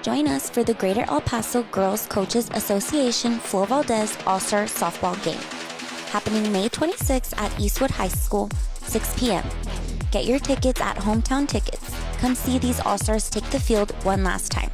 Join us for the Greater El Paso Girls Coaches Association Flo Valdez All-Star Softball Game, happening May 26th at Eastwood High School, 6 p.m. Get your tickets at Hometown Tickets. Come see these All-Stars take the field one last time.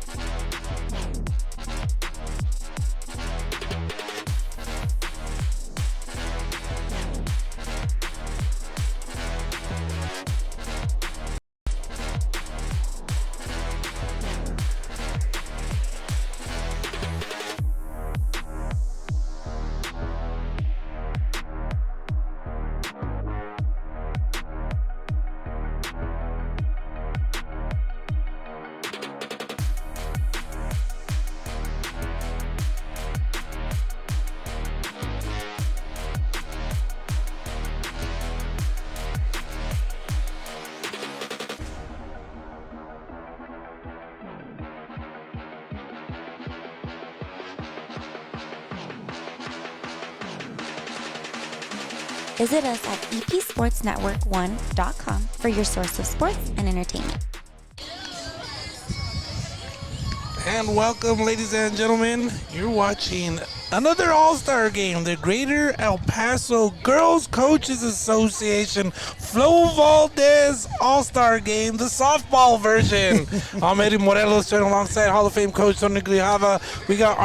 Visit us at epsportsnetwork1.com for your source of sports and entertainment. And welcome, ladies and gentlemen. You're watching another All-Star game, the Greater El Paso Girls Coaches Association Flo Valdez All-Star Game, the softball version. I'm Eddie Morelos, joined alongside Hall of Fame coach Tony Grijalva. We got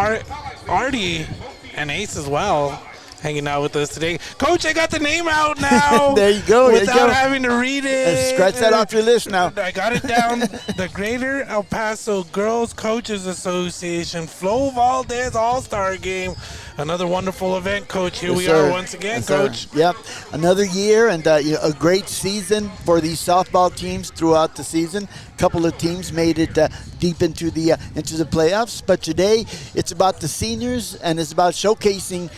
Artie and Ace as well hanging out with us today. Coach, I got the name out now. There you go. Without having to read it. Scratch that off your list now. I got it down. The Greater El Paso Girls Coaches Association Flo Valdez All-Star Game. Another wonderful event, Coach. Here we are once again, Coach. Yep, another year and a great season for these softball teams throughout the season. A couple of teams made it deep into the playoffs, but today it's about the seniors and it's about showcasing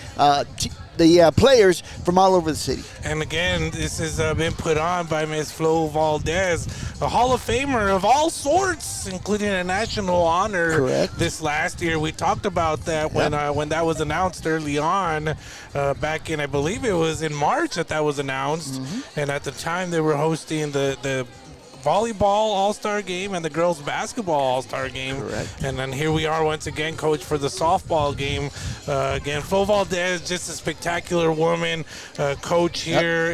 the players from all over the city. And again, this has been put on by Ms. Flo Valdez, a Hall of Famer of all sorts, including a national honor. Correct. This last year. We talked about that when that was announced early on, back in, I believe it was in March that was announced. Mm-hmm. And at the time they were hosting the volleyball all-star game and the girls basketball all-star game. Correct. And then here we are once again, Coach, for the softball game. Again, Flo Valdez, just a spectacular woman, coach here,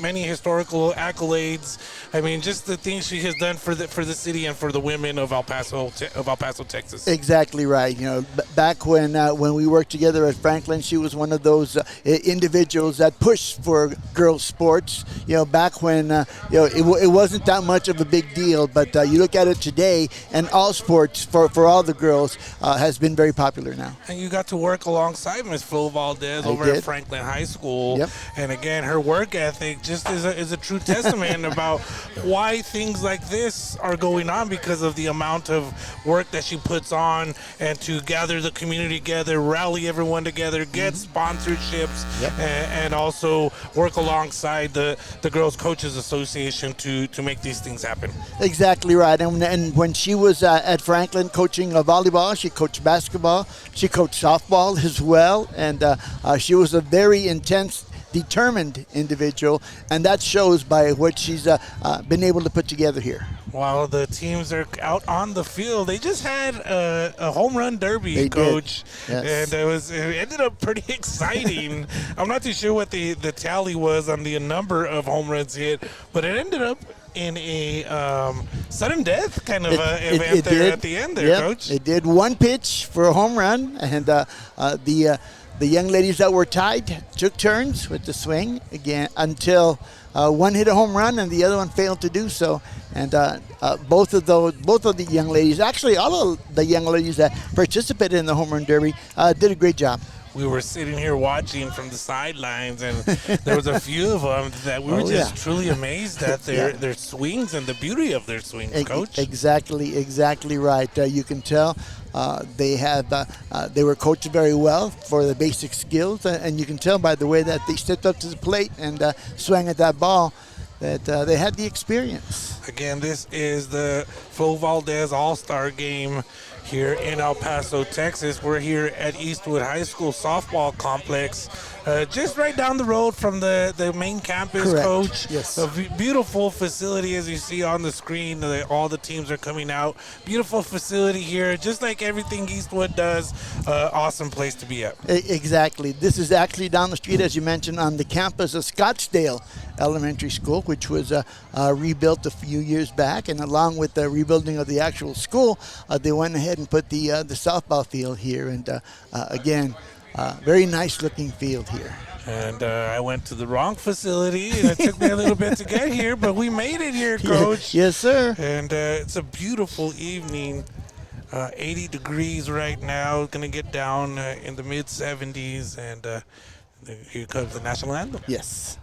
many historical accolades. I mean, just the things she has done for the city and for the women of El Paso, Texas. Exactly right. You know, back when we worked together at Franklin, she was one of those individuals that pushed for girls sports. You know, back when it wasn't that much of a big deal, but you look at it today, and all sports for all the girls has been very popular now. And you got to work alongside Ms. Flo Valdez over at Franklin High School. Yep. And again, her work ethic just is a true testament about why things like this are going on, because of the amount of work that she puts on, and to gather the community together, rally everyone together, get sponsorships, and also work alongside the Girls Coaches Association to make these things happen. Exactly right. And when she was at Franklin coaching volleyball, she coached basketball, she coached softball as well, and she was a very intense, determined individual, and that shows by what she's been able to put together here. While the teams are out on the field, they just had a home run derby, Coach. Yes. And it ended up pretty exciting. I'm not too sure what the tally was on the number of home runs hit, but it ended up in a sudden death kind of event at the end there, Coach. It did. One pitch for a home run, and the young ladies that were tied took turns with the swing again until one hit a home run and the other one failed to do so. And both of the young ladies, actually all of the young ladies that participated in the home run derby, did a great job. We were sitting here watching from the sidelines, and there was a few of them that we were just truly amazed at their swings and the beauty of their swings, Coach. Exactly right. You can tell they were coached very well for the basic skills, and you can tell by the way that they stepped up to the plate and swung at that ball that they had the experience. Again, this is the Flo Valdez All-Star Game here in El Paso, Texas. We're here at Eastwood High School softball complex. just right down the road from the main campus, Correct. Coach. Yes. A beautiful facility, as you see on the screen. All the teams are coming out. Beautiful facility here, just like everything Eastwood does. Awesome place to be at. Exactly. This is actually down the street, as you mentioned, on the campus of Scottsdale Elementary School, which was rebuilt a few years back. And along with the rebuilding of the actual school, they went ahead and put the softball field here. And again, very nice looking field here. And I went to the wrong facility, and it took me a little bit to get here, but we made it here, Coach. Yes, sir. And it's a beautiful evening. 80 degrees right now. Going to get down in the mid 70s, and here comes the national anthem. Yes.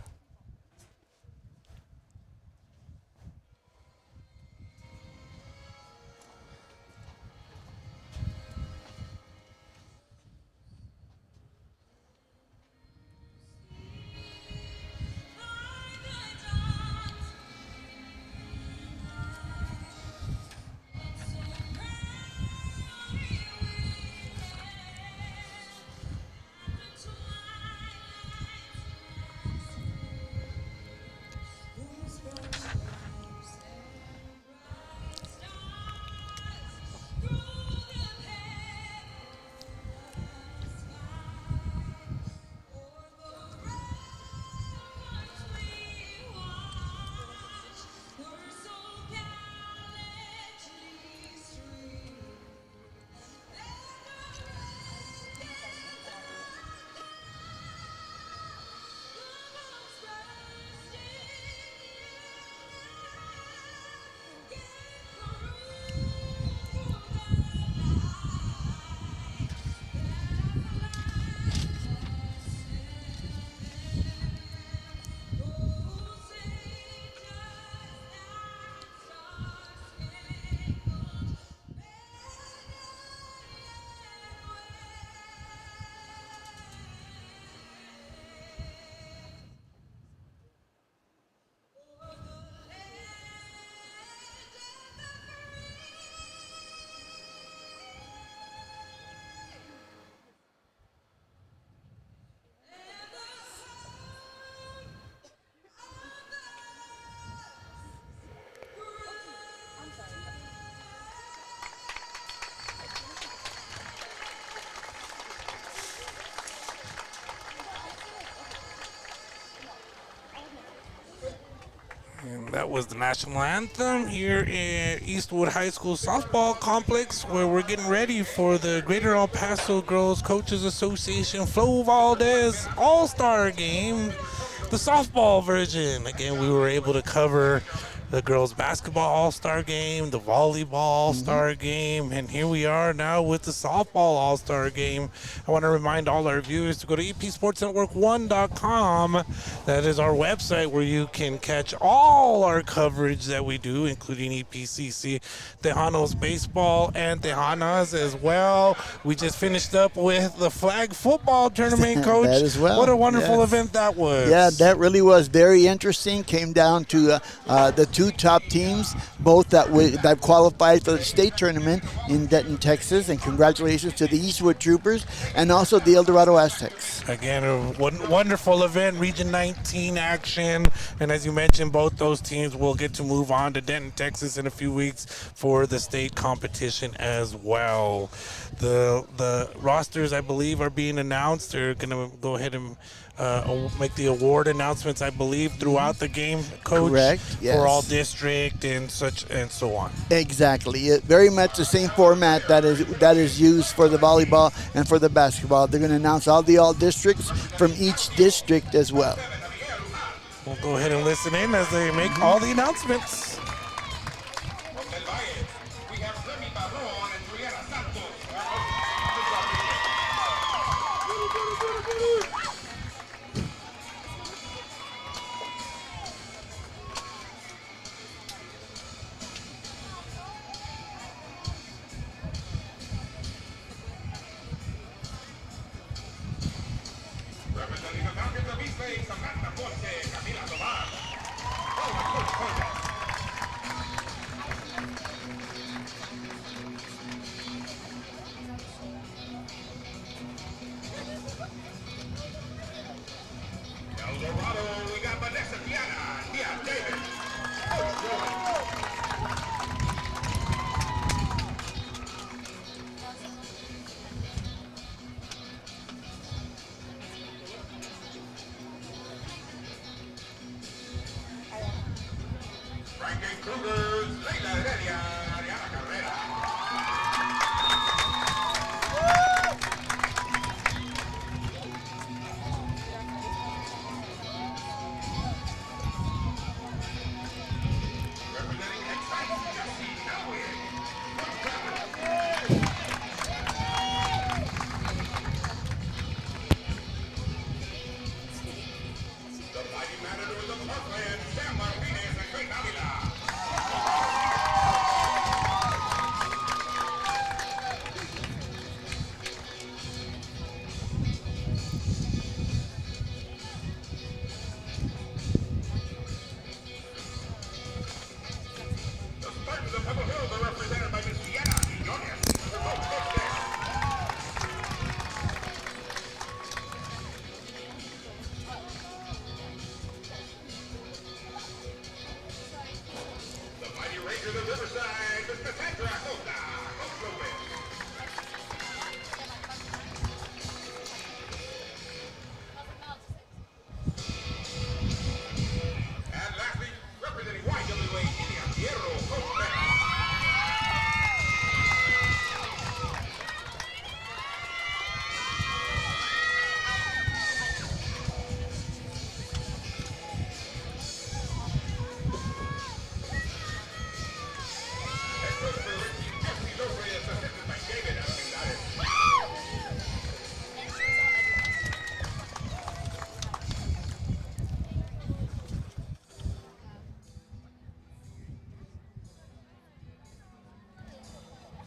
And that was the national anthem here at Eastwood High School softball complex, where we're getting ready for the Greater El Paso Girls Coaches Association Flo Valdez All-Star Game, the softball version. Again, we were able to cover the girls basketball all-star game, the volleyball all-star game, and here we are now with the softball all-star game. I want to remind all our viewers to go to epsportsnetwork1.com. That is our website where you can catch all our coverage that we do, including EPCC, Tejanos baseball, and Tejanas as well. We just finished up with the flag football tournament, Coach. That as well. What a wonderful event that was. Yeah, that really was very interesting. Came down to the two top teams, both that qualified for the state tournament in Denton, Texas, and congratulations to the Eastwood Troopers and also the El Dorado Aztecs. Again, a wonderful event, Region 19 action, and as you mentioned, both those teams will get to move on to Denton, Texas in a few weeks for the state competition as well. The rosters, I believe, are being announced. They're going to go ahead and make the award announcements, I believe, throughout the game, Coach. Correct, yes. For all district and such and so on. Exactly. Very much the same format that is used for the volleyball and for the basketball. They're going to announce all districts from each district as well. We'll go ahead and listen in as they make all the announcements. Cougars, Leila Heredia, Ariana Carrera. Representing Excite, Jesse Elwin. The Mighty Matadors of Parkland, Sam Martinez and Great Avila. The Spartans of Pebble Hills are represented by Miss Vienna Quiñones. The Coach The Mighty Rangers of Riverside, Miss Cassandra Acosta. Coach Lopez. And lastly, representing YWA Indian Hierro, Coach Beck. Head coach for Richie, Jesse Lopez, assisted by David Almendares.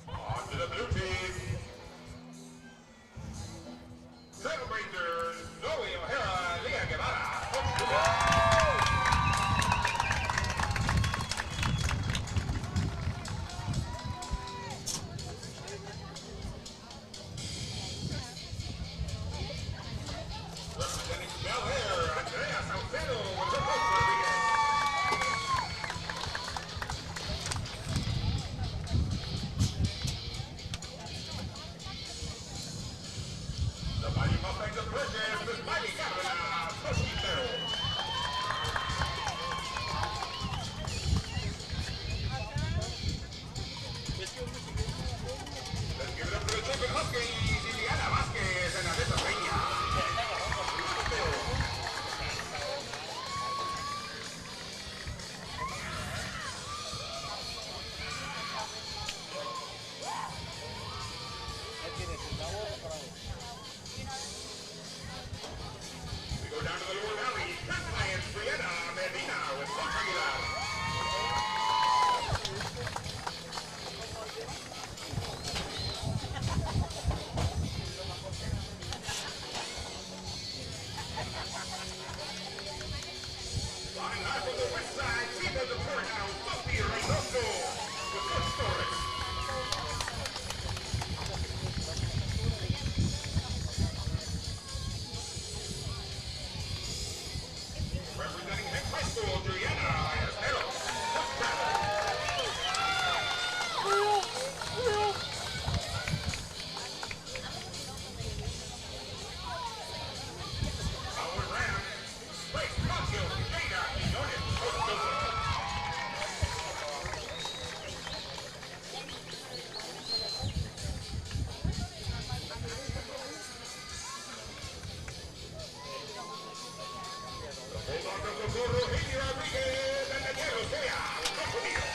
On to the blue team. Celebrangers, Zoe O'Hara, Leah Guevara. Representing Bel Air, Andrea Saucedo with her coach Rodriguez. The Mighty Mustangs of Bridges, Miss Mighty Gabriela, Coach Quintero. Let's give it up to the Chicken Huskies, Liliana Vázquez and Alessa Peña. We go down to the lower valley. Cat Lions, Brianna Medina with Coach Aguilar. Flying high from the west side, Chico de Courthouse, Sophia Reynoso with Coach Torres. Representing Heck High School, Juliana Estero. Coach Travis. Howard Ram. Grace Concho, Jada Quiñones, Coach Joseph. The Bulldogs of Socorro, Haley Rodriguez, and Daniel Osea with Coach O'Neill.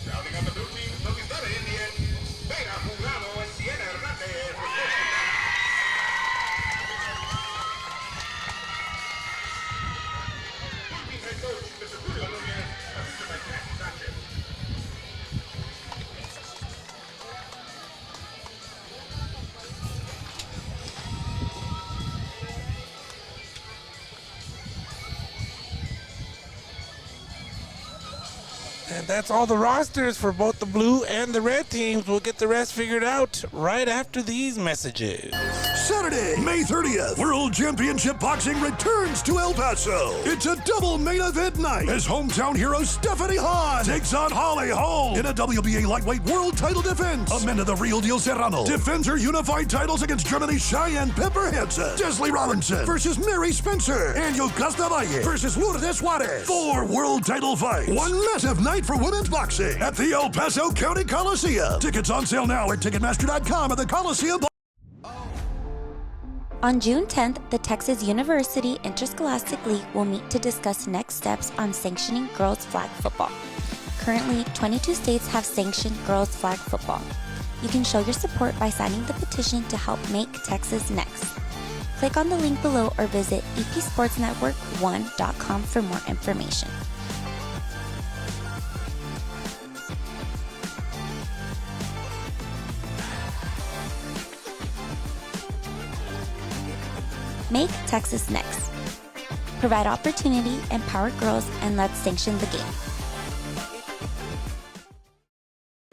Rounding out the blue team, the Vizela Indians, Vera Jugado and Siena Hernandez with Coach Quintana. Blue team head coach, Mr. Julio Núñez, assisted by Kathy Sanchez. And that's all the rosters for both the blue and the red teams. We'll get the rest figured out right after these messages. Saturday, May 30th, World Championship Boxing returns to El Paso. It's a double main event night as hometown hero Stephanie Hahn takes on Holly Holm in a WBA lightweight world title defense. Amanda the Real Deal Serrano defends her unified titles against Germany's Cheyenne Pepper Hansen. Desley Robinson versus Mary Spencer. And Yocasta Valle versus Lourdes Juarez. 4 world title fights. One massive night for women's boxing at the El Paso County Coliseum. Tickets on sale now at Ticketmaster.com at the Coliseum. On June 10th, the Texas University Interscholastic League will meet to discuss next steps on sanctioning girls flag football. Currently, 22 states have sanctioned girls flag football. You can show your support by signing the petition to help make Texas next. Click on the link below or visit epsportsnetwork1.com for more information. Make Texas next. Provide opportunity, empower girls, and let's sanction the game.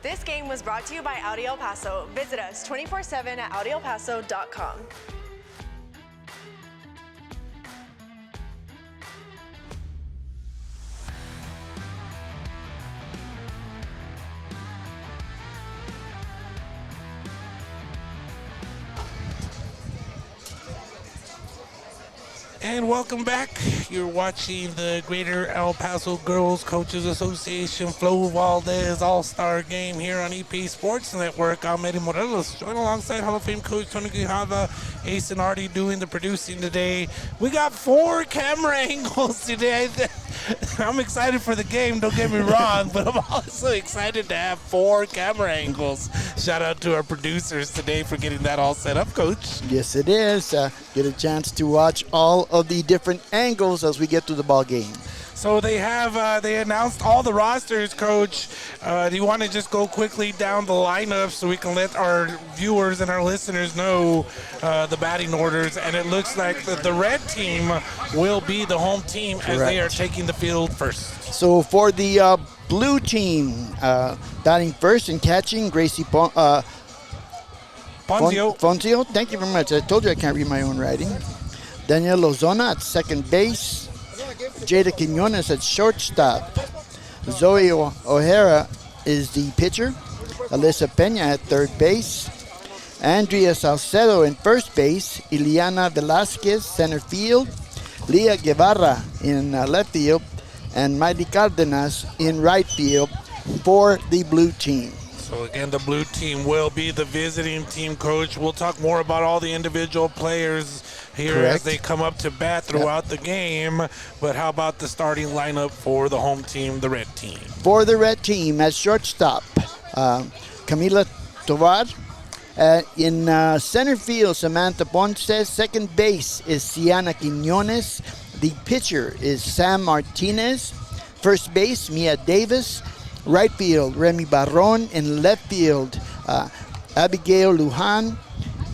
This game was brought to you by Audi El Paso. Visit us 24/7 at AudiElPaso.com. And welcome back. You're watching the Greater El Paso Girls Coaches Association Flo Valdez All-Star Game here on EP Sports Network. I'm Eddie Morelos, joined alongside Hall of Fame coach Tony Quijada, Ace and Artie doing the producing today. We got 4 camera angles today. I'm excited for the game, don't get me wrong, but I'm also excited to have 4 camera angles. Shout out to our producers today for getting that all set up, Coach. Yes, it is. Get a chance to watch all of the different angles as we get to the ball game. So they have, they announced all the rosters, Coach. Do you want to just go quickly down the lineup so we can let our viewers and our listeners know the batting orders? And it looks like the red team will be the home team as they are taking the field first. So for the blue team, batting first and catching, Gracie Ponzio. Thank you very much. I told you I can't read my own writing. Daniel Lozona at second base. Jada Quinones at shortstop. Zoe O'Hara is the pitcher. Alyssa Peña at third base. Andrea Salcedo in first base. Ileana Velasquez center field. Leah Guevara in left field. And Miley Cardenas in right field for the blue team. So again, the blue team will be the visiting team, Coach. We'll talk more about all the individual players here as they come up to bat throughout the game. But how about the starting lineup for the home team, the red team? For the red team, at shortstop, Camila Tovar. In center field, Samantha Ponce. Second base is Siana Quinones. The pitcher is Sam Martinez. First base, Mia Davis. Right field, Remy Barron. In left field, Abigail Lujan.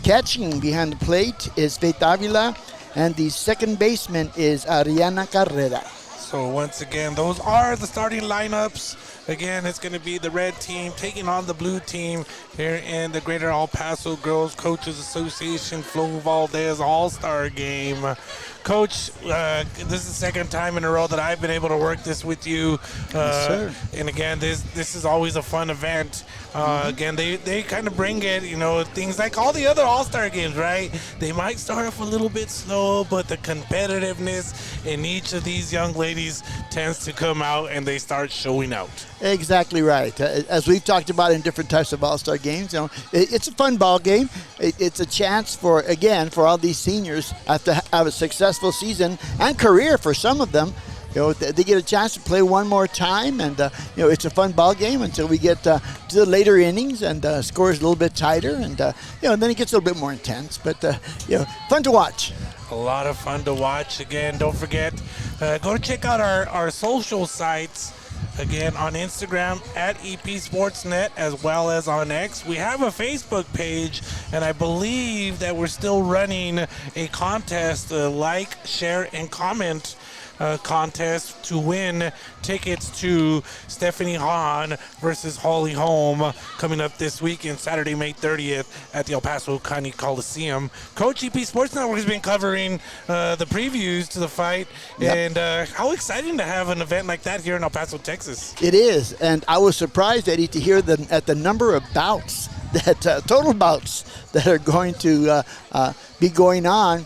Catching behind the plate is Faith Avila. And the second baseman is Ariana Carrera. So once again, those are the starting lineups. Again, it's going to be the red team taking on the blue team here in the Greater El Paso Girls Coaches Association Flo Valdez All-Star Game. Coach, this is the second time in a row that I've been able to work this with you. Yes, sir. And again, this is always a fun event. Again, they kind of bring it, you know, things like all the other All-Star games, right? They might start off a little bit slow, but the competitiveness in each of these young ladies tends to come out and they start showing out. Exactly right. As we've talked about in different types of All-Star games, you know, it's a fun ball game. It's a chance for all these seniors to have a successful season and career for some of them. You know, they get a chance to play one more time, and you know, it's a fun ball game until we get to the later innings and scores a little bit tighter, and you know, and then it gets a little bit more intense. But you know, fun to watch. A lot of fun to watch. Again, don't forget, go to check out our social sites. Again, on Instagram at EP Sportsnet, as well as on X. We have a Facebook page, and I believe that we're still running a contest. Like, share, and comment contest to win tickets to Stephanie Hahn versus Holly Holm coming up this weekend, Saturday, May 30th at the El Paso County Coliseum. Coach, EP Sports Network has been covering the previews to the fight, and how exciting to have an event like that here in El Paso, Texas. It is, and I was surprised, Eddie, to hear at the number of bouts, that total bouts that are going to be going on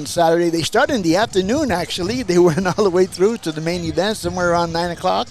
Saturday. They start in the afternoon, actually. They went all the way through to the main event somewhere around 9 o'clock.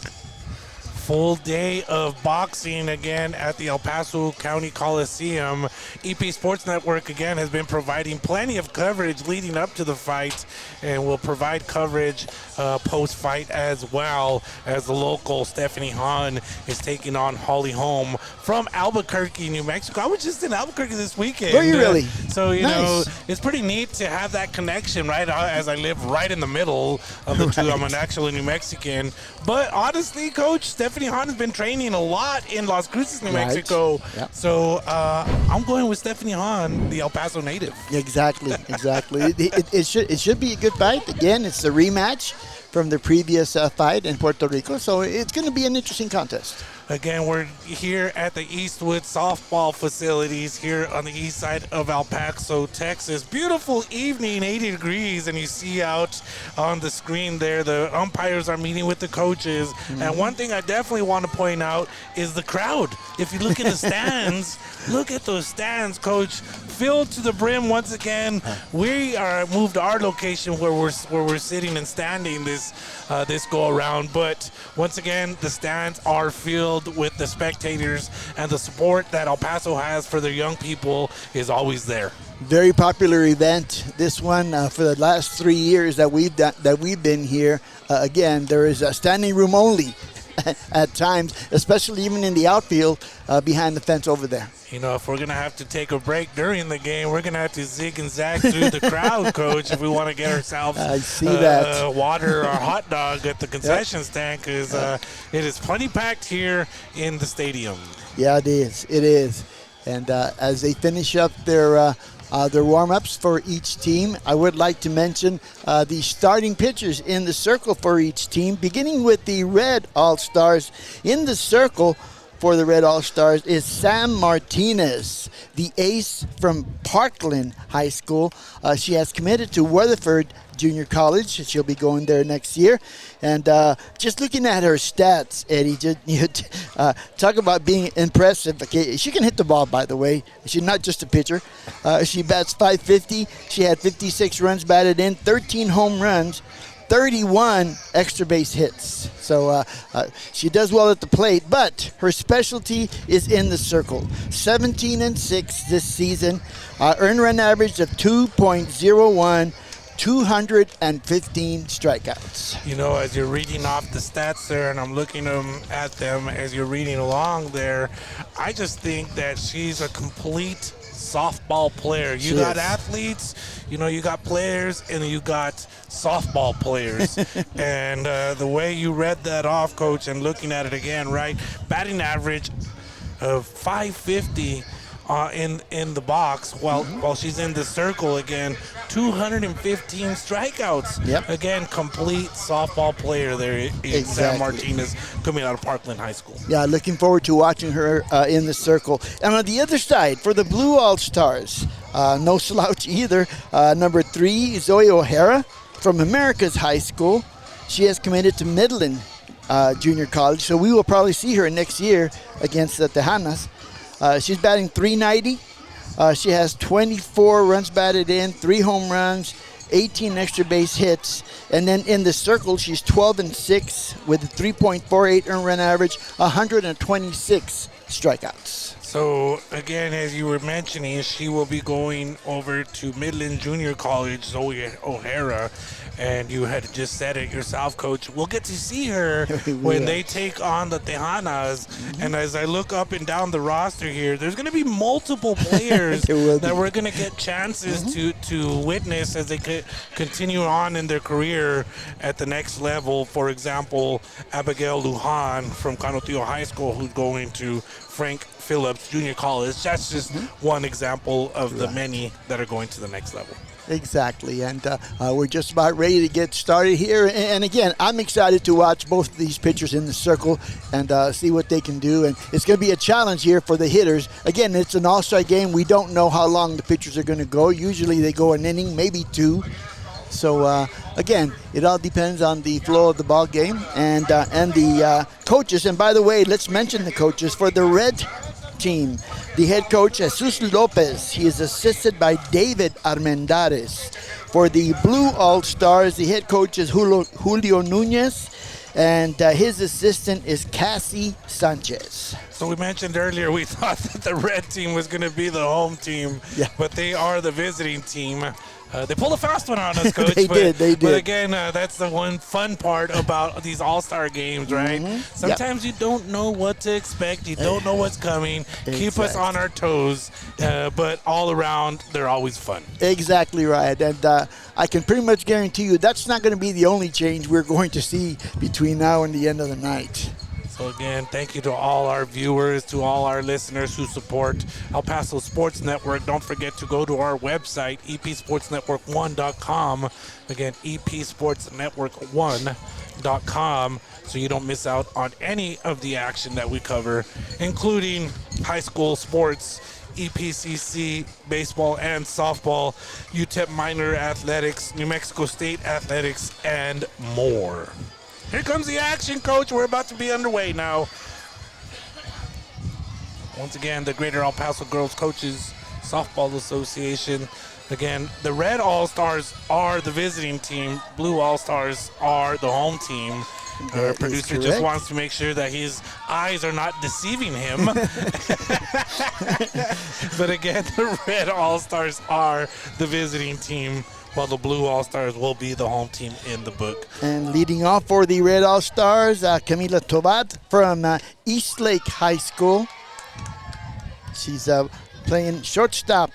Full day of boxing again at the El Paso County Coliseum. EP Sports Network again has been providing plenty of coverage leading up to the fight, and will provide coverage post-fight as well, as the local Stephanie Hahn is taking on Holly Holm from Albuquerque, New Mexico. I was just in Albuquerque this weekend. Were you really? So, you Nice. know, it's pretty neat to have that connection, right? As I live right in the middle of the two. I'm an actual New Mexican. But honestly, Coach, Stephanie Hahn has been training a lot in Las Cruces, New Mexico. Yep. So I'm going with Stephanie Hahn, the El Paso native. Exactly. It should be a good fight. Again, it's the rematch from the previous fight in Puerto Rico, so it's going to be an interesting contest. Again, we're here at the Eastwood softball facilities here on the east side of El Paso, Texas. Beautiful evening, 80 degrees, and you see out on the screen there, the umpires are meeting with the coaches. And one thing I definitely want to point out is the crowd. If you look at the stands, look at those stands, Coach. Filled to the brim once again. We are moved to our location where we're sitting and standing this go around. But once again, the stands are filled with the spectators, and the support that El Paso has for their young people is always there. Very popular event. This one for the last 3 years that we've been here. Again, there is a standing room only at times, especially even in the outfield behind the fence over there. You know, if we're going to have to take a break during the game, we're going to have to zig and zag through the crowd, Coach, if we want to get ourselves water or hot dog at the concession stand, because it is plenty packed here in the stadium. Yeah, it is. And as they finish up their warm-ups for each team, I would like to mention the starting pitchers in the circle for each team, beginning with the Red All-Stars. In the circle for the Red All-Stars is Sam Martinez, the ace from Parkland High School. She has committed to Weatherford Junior College. She'll be going there next year. And just looking at her stats, Eddie, talk about being impressive. Okay, she can hit the ball, by the way. She's not just a pitcher. She bats .550. She had 56 runs batted in, 13 home runs, 31 extra base hits. So she does well at the plate, but her specialty is in the circle. 17-6 this season. Earned run average of 2.01. 215 strikeouts. You know, as you're reading off the stats there, and I'm looking at them as you're reading along there, I just think that she's a complete softball player. You got athletes, you know, you got players, and you got softball players. And the way you read that off, Coach, and looking at it again, right, batting average of .550 in the box while she's in the circle again. 215 strikeouts. Yep. Again, complete softball player there. Sam Martinez coming out of Parkland High School. Yeah, looking forward to watching her in the circle. And on the other side, for the Blue All-Stars, no slouch either. Number 3, Zoe O'Hara from America's High School. She has committed to Midland Junior College, so we will probably see her next year against the Tejanas. She's batting .390. She has 24 runs batted in, 3 home runs, 18 extra base hits. And then in the circle, she's 12-6 with a 3.48 earned run average, 126 strikeouts. So, again, as you were mentioning, she will be going over to Midland Junior College, Zoe O'Hara. And you had just said it yourself, Coach. We'll get to see her when they take on the Tejanas. And as I look up and down the roster here, there's going to be multiple players that we're going to get chances to witness as they continue on in their career at the next level. For example, Abigail Lujan from Canutillo High School, who's going to Frank Phillips Junior College. That's just one example of the many that are going to the next level. Exactly, and we're just about ready to get started here. And again, I'm excited to watch both of these pitchers in the circle and see what they can do. And it's going to be a challenge here for the hitters. Again, it's an all-star game. We don't know how long the pitchers are going to go. Usually they go an inning, maybe two. So again, it all depends on the flow of the ball game and the coaches. And by the way, let's mention the coaches for the red team. The head coach, Jesus Lopez. He is assisted by David Armendariz. For the Blue All-Stars, the head coach is Julio Nunez, and his assistant is Cassie Sanchez. So we mentioned earlier we thought that the red team was going to be the home team, but they are the visiting team. They pulled a fast one on us, Coach. They did. But again, that's the one fun part about these all-star games, right? Sometimes you don't know what to expect. You don't know what's coming. Keep us on our toes. But all around, they're always fun. Exactly right. And I can pretty much guarantee you that's not going to be the only change we're going to see between now and the end of the night. So again, thank you to all our viewers, to all our listeners who support El Paso Sports Network. Don't forget to go to our website, epsportsnetwork1.com. Again, epsportsnetwork1.com, so you don't miss out on any of the action that we cover, including high school sports, EPCC, baseball and softball, UTEP minor athletics, New Mexico State athletics, and more. Here comes the action, Coach. We're about to be underway now. Once again, the Greater El Paso Girls Coaches Softball Association. Again, the Red All-Stars are the visiting team. Blue All-Stars are the home team. Our producer just wants to make sure that his eyes are not deceiving him. But again, the Red All-Stars are the visiting team, while the Blue All-Stars will be the home team in the book. And leading off for the Red All-Stars, Camila Tobat from Eastlake High School. She's playing shortstop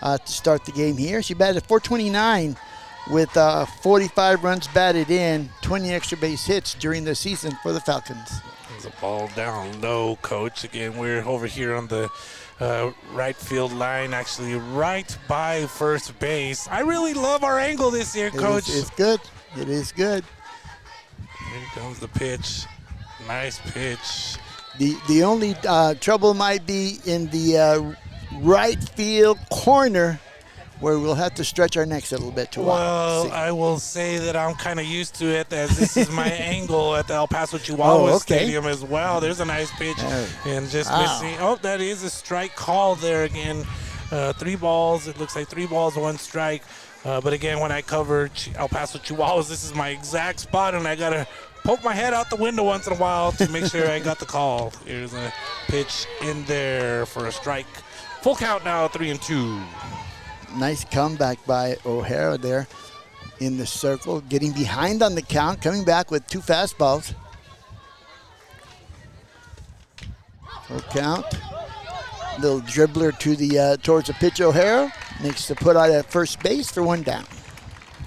to start the game here. She batted .429 with 45 runs batted in, 20 extra base hits during the season for the Falcons. There's a ball down low, Coach. Again, we're over here on the right field line, actually right by first base. I really love our angle this year, Coach. It's good. It is good. Here comes the pitch. Nice pitch. The only trouble might be in the right field corner, where we'll have to stretch our necks a little bit to watch. Well, I will say that I'm kind of used to it, as this is my angle at the El Paso Chihuahua Stadium as well. There's a nice pitch and just missing. Oh, that is a strike call there again. 3 balls. It looks like 3 balls, 1 strike. But again, when I cover El Paso Chihuahuas, this is my exact spot, and I got to poke my head out the window once in a while to make sure I got the call. Here's a pitch in there for a strike. Full count now, 3-2. Nice comeback by O'Hara there in the circle, getting behind on the count, coming back with 2 fastballs. Full count. Little dribbler to the towards the pitch. O'Hara makes the put out at first base for 1 down.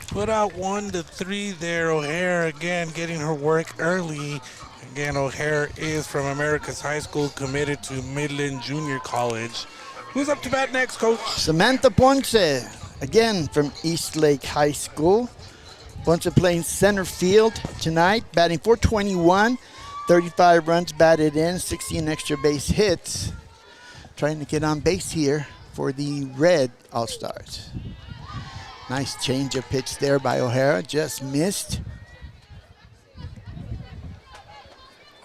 Put out 1-3 there. O'Hara again getting her work early. Again, O'Hara is from America's High School, committed to Midland Junior College. Who's up to bat next, Coach? Samantha Ponce, again from Eastlake High School. Ponce playing center field tonight, batting .421, 35 runs batted in, 16 extra base hits. Trying to get on base here for the Red All-Stars. Nice change-up pitch there by O'Hara, just missed.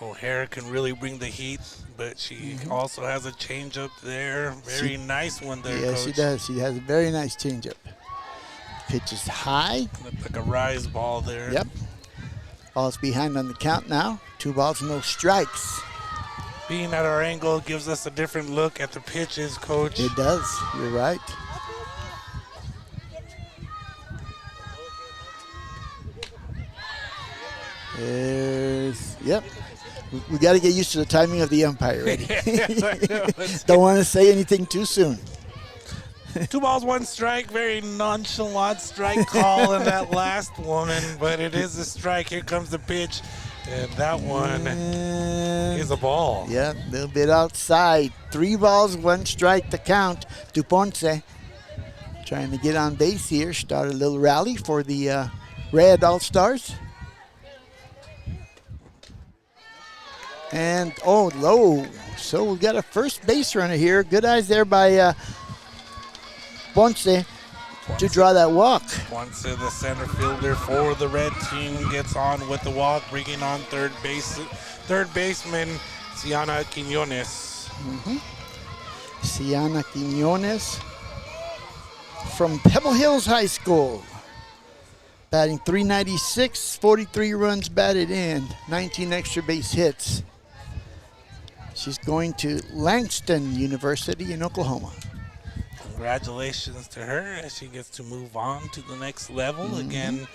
O'Hara can really bring the heat, but she also has a changeup there. Very nice one there, Yes, Coach. she does. She has a very nice changeup. Pitch is high. Looked like a rise ball there. Yep. Ball's behind on the count now. 2 balls, no strikes. Being at our angle gives us a different look at the pitches, Coach. It does. You're right. Yep. We got to get used to the timing of the umpire, Eddie. Don't want to say anything too soon. 2 balls, 1 strike. Very nonchalant strike call in that last one, but it is a strike. Here comes the pitch, and that one is a ball. Yeah, a little bit outside. 3 balls, 1 strike to count to Ponce. Trying trying to get on base here. Start a little rally for the Red All-Stars. And, low. So we got a first base runner here. Good eyes there by Ponce to draw that walk. Ponce, the center fielder for the red team, gets on with the walk, bringing on third baseman Siana Quinones. Siana Quinones from Pebble Hills High School. Batting .396, 43 runs batted in, 19 extra base hits. She's going to Langston University in Oklahoma. Congratulations to her as she gets to move on to the next level. Again,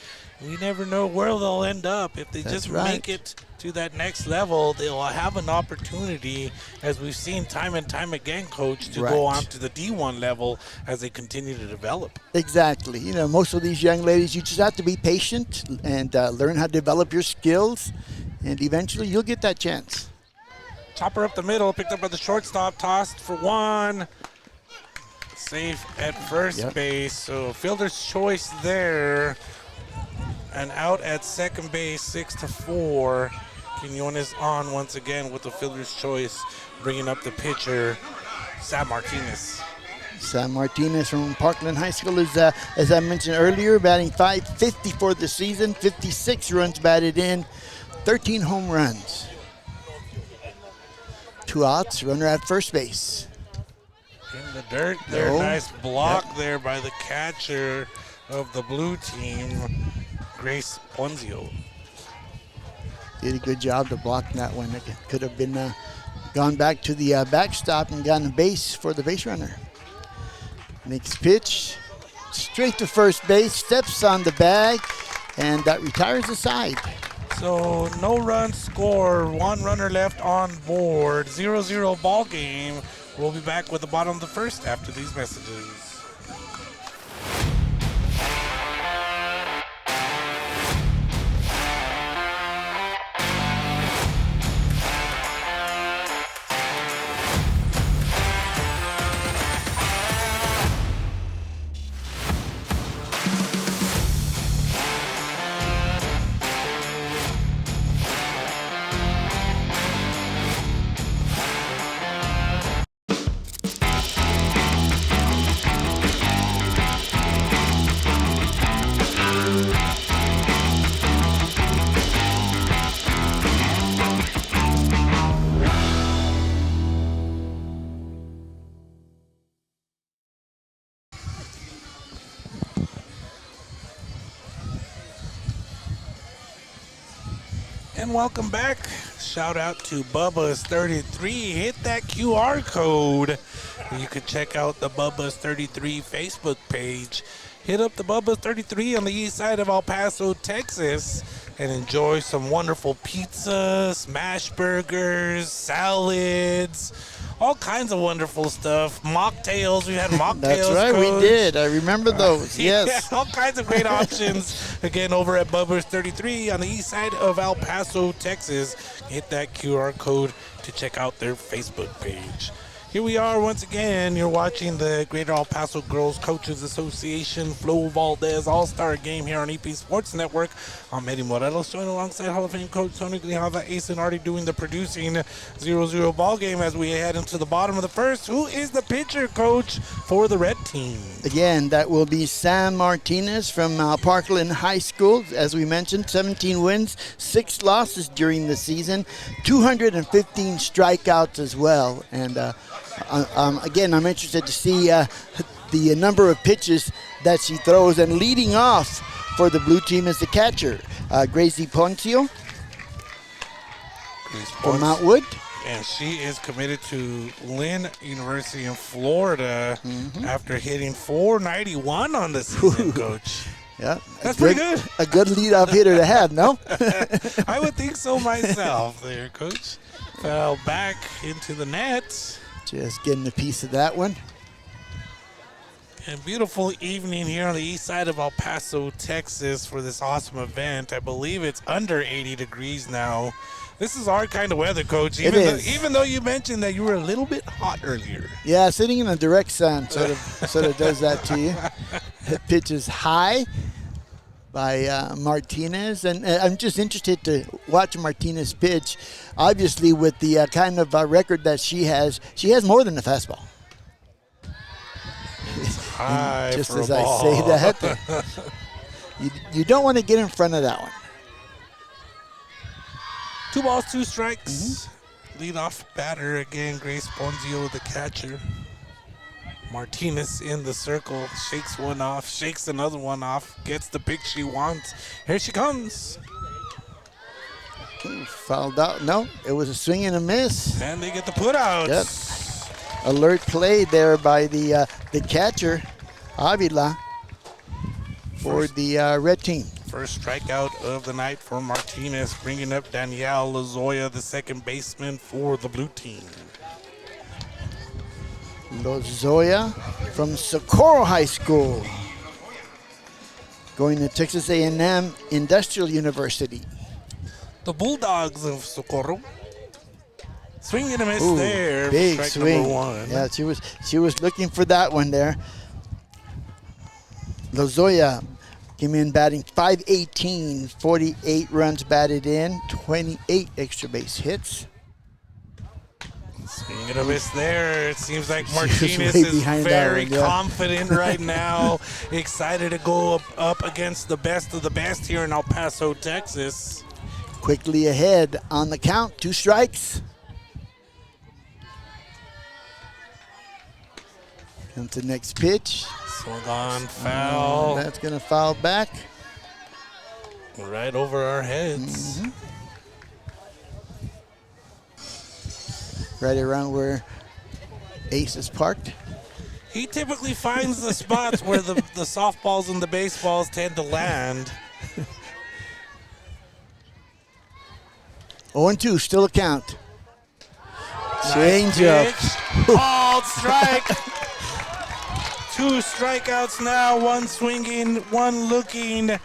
we never know where they'll end up. If they just make it to that next level, they'll have an opportunity, as we've seen time and time again, Coach, to go on to the D1 level as they continue to develop. Exactly. You know, most of these young ladies, you just have to be patient and learn how to develop your skills, and eventually you'll get that chance. Chopper up the middle, picked up by the shortstop, tossed for one. Safe at first base, so fielder's choice there. And out at second base, 6-4. Quinones on once again with the fielder's choice, bringing up the pitcher, Sam Martinez. Sam Martinez from Parkland High School is, as I mentioned earlier, batting .550 for the season, 56 runs batted in, 13 home runs. 2 outs, runner at first base. In the dirt there, nice block there by the catcher of the blue team, Grace Ponzio. Did a good job to block that one. It could have been gone back to the backstop and gotten a base for the base runner. Next pitch, straight to first base, steps on the bag, and that retires the side. So no runs scored, 1 runner left on board, 0-0 ball game. We'll be back with the bottom of the first after these messages. And welcome back. Shout out to Bubba's 33. Hit that QR code. You can check out the Bubba's 33 Facebook page. Hit up the Bubba's 33 on the east side of El Paso, Texas, and enjoy some wonderful pizza, smash burgers, salads, all kinds of wonderful stuff. Mocktails. We had mocktails. That's right, Coach. We did. I remember those. Yes. Yeah, all kinds of great options. Again, over at Bubba's 33 on the east side of El Paso, Texas. Hit that QR code to check out their Facebook page. Here we are once again. You're watching the Greater El Paso Girls Coaches Association Flo Valdez All-Star Game here on EP Sports Network. I'm Eddie Morelos, joined alongside Hall of Fame coach Tony Grijalva, Ace and Artie doing the producing 0-0 ball game as we head into the bottom of the first. Who is the pitcher, coach, for the red team? Again, that will be Sam Martinez from Parkland High School. As we mentioned, 17 wins, 6 losses during the season, 215 strikeouts as well. And again, I'm interested to see the number of pitches that she throws. And leading off for the blue team is the catcher, Gracie Poncio from Mount Wood. And she is committed to Lynn University in Florida after hitting .491 on the season, Coach. Yeah, that's pretty good. A good leadoff hitter to have, no? I would think so myself there, Coach. Fell back into the net. Just getting a piece of that one. And beautiful evening here on the east side of El Paso, Texas for this awesome event. I believe it's under 80 degrees now. This is our kind of weather, Coach. Even though you mentioned that you were a little bit hot earlier. Yeah, sitting in the direct sun sort of does that to you. The pitch is high by Martinez, and I'm just interested to watch Martinez pitch. Obviously, with the kind of record that she has more than a fastball. High Just for as a I ball. say that, you don't want to get in front of that one. 2 balls, 2 strikes. Leadoff batter again, Grace Ponzio, the catcher. Martinez in the circle, shakes one off, shakes another one off, gets the pick she wants. Here she comes. Ooh, fouled out. No, it was a swing and a miss. And they get the put out. Yep. Alert play there by the catcher, Avila, for the red team. First strikeout of the night for Martinez, bringing up Danielle Lozoya, the second baseman for the blue team. Lozoya from Socorro High School, going to Texas A&M Industrial University. The Bulldogs of Socorro. Swing and a miss Ooh, there. big Strike swing. number 1. Yeah, she was looking for that one there. Lozoya came in batting .518, 48 runs batted in, 28 extra base hits. Swing and a miss there. It seems like She was Martinez way is behind that very one, yeah. confident right now. Excited to go up against the best of the best here in El Paso, Texas. Quickly ahead on the count, 2 strikes. Comes the next pitch. Swung on, foul. That's going to foul back. Right over our heads. Right around where Ace is parked. He typically finds the spots where the softballs and the baseballs tend to land. 0-2, still a count. Nice Change up. pitch. Called strike. 2 strikeouts now, 1 swinging, 1 looking.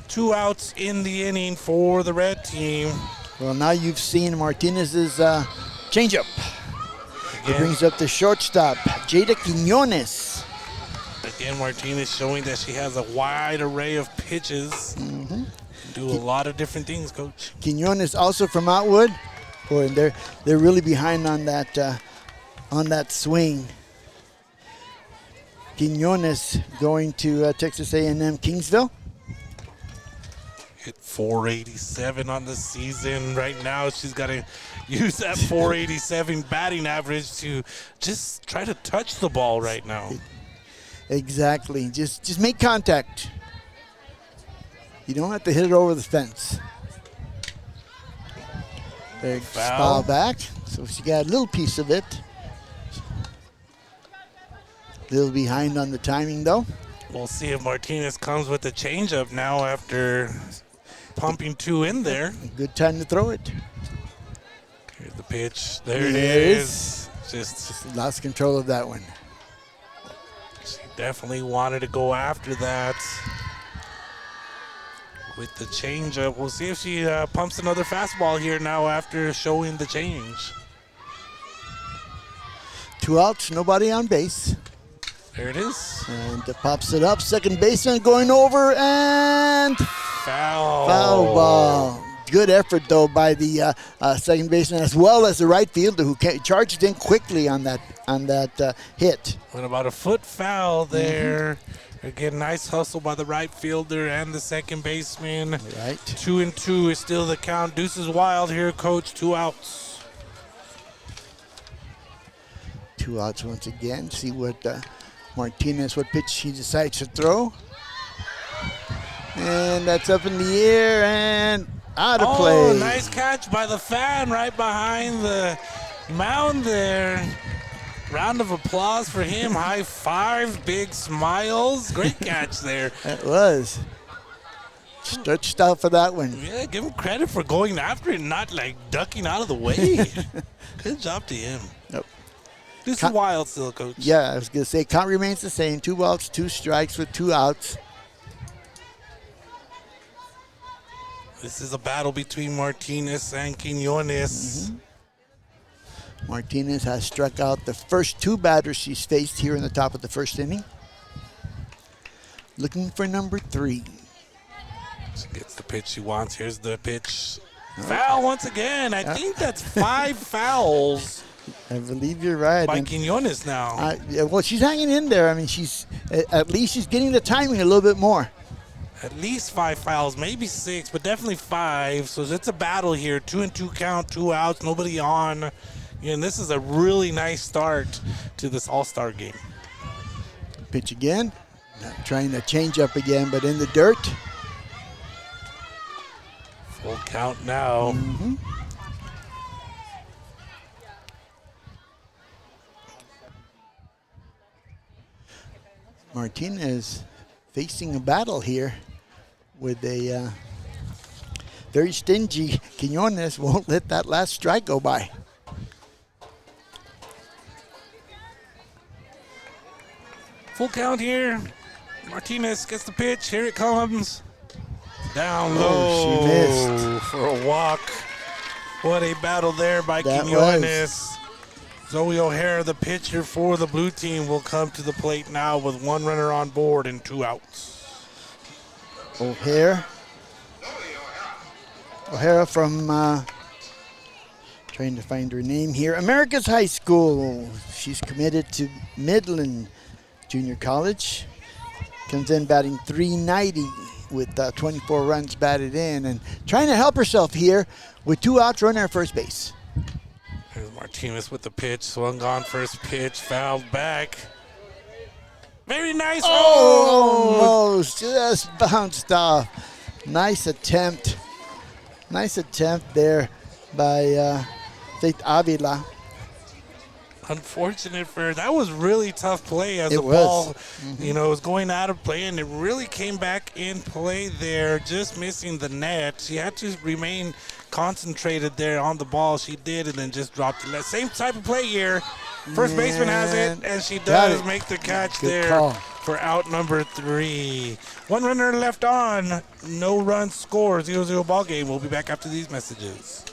2 outs in the inning for the red team. Well, now you've seen Martinez's changeup. It Again, brings up the shortstop, Jada Quinones. again, Martinez showing that she has a wide array of pitches. Do a lot of different things, Coach. Quinones also from Outwood. Boy, and they're really behind on that swing. Quinones going to Texas A&M Kingsville. Hit 487 on the season. Right now, she's got to use that 487 batting average to just try to touch the ball right now. Exactly. Just make contact. You don't have to hit it over the fence. There, foul back. So she got a little piece of it. A little behind on the timing, though. We'll see if Martinez comes with the changeup now after pumping 2 in there. Good time to throw it. Here's the pitch. There it There it is. Just Lost control of that one. she definitely wanted to go after that with the changeup. We'll see if she pumps another fastball here now after showing the change. 2 outs, nobody on base. There it is. And pops it up. Second baseman going over and Foul. foul ball. Good effort, though, by the second baseman as well as the right fielder who charged in quickly on that hit. Went about a foot foul there. Again, nice hustle by the right fielder and the second baseman. Right. 2-2 is still the count. Deuces wild here, Coach. 2 outs. 2 outs once again. See what Martinez, what pitch he decides to throw. And that's up in the air and out of play. Oh, nice catch by the fan right behind the mound there. Round of applause for him. High five, big smiles. Great catch there. That was. Stretched out for that one. Yeah, give him credit for going after it, not like ducking out of the way. Good job to him. Yep. This is wild still, Coach. Yeah, I was going to say, count remains the same. 2 balls, 2 strikes with 2 outs. This is a battle between Martinez and Quinones. Martinez has struck out the first 2 batters she's faced here in the top of the first inning. looking for number 3. She gets the pitch she wants. Here's the pitch. Foul once again. I think that's 5 fouls I believe you're right. by And, Quiñones now. yeah, well, she's hanging in there. I mean, she's at least she's getting the timing a little bit more. At least 5 fouls, maybe 6, but definitely 5. So it's a battle here. 2-2 count, 2 outs, nobody on. And this is a really nice start to this All-Star game. Pitch again. Trying to change up again, but in the dirt. Full count now. Martinez facing a battle here with a very stingy Quiñones. Won't let that last strike go by. Full count here. Martinez gets the pitch. Here it comes. Down low. She missed. For a walk. What a battle there by That Quiñones. Zoe O'Hara, the pitcher for the blue team, will come to the plate now with 1 runner on board and 2 outs. O'Hara. O'Hara from, trying to find her name here, America's High School. She's committed to Midland Junior College. Comes in batting .390 with 24 runs batted in and trying to help herself here with 2 outs, runner at first base. Here's Martinez with the pitch. Swung on first pitch. Fouled back. Very nice. Almost just bounced off. Nice attempt. Nice attempt there by Faith Avila. Unfortunate for her. That was really tough play as It the was. ball, was going out of play, and it really came back in play there, just missing the net. She had to remain concentrated there on the ball. She did, and then just dropped it. Same type of play here. First baseman has it, and she does make the catch Good there call. for out number 3. 1 runner left on. No runs scored. 0-0 ball game. We'll be back after these messages.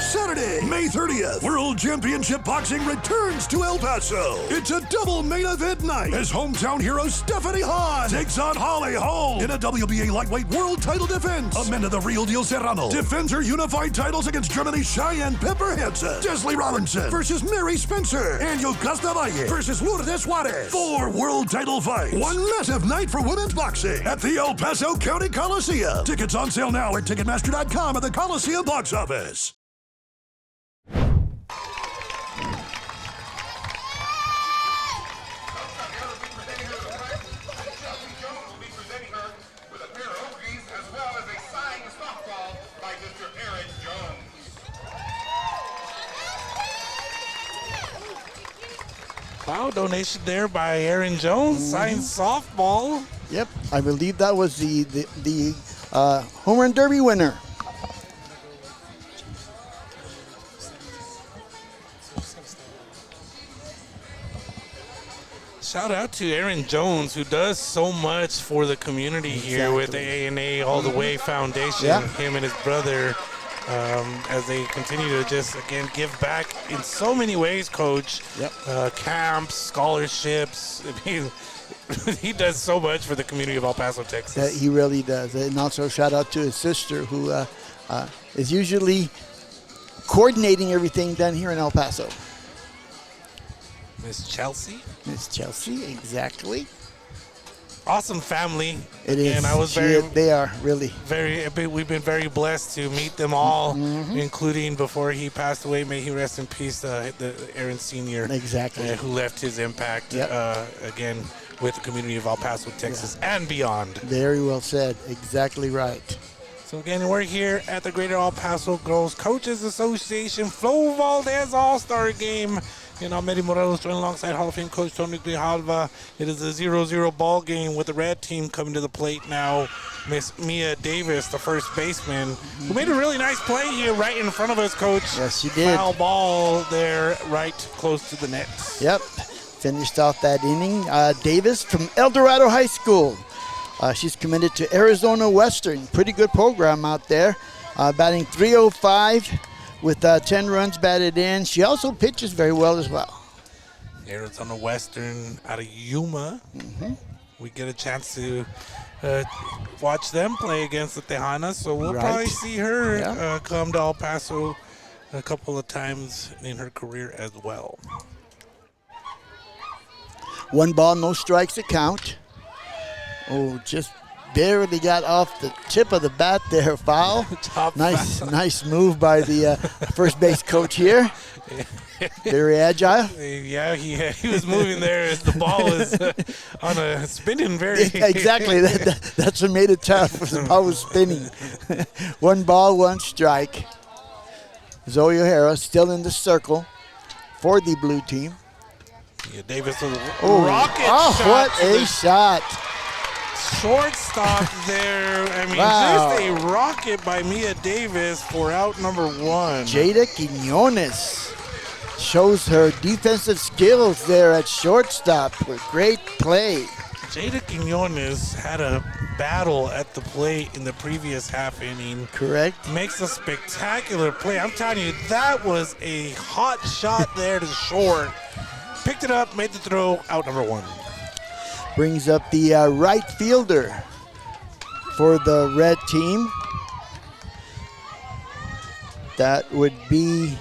Saturday, May 30th, World Championship Boxing returns to El Paso. It's a double main event night as hometown hero Stephanie Hahn takes on Holly Holm in a WBA lightweight world title defense. Amanda the Real Deal Serrano defends her unified titles against Germany's Cheyenne Pepper Hansen. Desley Robinson versus Mary Spencer. And Yocasta Valle versus Lourdes Juarez. 4 world title fights. 1 massive night for women's boxing at the El Paso County Coliseum. Tickets on sale now at Ticketmaster.com at the Coliseum box office. Wow, donation there by Aaron Jones. Signed softball. Yep, I believe that was the home run derby winner. Shout out to Aaron Jones, who does so much for the community here with the A&A All the Way Foundation. Yeah. Him and his brother, as they continue to just, again, give back in so many ways, Coach. Yep. Camps, scholarships. I mean, he does so much for the community of El Paso, Texas. He really does. And also shout out to his sister, who is usually coordinating everything done here in El Paso. Miss Chelsea. Miss Chelsea, exactly. Awesome family. It is. And I was They are really. we've been very blessed to meet them all, including before he passed away, may he rest in peace, the Aaron Sr. Exactly. Who left his impact, again, with the community of El Paso, Texas, and beyond. Very well said. Exactly right. So again, we're here at the Greater El Paso Girls Coaches Association Flo Valdez All-Star Game. Medi Morelos joined alongside Hall of Fame coach Tony Grijalva. It is a 0-0 ball game with the red team coming to the plate now. Miss Mia Davis, the first baseman, who made a really nice play here right in front of us, Coach. Yes, she did. Foul ball there right close to the net. Yep. Finished off that inning. Davis from El Dorado High School. She's committed to Arizona Western. Pretty good program out there. Batting .305 with 10 runs batted in. She also pitches very well as well. Arizona Western out of Yuma. we get a chance to watch them play against the Tejanas. So we'll Right. probably see her Yeah. come to El Paso a couple of times in her career as well. 1 ball, no strikes to count. Oh, just barely got off the tip of the bat there. Foul. Top Nice, foul. nice move by the first base coach here. Very agile. Yeah, he was moving there as the ball was on a spinning very. Exactly. That's what made it tough. The ball was spinning. 1 ball, 1 strike. Zoe O'Hara still in the circle for the blue team. Yeah, Davis with a Oh, rocket shot. what to a the shot. shortstop there. I mean, Wow. just a rocket by Mia Davis for out number 1. Jada Quiñones shows her defensive skills there at shortstop with great play. Jada Quiñones had a battle at the plate in the previous half inning. Correct. Makes a spectacular play. I'm telling you, that was a hot shot there to short. Picked it up, made the throw, out number 1. Brings up the right fielder for the red team. That would be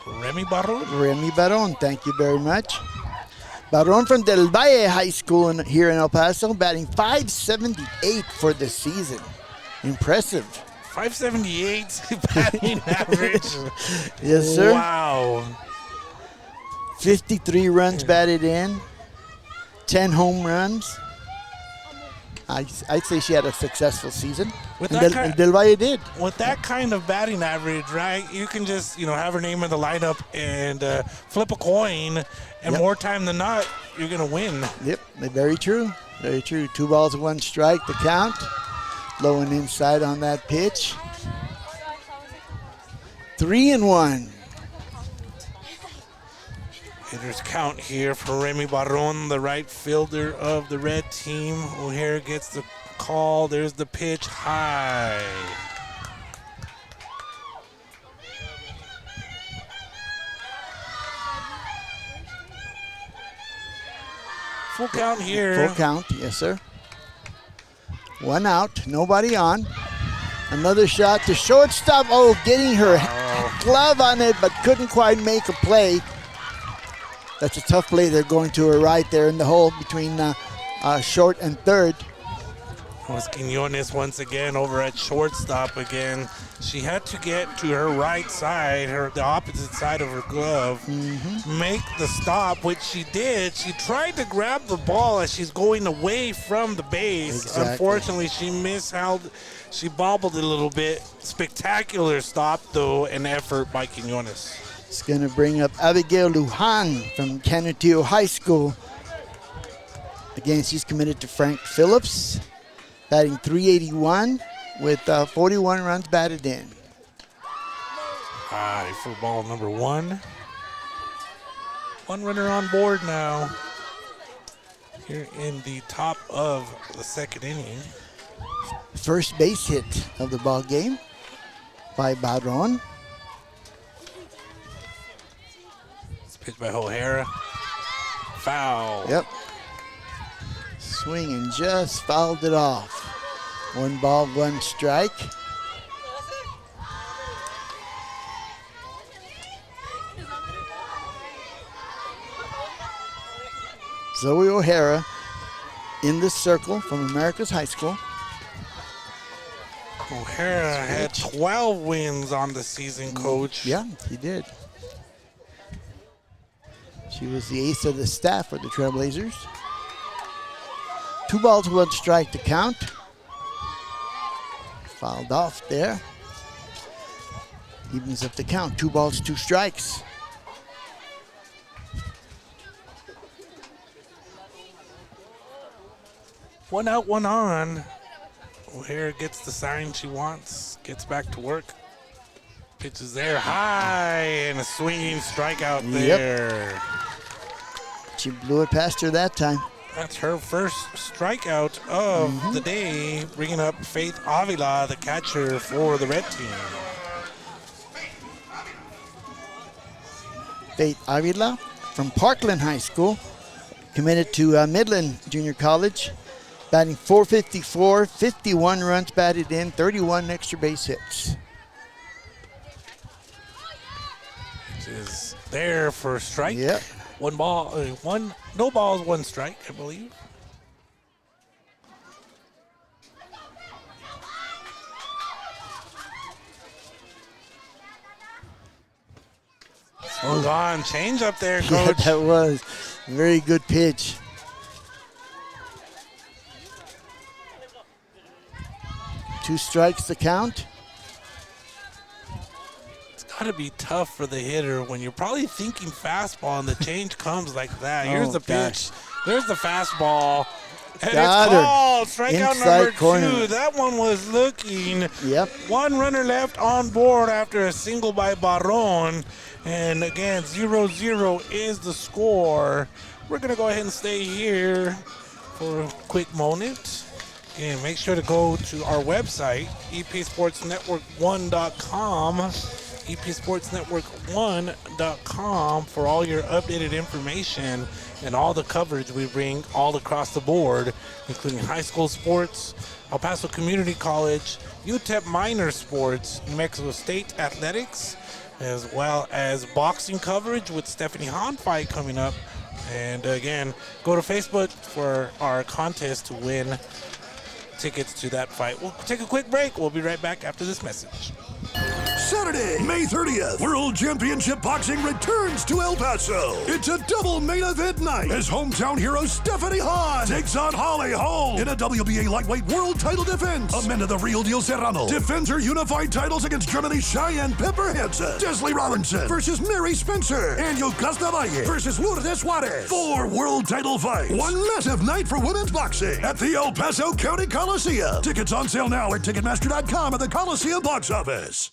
Remy Barron. Remy Baron. Thank you very much. Baron from Del Valle High School here in El Paso, batting .578 for the season. Impressive. 578 batting average. Yes, sir. Wow. 53 runs batted in, 10 home runs. I'd say she had a successful season. With And that Del, kind- Del Valle did. With that kind of batting average, right, you can just, have her name in the lineup and flip a coin, and Yep. more time than not, you're going to win. Yep, very true. Very true. 2 balls, 1 strike, the count. Low and inside on that pitch. 3-1. Hitters count here for Remy Barron, the right fielder of the red team. O'Hare gets the call. There's the pitch high. Full count here. Full count, yes, sir. 1 out, nobody on. Another shot to shortstop. Oh, getting her glove on it, but couldn't quite make a play. That's a tough play. They're going to her right there in the hole between short and third. Was Quiñones once again over at shortstop again. She had to get to her right side, the opposite side of her glove, make the stop, which she did. She tried to grab the ball as she's going away from the base. Exactly. Unfortunately, she misheld. She bobbled it a little bit. Spectacular stop, though, and effort by Quiñones. It's going to bring up Abigail Lujan from Canutillo High School. Again, she's committed to Frank Phillips, batting .381 with 41 runs batted in. High for ball number 1. 1 runner on board now. Here in the top of the second inning. First base hit of the ball game by Baron. It's pitched by O'Hara. Foul. Yep. Swing and just fouled it off. 1 ball, 1 strike. Zoe O'Hara in the circle from America's High School. O'Hara had 12 wins on the season, Coach. Yeah, he did. She was the ace of the staff for the Trailblazers. 2 balls, 1 strike to count. Fouled off there. Evens up the count. 2 balls, 2 strikes. One out, 1 on. O'Hara gets the sign she wants, gets back to work. Pitches there high and a swinging strikeout Yep. there. She blew it past her that time. That's her first strikeout of the day, bringing up Faith Avila, the catcher for the red team. Faith Avila from Parkland High School committed to Midland Junior College, batting .454, 51 runs batted in, 31 extra base hits. Is there for strike. Yep. No balls, one strike, I believe. Swung on, change up there, Yeah, coach. that was a very good pitch. Two strikes to count. It's got to be tough for the hitter when you're probably thinking fastball and the change comes like that. Here's the pitch. There's the fastball. And Got it's her. called strikeout Inside number corner. 2. That one was looking. Yep. One runner left on board after a single by Barron. And again, 0-0 is the score. We're going to go ahead and stay here for a quick moment. And make sure to go to our website, epsportsnetwork1.com, epsportsnetwork1.com for all your updated information and all the coverage we bring all across the board, including high school sports, El Paso Community College, UTEP minor sports, New Mexico State athletics, as well as boxing coverage with Stephanie Hahn fight coming up. And again, go to Facebook for our contest to win tickets to that fight. We'll take a quick break. We'll be right back after this message. Saturday, May 30th, World Championship Boxing returns to El Paso. It's a double main event night as hometown hero Stephanie Hahn takes on Holly Holm in a WBA lightweight world title defense. Amanda the Real Deal Serrano defends her unified titles against Germany's Cheyenne Pepper Hansen. Desley Robinson versus Mary Spencer. And Yocasta Valle versus Lourdes Juarez. 4 world title fights. One massive night for women's boxing at the El Paso County Coliseum. Tickets on sale now at Ticketmaster.com at the Coliseum box office.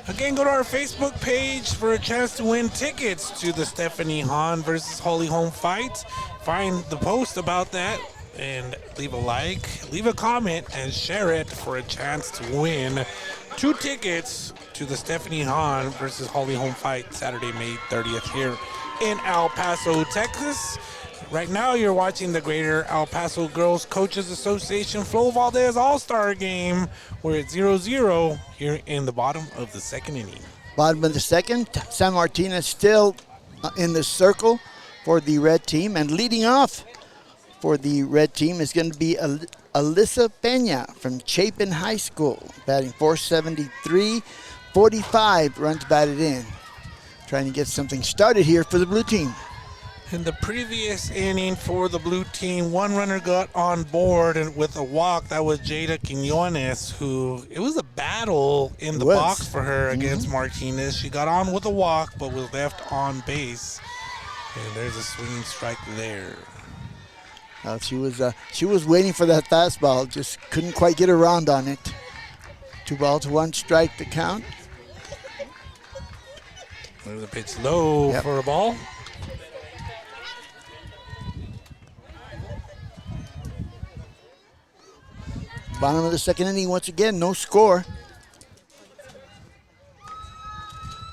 Again, go to our Facebook page for a chance to win tickets to the Stephanie Hahn versus Holly Holm fight. Find the post about that and leave a like, leave a comment, and share it for a chance to win 2 tickets to the Stephanie Hahn versus Holly Holm fight Saturday, May 30th here in El Paso, Texas. Right now, you're watching the Greater El Paso Girls Coaches Association Flo Valdez All-Star Game. We're at 0-0 here in the bottom of the second inning. Bottom of the second, San Martinez still in the circle for the red team. And leading off for the red team is going to be Alyssa Peña from Chapin High School, batting .473, 45 runs batted in. Trying to get something started here for the blue team. In the previous inning for the blue team, one runner got on board and with a walk. That was Jada Quinones, who it was a battle in the box for her against Martinez. She got on with a walk, but was left on base. And there's a swinging strike there. She was waiting for that fastball, just couldn't quite get around on it. 2 balls, 1 strike to count. There's a pitch low for a ball. Bottom of the second inning, once again, no score.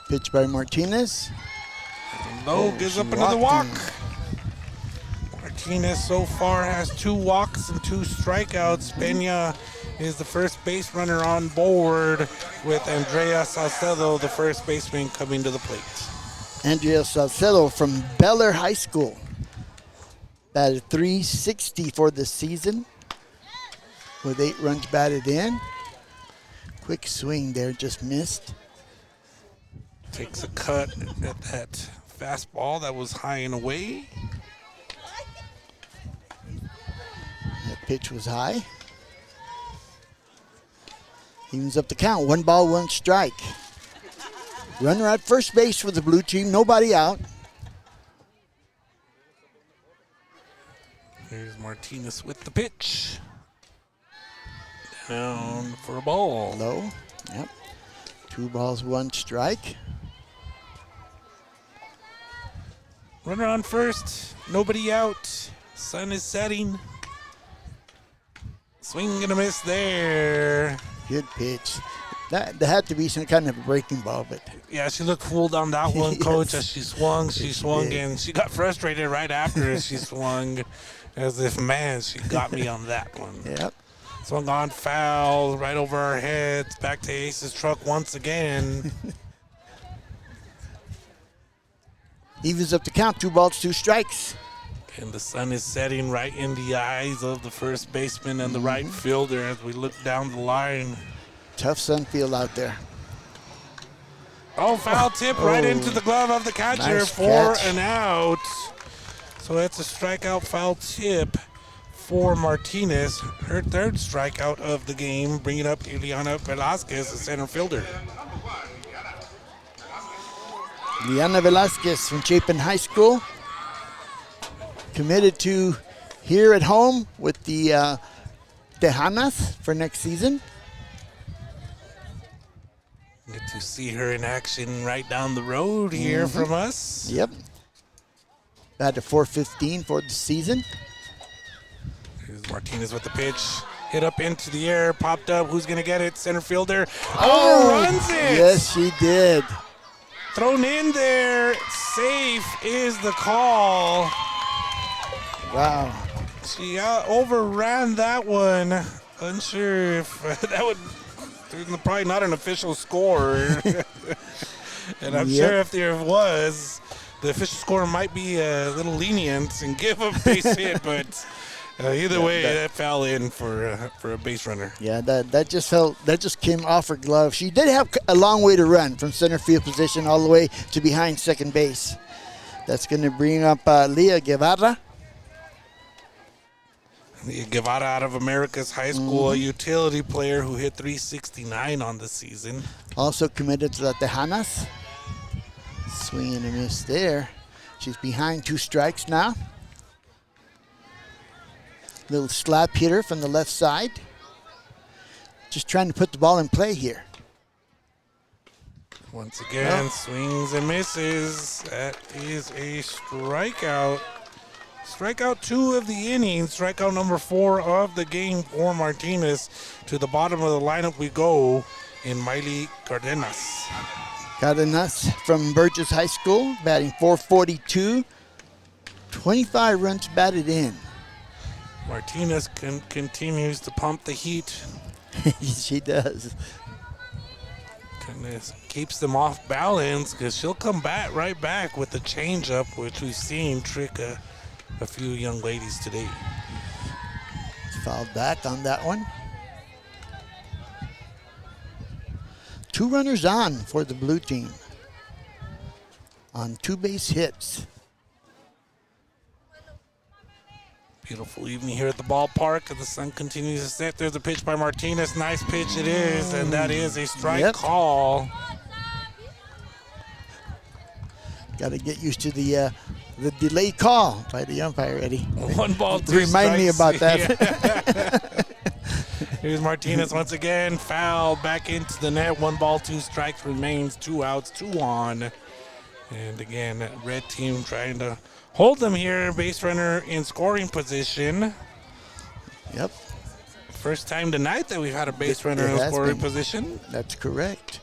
Pitch by Martinez. Low gives up another walk. Martinez so far has 2 walks and 2 strikeouts. Peña is the first base runner on board with Andrea Salcedo, the first baseman, coming to the plate. Andrea Salcedo from Bel Air High School. Batted .360 for the season with 8 runs batted in. Quick swing there, just missed. Takes a cut at that fastball that was high and away. That pitch was high. Evens up the count. 1 ball, 1 strike. Runner at first base for the blue team. Nobody out. Here's Martinez with the pitch. Down for a ball. Low. Yep. 2 balls, 1 strike. Runner on first. Nobody out. Sun is setting. Swing and a miss there. Good pitch. That had to be some kind of breaking ball, but Yeah, she looked fooled on that one, Coach, as she swung, did. and she got frustrated right after she swung, as if, man, she got me on that one. yep. Swung on, foul, right over our heads, back to Ace's truck once again. Evens up the count, 2 balls, 2 strikes. And the sun is setting right in the eyes of the first baseman and the right fielder as we look down the line. Tough sun field out there. Oh, foul tip right into the glove of the catcher Nice for catch. an out. So that's a strikeout foul tip for Martinez. Her third strikeout of the game, bringing up Ileana Velasquez, the center fielder. Liana Velasquez from Chapin High School. Committed to here at home with the Tejanas for next season. Get to see her in action right down the road here from us. Yep. Batted to 415 for the season. Here's Martinez with the pitch. Hit up into the air, popped up. Who's going to get it? Center fielder. Overruns it. Yes, she did. Thrown in there. Safe is the call. Wow. She overran that one. Unsure if that would. There's probably not an official score. And I'm sure if there was, the official score might be a little lenient and give a base hit, but either way, that fell in for a base runner. Yeah, that just came off her glove. She did have a long way to run from center field position all the way to behind second base. That's going to bring up Leah Guevara. Guevara out of America's High School, a utility player who hit 369 on the season. Also committed to the Tejanas. Swing and a miss there. She's behind 2 strikes now. Little slap hitter from the left side. Just trying to put the ball in play here. Once again, swings and misses. That is a strikeout. Strikeout 2 of the inning. Strikeout number 4 of the game for Martinez. To the bottom of the lineup we go in Miley Cardenas. Cardenas from Burgess High School, batting 442. 25 runs batted in. Martinez continues to pump the heat. She does. Goodness, keeps them off balance because she'll come right back with the changeup, which we've seen trick a few young ladies today. Fouled back on that one. 2 runners on for the blue team on 2 base hits. Beautiful evening here at the ballpark, and the sun continues to set. There's a pitch by Martinez. Nice pitch it is, and that is a strike call. Got to get used to the delayed call by the umpire, Eddie. 1 ball, 2 Remind me about strikes. that. Here's Martinez once again. Foul back into the net. 1 ball, 2 strikes remains. 2 outs, 2 on. And again, red team trying to hold them here. Base runner in scoring position. Yep, First time tonight that we've had a base runner in scoring position. that's correct.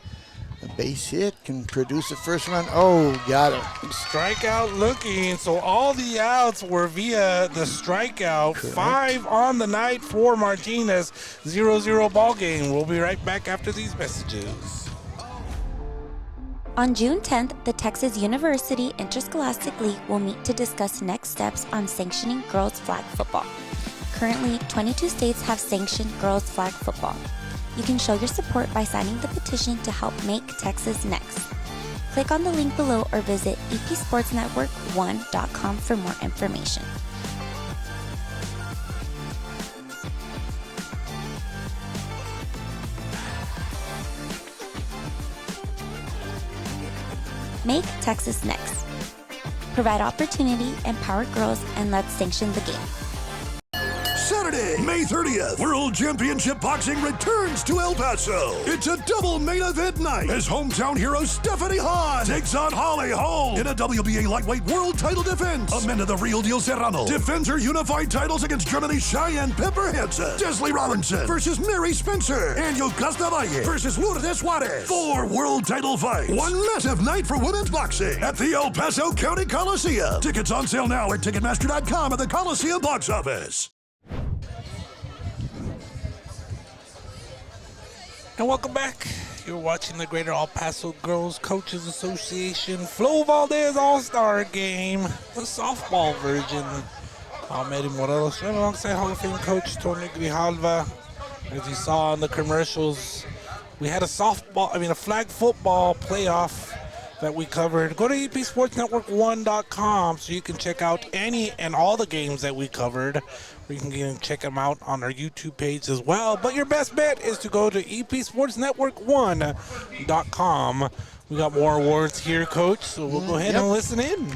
A base hit can produce a first run. Oh, got it. Strikeout looking. So all the outs were via the strikeout. 5 on the night for Martinez. 0-0 ball game. We'll be right back after these messages. On June 10th, the Texas University Interscholastic League will meet to discuss next steps on sanctioning girls flag football. Currently, 22 states have sanctioned girls flag football. You can show your support by signing the petition to help make Texas next. Click on the link below or visit epsportsnetwork1.com for more information. Make Texas next. Provide opportunity, empower girls, and let's sanction the game. Saturday, May 30th, World Championship Boxing returns to El Paso. It's a double main event night as hometown hero Stephanie Hahn takes on Holly Holm in a WBA lightweight world title defense. Amanda the Real Deal Serrano defends her unified titles against Germany's Cheyenne Pepper Hansen. Desley Robinson versus Mary Spencer. And Yocasta Valle versus Lourdes Juarez. 4 world title fights. One massive night for women's boxing at the El Paso County Coliseum. Tickets on sale now at Ticketmaster.com at the Coliseum box office. And welcome back. You're watching the Greater El Paso Girls Coaches Association Flo Valdez All-Star Game, the softball version. Mary Morelos right alongside Hall of Fame coach Tony Grijalva. As you saw in the commercials, we had a flag football playoff that we covered. Go to EPSportsNetwork1.com so you can check out any and all the games that we covered. You can check them out on our YouTube page as well. But your best bet is to go to EPSportsNetwork1.com. We got more awards here, Coach, so we'll go ahead and listen in.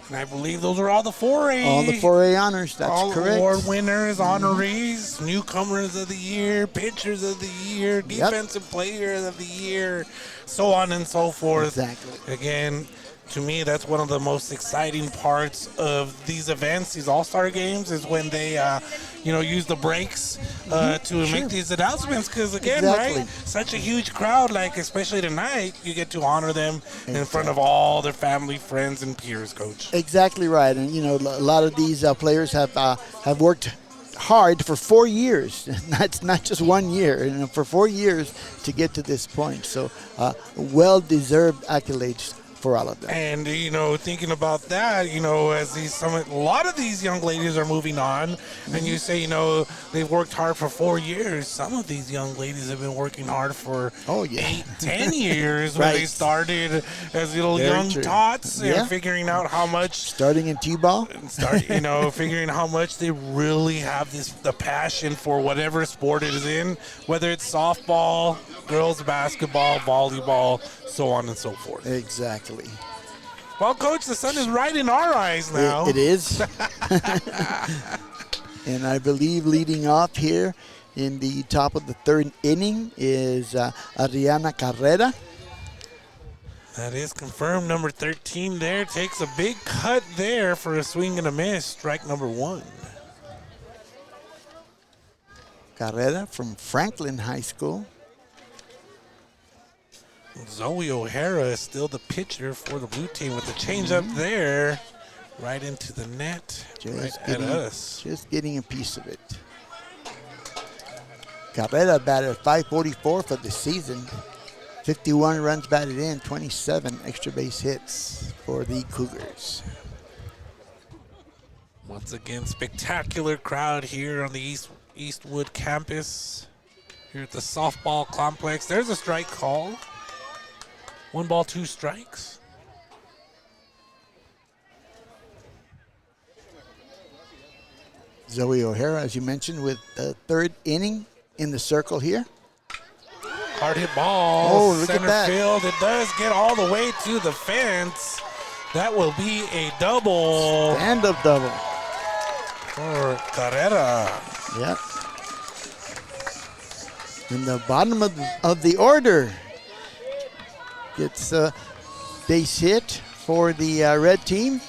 And I believe those are all the 4A. All the 4A honors, that's all correct. Award winners, honorees, newcomers of the year, pitchers of the year, defensive player of the year, so on and so forth. Exactly. Again, to me, that's one of the most exciting parts of these events, these All-Star games, is when they, use the breaks to make these announcements. Because, again, right, such a huge crowd, like especially tonight, you get to honor them in front of all their family, friends, and peers, Coach. Exactly right. And, a lot of these players have worked hard for 4 years. That's not just 1 year, for 4 years to get to this point. So, well-deserved accolades for all of them. And, thinking about that, as a lot of these young ladies are moving on, and you say, they've worked hard for 4 years. Some of these young ladies have been working hard for 8, 10 years when they started as little young tots and figuring out how much. Starting in T-ball. Figuring how much they really have the passion for whatever sport it is in, whether it's softball, girls basketball, volleyball, so on and so forth. Exactly. Well, Coach, the sun is right in our eyes now. It is. And I believe leading off here in the top of the 3rd inning is Ariana Carrera. That is confirmed. Number 13 there takes a big cut there for a swing and a miss. Strike number 1. Carrera from Franklin High School. Zoe O'Hara is still the pitcher for the blue team with the changeup there. Right into the net, right at us. Just getting a piece of it. Carrera batted .544 for the season. 51 runs batted in, 27 extra base hits for the Cougars. Once again, spectacular crowd here on the Eastwood campus. Here at the softball complex. There's a strike call. 1 ball, 2 strikes. Zoe O'Hara, as you mentioned, with the 3rd inning in the circle here. Hard hit ball. Oh, look center at that. field. It does get all the way to the fence. That will be a double Stand-up double. for Carrera. Yep. In the bottom of the order. Gets a base hit for the red team.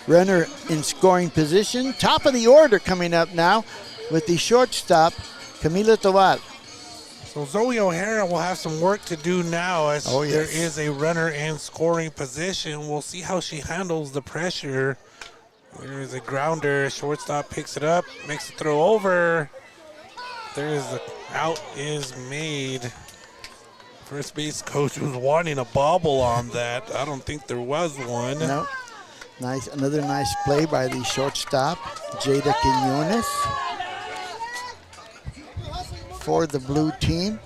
Runner in scoring position. Top of the order coming up now with the shortstop, Camila Tovar. So Zoe O'Hara will have some work to do now as Oh, yes. there is a runner in scoring position. We'll see how she handles the pressure. There is a grounder. Shortstop picks it up, makes the throw over. There is the out is made. First base coach was wanting a bobble on that. I don't think there was one. No. Nice, another nice play by the shortstop, Jada Quinones, for the blue team.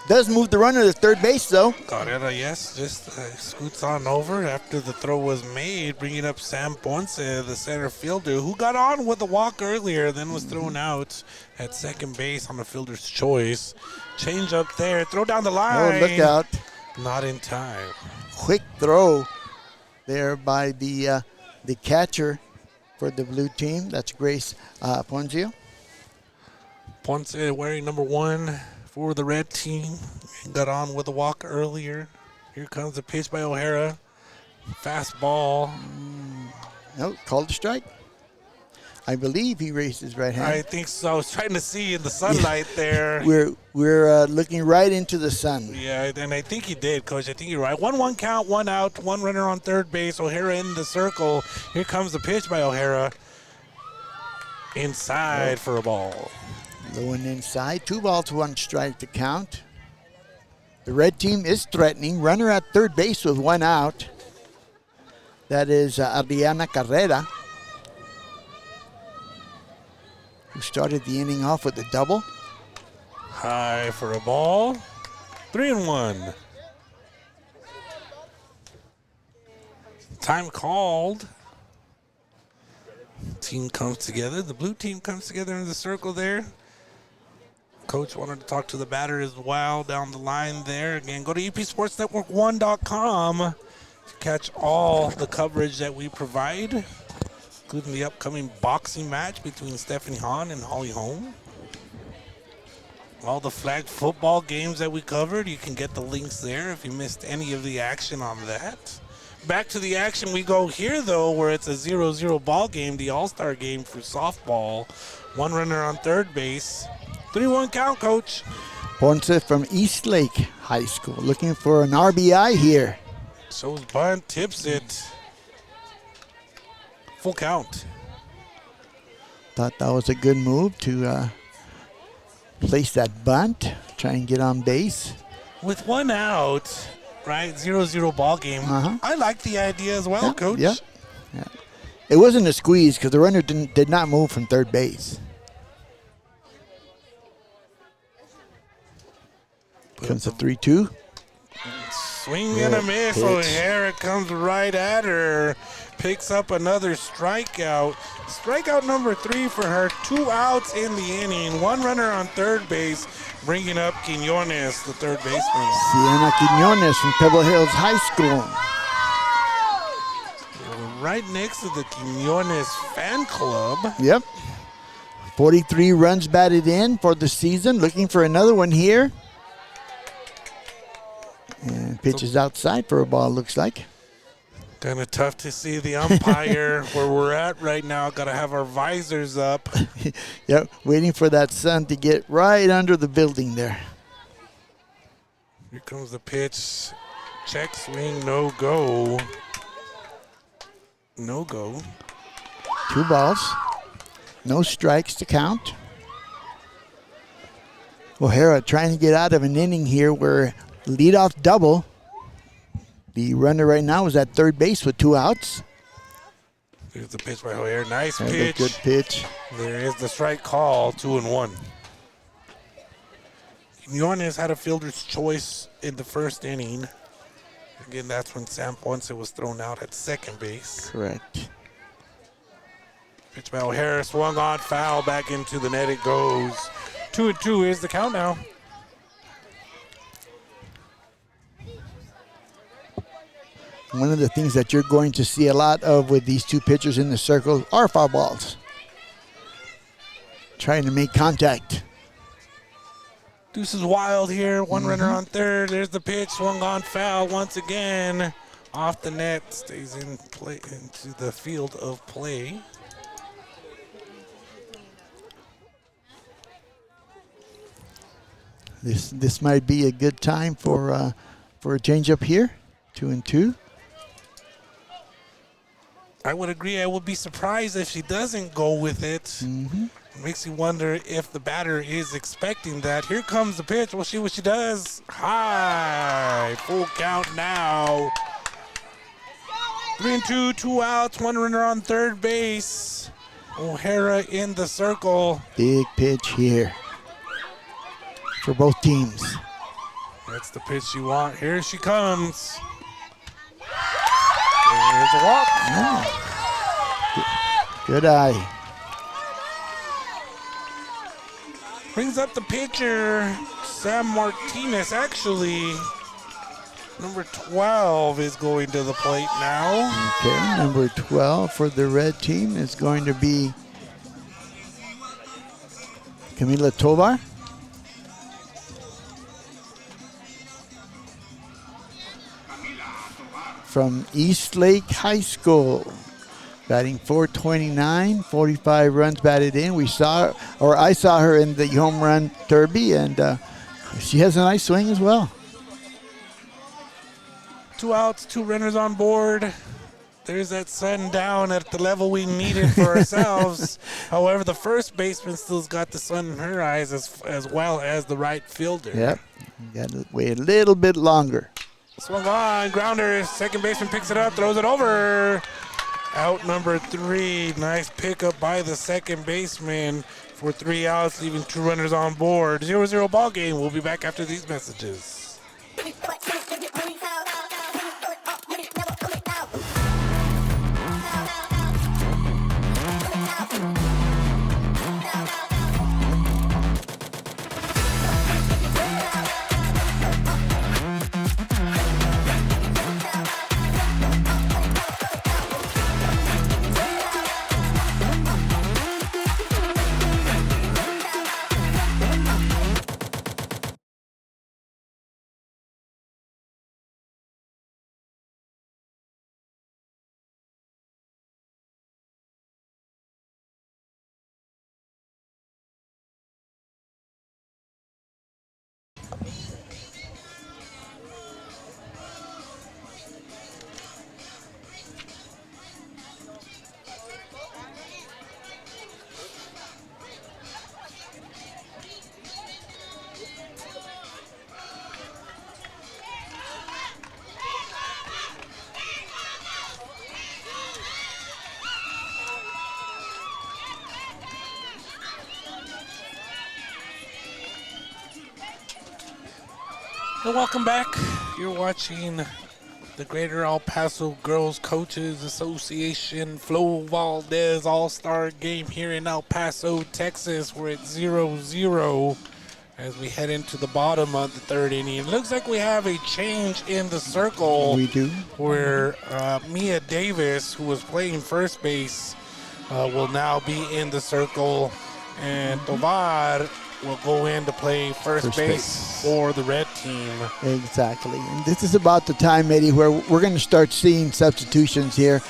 Does move the runner to third base, though. Carrera, yes, just scoots on over after the throw was made, bringing up Sam Ponce, the center fielder, who got on with a walk earlier, then was thrown out at second base on the fielder's choice. Change up there, throw down the line. Oh, look out. Not in time. Quick throw there by the catcher for the blue team. That's Grace Ponzio. Ponce wearing number 1 for the red team. Got on with a walk earlier. Here comes the pitch by O'Hara. Fastball. No, called a strike. I believe he raised his right hand. I think so. I was trying to see in the sunlight there. We're looking right into the sun. Yeah, and I think he did, Coach. I think you're right. 1-1 count, 1 out, 1 runner on third base. O'Hara in the circle. Here comes the pitch by O'Hara. Inside for a ball. Low and inside. 2 balls, 1 strike to count. The red team is threatening. Runner at third base with 1 out. That is Adriana Carrera, who started the inning off with a double. High for a ball. 3-1. Time called. Team comes together. The blue team comes together in the circle there. Coach wanted to talk to the batter as well down the line there. Again, go to epsportsnetwork1.com to catch all the coverage that we provide, including the upcoming boxing match between Stephanie Hahn and Holly Holm. All the flag football games that we covered, you can get the links there if you missed any of the action on that. Back to the action we go here, though, where it's a 0-0 ball game, the All-Star game for softball. 1 runner on third base. 3-1 count, Coach. Ponce from Eastlake High School looking for an RBI here. Shows bunt, tips it. Full count. Thought that was a good move to place that bunt, try and get on base. With 1 out, right, 0-0 ball game. I like the idea as well, Coach. Yeah. It wasn't a squeeze because the runner did not move from third base. Comes a 3-2. Swing and a miss. Pitch. O'Hara comes right at her. Picks up another strikeout. Strikeout number 3 for her. 2 outs in the inning. 1 runner on third base, bringing up Quinones, the third baseman. Sienna Quinones from Pebble Hills High School. We're right next to the Quinones fan club. Yep. 43 runs batted in for the season. Looking for another one here. And pitches outside for a ball, looks like. Kind of tough to see the umpire where we're at right now. Got to have our visors up. Yep, waiting for that sun to get right under the building there. Here comes the pitch. Check swing, no go. No go. 2 balls. No strikes to count. O'Hara trying to get out of an inning here where leadoff double. The runner right now is at third base with 2 outs. There's the pitch by O'Hara. Nice That's pitch. a good pitch. There is the strike call, 2-1. Quinones had a fielder's choice in the first inning. Again, that's when Sam Ponce was thrown out at second base. Correct. Pitch by O'Hara, swung on, foul, back into the net it goes. 2-2 is the count now. One of the things that you're going to see a lot of with these 2 pitchers in the circle are foul balls. Trying to make contact. Deuce is wild here. One runner on third. There's the pitch. Swung on, foul once again. Off the net. Stays in play into the field of play. This might be a good time for a changeup here. 2-2. I would agree. I would be surprised if she doesn't go with it. Makes you wonder if the batter is expecting that. Here comes the pitch. We'll see what she does. High. Full count now. 3-2, 2 outs, 1 runner on third base. O'Hara in the circle. Big pitch here for both teams. That's the pitch you want. Here she comes. There's a walk. Good eye. Brings up the pitcher, Sam Martinez. Actually, number 12 is going to the plate now. Okay, number 12 for the red team is going to be Camila Tovar. From Eastlake High School. Batting .429, 45 runs batted in. I saw her in the home run derby, and she has a nice swing as well. 2 outs, 2 runners on board. There's that sun down at the level we needed for ourselves. However, the first baseman still's got the sun in her eyes as well as the right fielder. Yep, you got to wait a little bit longer. Swung on, grounder. Second baseman picks it up, throws it over. Out number 3. Nice pickup by the second baseman for 3 outs, leaving 2 runners on board. 0-0 ball game. We'll be back after these messages. And welcome back. You're watching the Greater El Paso Girls Coaches Association Flo Valdez All-Star Game here in El Paso, Texas. We're at 0-0 as we head into the bottom of the third inning. It looks like we have a change in the circle. We do. Where Mia Davis, who was playing first base, will now be in the circle. And Tovar will go in to play first base for the red team. Exactly. And this is about the time, Eddie, where we're going to start seeing substitutions here,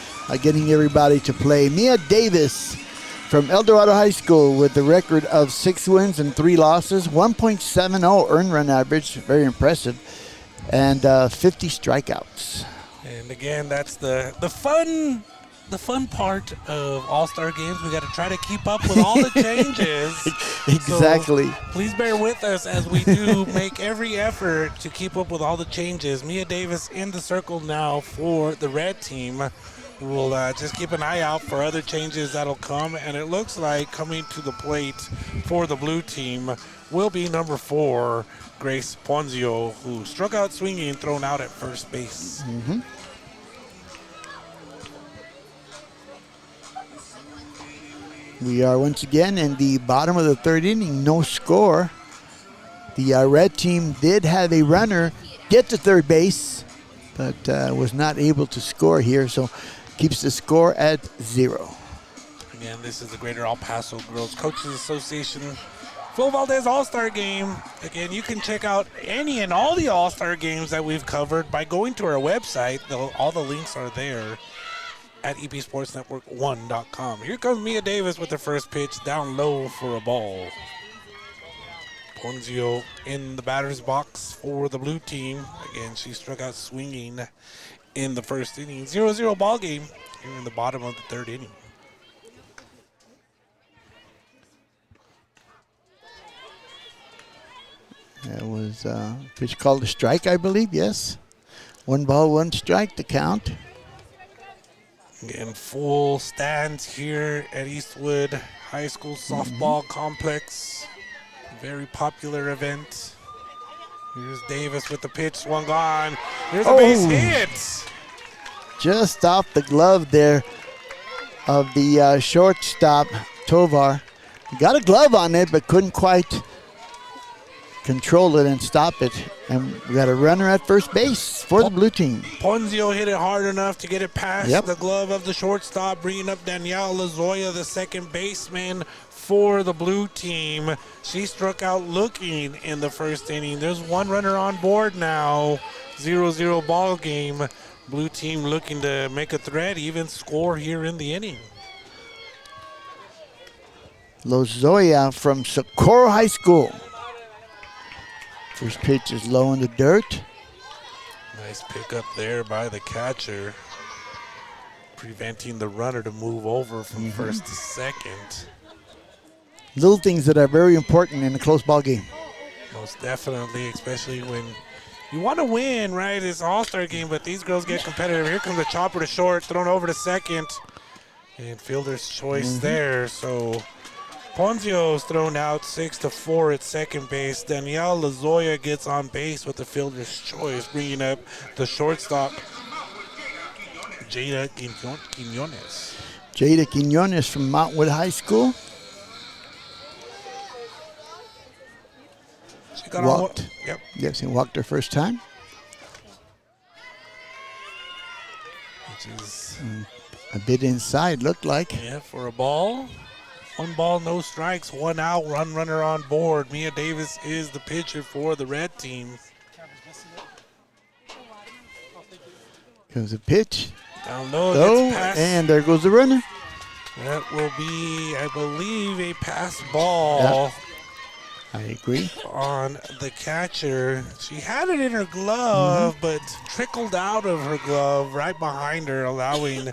getting everybody to play. Mia Davis from El Dorado High School with the record of 6 wins and 3 losses, 1.70 earned run average, very impressive. and 50 strikeouts. And again, that's the fun part of All-Star games. We got to try to keep up with all the changes. Exactly. So please bear with us as we do make every effort to keep up with all the changes. Mia Davis in the circle now for the red team. We'll just keep an eye out for other changes that'll come. And it looks like coming to the plate for the blue team will be number 4, Grace Ponzio, who struck out swinging, thrown out at first base. Mm-hmm. We are once again in the bottom of the 3rd inning, no score. The red team did have a runner get to 3rd base, but was not able to score here, so keeps the score at 0. Again, this is the Greater El Paso Girls Coaches Association Flo Valdez All-Star Game. Again, you can check out any and all the All-Star games that we've covered by going to our website. All the links are there at epsportsnetwork1.com. Here comes Mia Davis with the first pitch, down low for a ball. Ponzio in the batter's box for the blue team. Again, she struck out swinging in the first inning. 0-0 ball game here in the bottom of the 3rd inning. That was a pitch called a strike, I believe, yes. 1 ball, 1 strike to count. In full stands here at Eastwood High School Softball Complex. Very popular event. Here's Davis with the pitch, swung on. Here's a base hit. Just off the glove there of the shortstop, Tovar. Got a glove on it, but couldn't quite control it and stop it. And we got a runner at first base for the blue team. Ponzio hit it hard enough to get it past Yep. the glove of the shortstop, bringing up Danielle Lazoya, the second baseman for the blue team. She struck out looking in the first inning. There's 1 runner on board now. 0-0 ball game. Blue team looking to make a threat, even score here in the inning. Lozoya from Socorro High School. First pitch is low in the dirt. Nice pickup there by the catcher, preventing the runner to move over from first to second. Little things that are very important in a close ball game. Most definitely, especially when you want to win, right? It's an all-star game, but these girls get competitive. Here comes the chopper to short, thrown over to second, and fielder's choice there. So Ponzio's thrown out 6-4 at second base. Danielle Lazoya gets on base with the fielder's choice, bringing up the shortstop, Jada Quinones. Jada Quinones from Mountainwood High School. She got Walked. on. Yep. Yes, he walked her first time. Which is A bit inside, looked like. yeah, for a ball. 1 ball, no strikes, 1 out, runner on board. Mia Davis is the pitcher for the red team. Comes a pitch. Down low, Oh, gets past. and there goes the runner. That will be, I believe, a pass ball I agree. on the catcher. She had it in her glove, but trickled out of her glove right behind her, allowing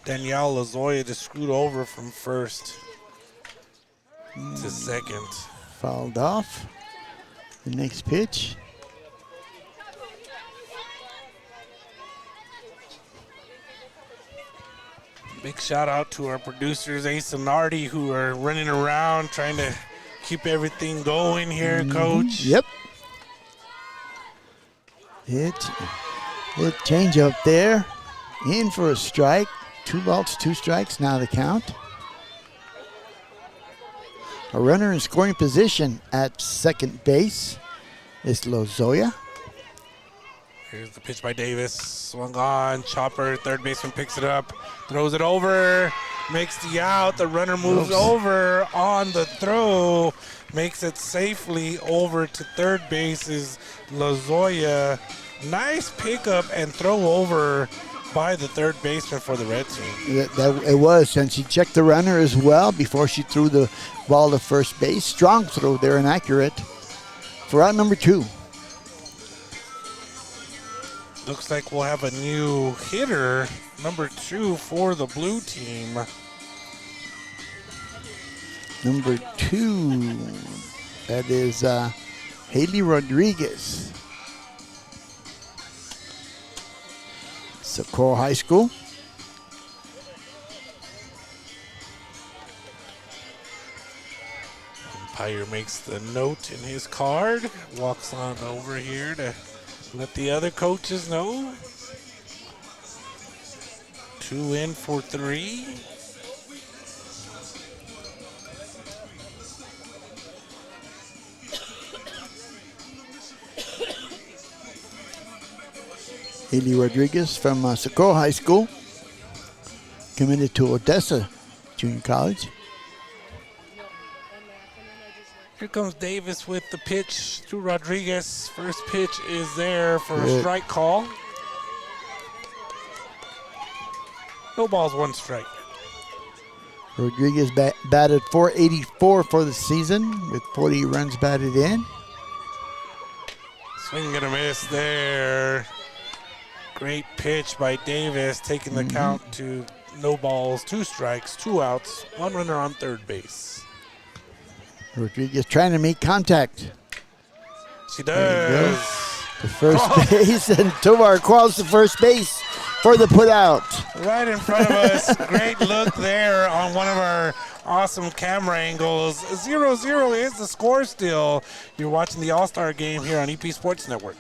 Danielle Lazoya to scoot over from first to second. Fouled off. The next pitch. Big shout out to our producers, Ace and Nardi, who are running around trying to keep everything going here, Coach. Yep. Hit change up there. In for a strike. 2 balls, 2 strikes. Now the count. A runner in scoring position at second base is Lozoya. Here's the pitch by Davis. Swung on. Chopper, third baseman picks it up. Throws it over. Makes the out. The runner moves over on the throw. Makes it safely over to third base is Lazoya. Nice pickup and throw over by the third baseman for the red team. It was, and she checked the runner as well before she threw the ball to first base. Strong throw there, inaccurate. For out number 2. Looks like we'll have a new hitter, number 2 for the blue team. Number 2, that is Haley Rodriguez. Socorro High School. Umpire makes the note in his card, walks on over here to let the other coaches know. 2 in for 3. Haley Rodriguez from Socorro High School, committed to Odessa Junior College. Here comes Davis with the pitch to Rodriguez. First pitch is there for a strike call. No balls, 1 strike. Rodriguez batted .484 for the season with 40 runs batted in. Swing and a miss there. Great pitch by Davis, taking the count to no balls, 2 strikes, 2 outs, 1 runner on third base. Rodriguez trying to make contact. She does. To first base, and Tovar calls to first base for the putout. Right in front of us. Great look there on one of our awesome camera angles. 0-0 is the score still. You're watching the All-Star game here on EP Sports Network.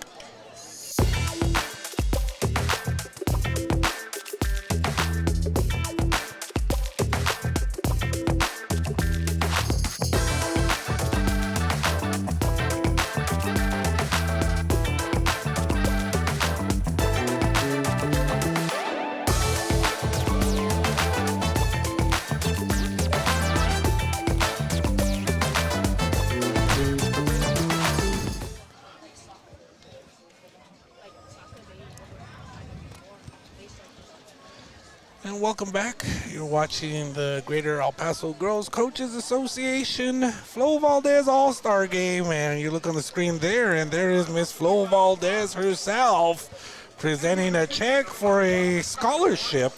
Welcome back. You're watching the Greater El Paso Girls Coaches Association Flo Valdez All-Star Game, and you look on the screen there, and there is Miss Flo Valdez herself presenting a check for a scholarship.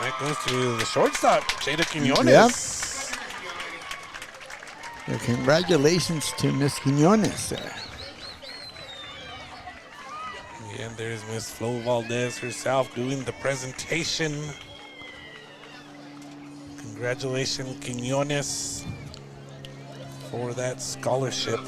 That goes to the shortstop, Jada Quinones. Yep. Well, congratulations to Miss Quinones there. And there's Miss Flo Valdez herself doing the presentation. Congratulations, Quinones, for that scholarship.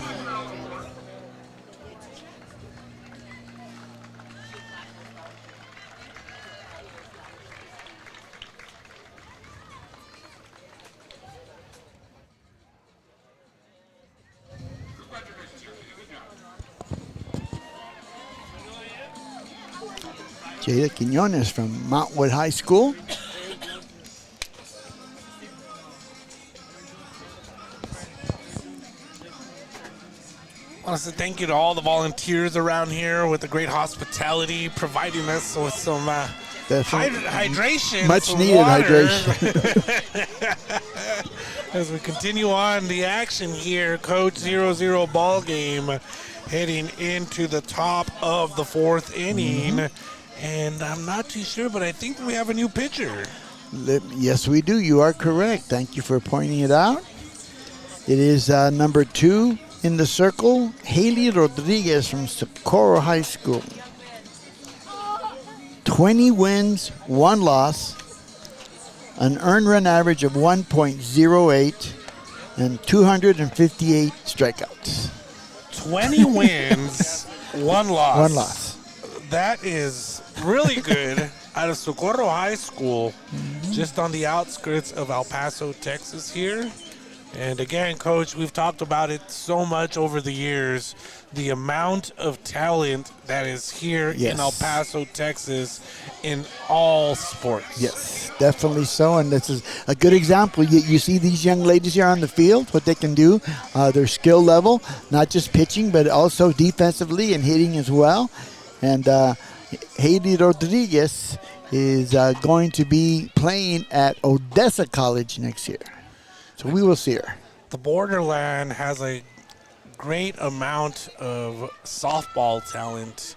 Jada Quinones from Montwood High School. I want to say thank you to all the volunteers around here with the great hospitality, providing us with some hydration. Much needed water. hydration. As we continue on the action here, Coach 0-0 ball game, heading into the top of the 4th inning. And I'm not too sure, but I think we have a new pitcher. Yes, we do. You are correct. Thank you for pointing it out. It is number 2 in the circle, Haley Rodriguez from Socorro High School. 20 wins, 1 loss, an earned run average of 1.08, and 258 strikeouts. 20 wins, 1 loss. 1 loss. That is really good out of Socorro High School, just on the outskirts of El Paso, Texas here. And again, Coach, we've talked about it so much over the years, the amount of talent that is here in El Paso, Texas, in all sports. Yes, definitely so. And this is a good example. You see these young ladies here on the field, what they can do, their skill level, not just pitching, but also defensively and hitting as well. And Haley Rodriguez is going to be playing at Odessa College next year. So we will see her. The Borderland has a great amount of softball talent.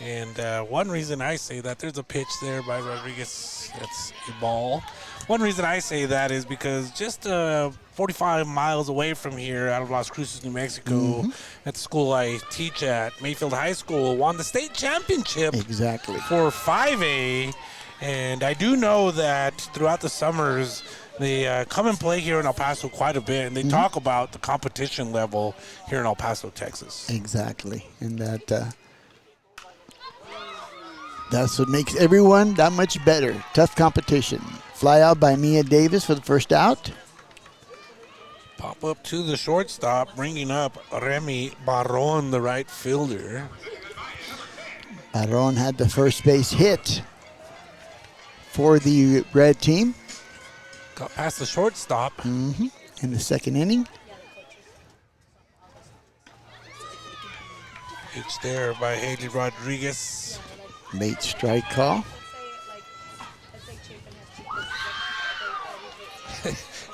And one reason I say that, there's a pitch there by Rodriguez. That's a ball. One reason I say that is because just 45 miles away from here, out of Las Cruces, New Mexico, at the school I teach at, Mayfield High School, won the state championship Exactly. for 5A. And I do know that throughout the summers, they come and play here in El Paso quite a bit, and they talk about the competition level here in El Paso, Texas. Exactly. And that's what makes everyone that much better. Tough competition. Fly out by Mia Davis for the first out. Pop up to the shortstop, bringing up Remy Barron, the right fielder. Barron had the first base hit for the red team Got past the shortstop. in the second inning. Pitch there by Haley Rodriguez. Late strike call.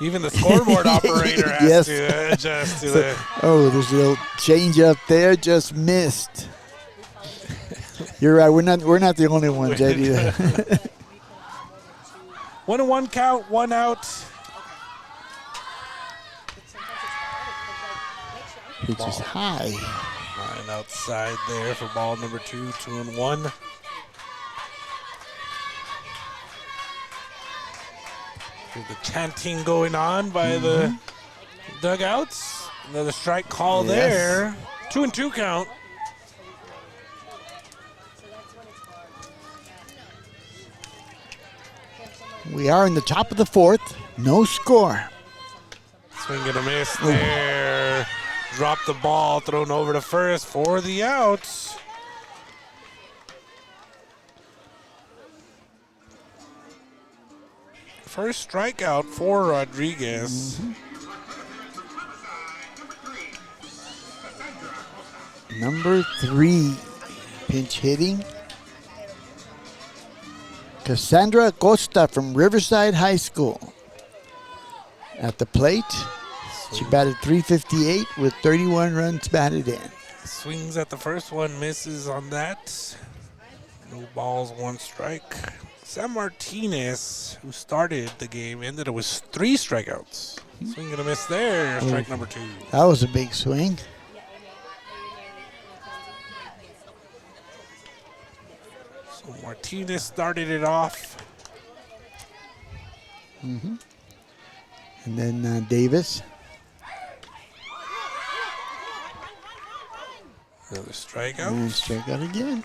Even the scoreboard operator has Yes. to adjust to the. Oh, there's a little change up there, just missed. You're right. We're not the only ones, JD. 1-1 count, 1 out. Pitch is high. Line outside there for ball number 2, 2-1. With the chanting going on by the dugouts. Another strike call Yes. there. 2-2 count. We are in the top of the fourth. No score. Swing and a miss there. Drop the ball, thrown over to first for the outs. First strikeout for Rodriguez. Number 3, pinch hitting. Cassandra Acosta from Riverside High School. At the plate, she batted .358 with 31 runs batted in. Swings at the first one, misses on that. No balls, 1 strike. Sam Martinez, who started the game, ended it with 3 strikeouts. Swing and a miss there, strike number 2. That was a big swing. So Martinez started it off. And then Davis. Another strikeout. And strikeout again.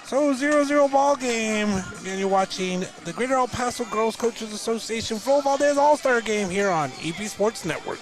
So 0-0 ball game. Again, you're watching the Greater El Paso Girls Coaches Association Flo Valdez All-Star Game here on EP Sports Network.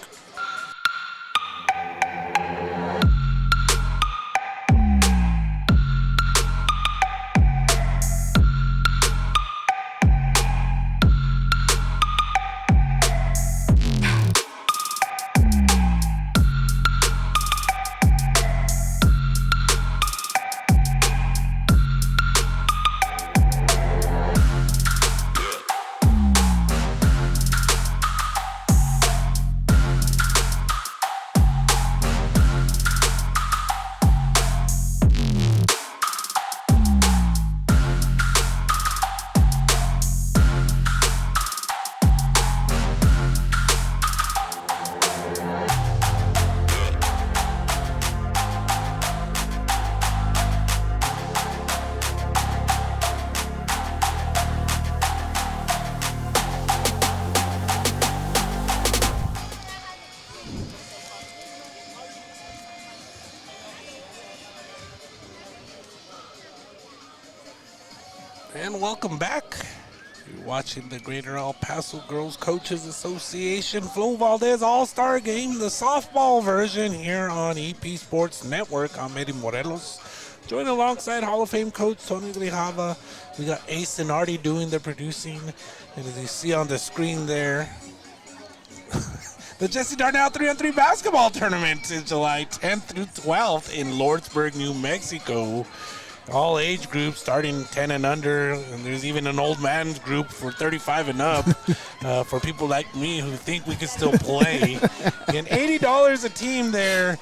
And welcome back. You're watching the Greater El Paso Girls Coaches Association Flo Valdez All-Star Game, the softball version here on EP Sports Network. I'm Eddie Morelos. Joined alongside Hall of Fame coach Tony Grijalva. We got Ace and Artie doing the producing. And as you see on the screen there, the Jesse Darnell 3-on-3 basketball tournament is July 10th through 12th in Lordsburg, New Mexico. all age groups starting 10 and under, and there's even an old man's group for 35 and up for people like me who think we can still play. And $80 a team there,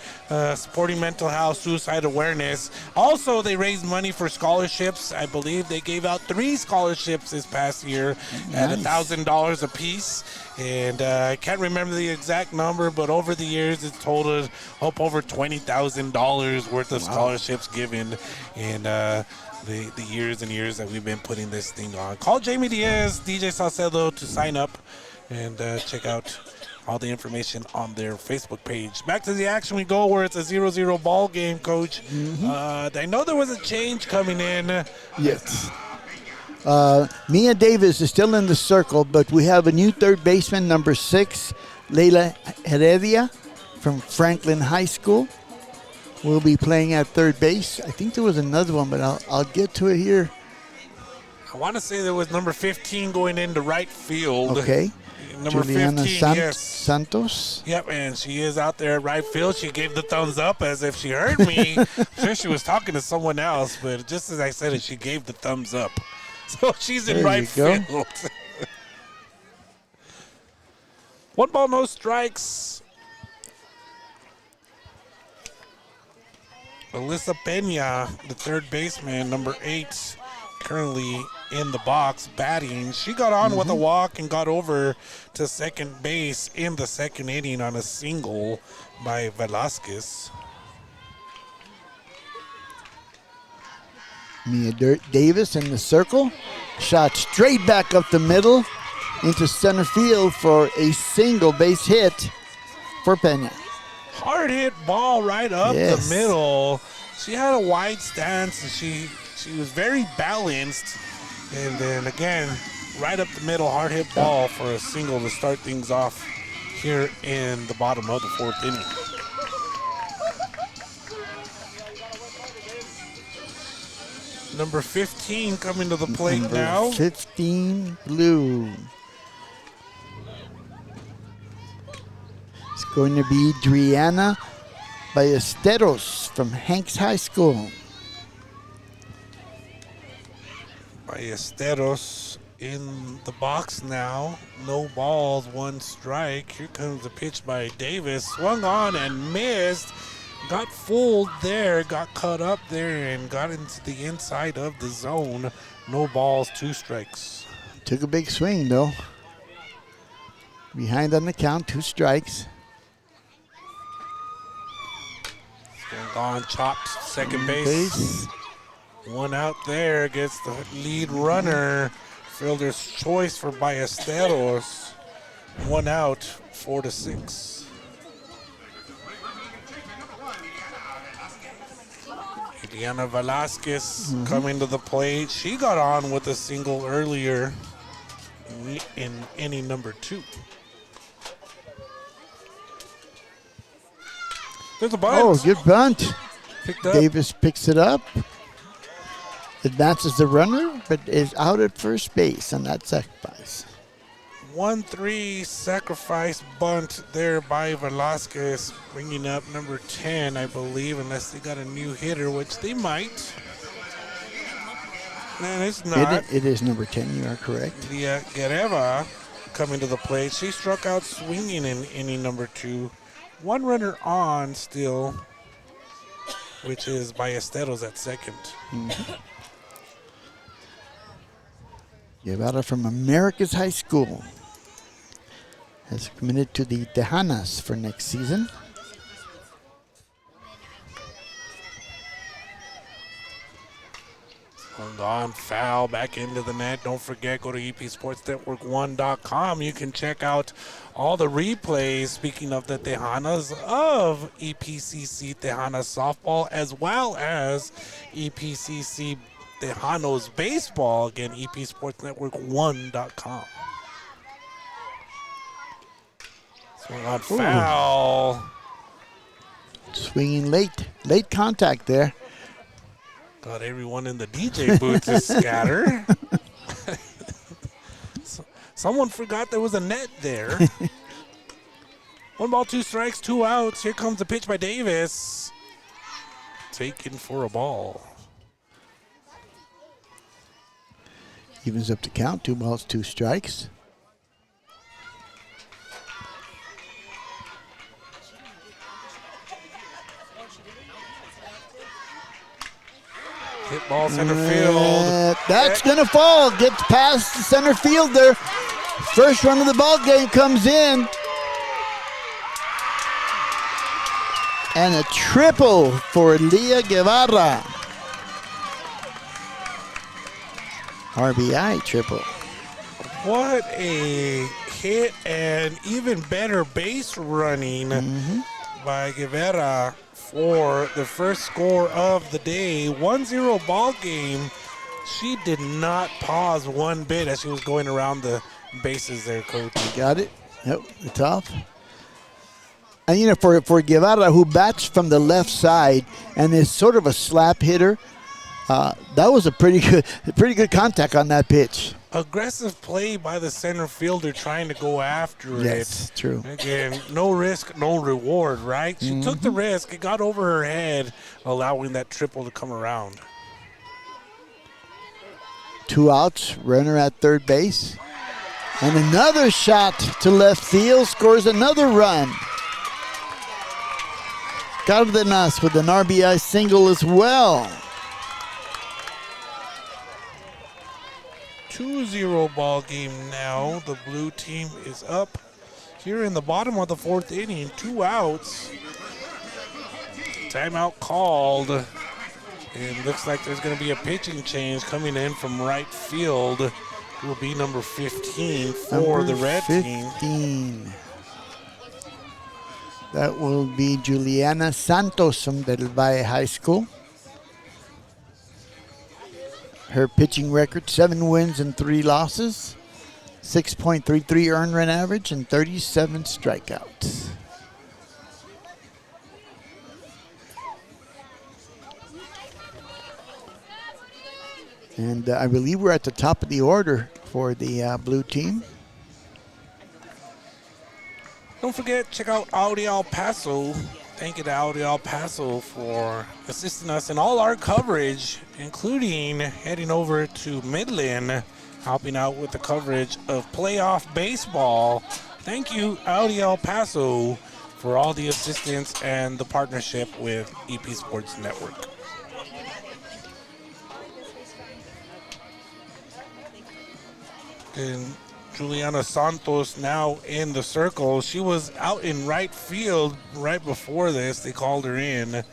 supporting mental health, suicide awareness. Also, they raised money for scholarships. I believe they gave out 3 scholarships this past year at $1,000 a piece. And I can't remember the exact number, but over the years it's totaled up over $20,000 worth of scholarships given in the years and years that we've been putting this thing on. Call Jamie Diaz, DJ Salcedo to sign up and check out all the information on their Facebook page. Back to the action we go, where it's a 0-0 ball game, Coach. I know there was a change coming in. Yes. Mia Davis is still in the circle, but we have a new third baseman, number 6, Leila Heredia from Franklin High School. Will be playing at third base. I think there was another one, but I'll get to it here. I want to say there was number 15 going into right field. Okay. Number Juliana 15, yes. Santos. Yep, and she is out there at right field. She gave the thumbs up as if she heard me. I'm sure she was talking to someone else, but just as I said it, she gave the thumbs up. So she's in right field. 1 ball, no strikes. Alyssa Pena, the third baseman, number 8, currently in the box batting. She got on with a walk and got over to second base in the second inning on a single by Velasquez. Mia Davis in the circle. Shot straight back up the middle into center field for a single base hit for Pena. Hard hit ball right up the middle. She had a wide stance and she was very balanced. And then again, right up the middle, hard hit ball for a single to start things off here in the bottom of the 4th inning. Number 15 coming to the plate now. 15, blue. It's going to be Driana Ballesteros from Hanks High School. Ballesteros in the box now. No balls, 1 strike. Here comes the pitch by Davis. Swung on and missed. Got fooled there, got caught up there, and got into the inside of the zone. No balls, 2 strikes. Took a big swing, though. Behind on the count, 2 strikes. Gone, chopped, second base. 1 out there, gets the lead runner. Fielder's choice for Ballesteros. 1 out, 4-6. Diana Velasquez coming to the plate. She got on with a single earlier in inning number 2. There's a bunt. Oh, good bunt. Picked up. Davis picks it up. Advances the runner, but is out at first base on that sacrifice. 1-3 sacrifice bunt there by Velasquez, bringing up number 10, I believe, unless they got a new hitter, which they might. And it's not. It is number 10, you are correct. Leah Guerrera coming to the plate. She struck out swinging in inning number 2. 1 runner on still, which is Ballesteros at second. Guevara from America's High School has committed to the Tejanas for next season. On foul back into the net. Don't forget, go to EPSportsNetwork1.com. You can check out all the replays, speaking of the Tejanas, of EPCC Tejanas softball, as well as EPCC Tejanos baseball. Again, EPSportsNetwork1.com. Swing on foul. Swinging late contact there. Got everyone in the DJ booth to scatter. Someone forgot there was a net there. 1 ball, 2 strikes, 2 outs. Here comes the pitch by Davis. Taken for a ball. Evens up the count. 2 balls, 2 strikes. Hit ball center field. That's going to fall. Gets past the center fielder. First run of the ball game comes in. And a triple for Leah Guevara. RBI triple. What a hit and even better base running by Guevara for the first score of the day. 1-0 ball game. She did not pause one bit as she was going around the bases there, Coach. Got it. Yep, it's off. And, you know, for Guevara, who bats from the left side and is sort of a slap hitter, that was a pretty good contact on that pitch. Aggressive play by the center fielder trying to go after it. Yes, true. Again, no risk, no reward, right? She took the risk. It got over her head, allowing that triple to come around. 2 outs, runner at third base. And another shot to left field, scores another run. Cardenas with an RBI single as well. 2-0 ball game now. The blue team is up here in the bottom of the 4th inning. 2 outs. Timeout called. And looks like there's going to be a pitching change coming in from right field. It will be number 15 for the red team. That will be Juliana Santos from Del Valle High School. Her pitching record, 7 wins and 3 losses, 6.33 earned run average, and 37 strikeouts. And I believe we're at the top of the order for the blue team. Don't forget, check out Audi El Paso. Thank you to Audi El Paso for assisting us in all our coverage, including heading over to Midland, helping out with the coverage of playoff baseball. Thank you, Audi El Paso, for all the assistance and the partnership with EP Sports Network. And Juliana Santos now in the circle. She was out in right field right before this. They called her in.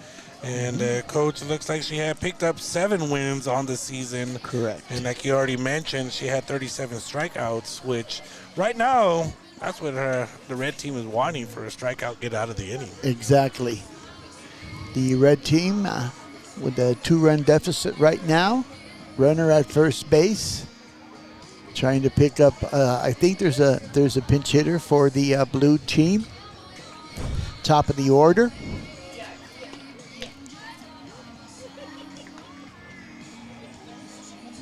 And Coach, looks like she had picked up 7 wins on the season. Correct. And like you already mentioned, she had 37 strikeouts, which right now, that's what the red team is wanting, for a strikeout, get out of the inning. Exactly. The red team with a 2-run deficit right now. Runner at first base. Trying to pick up, I think there's a pinch hitter for the blue team. Top of the order.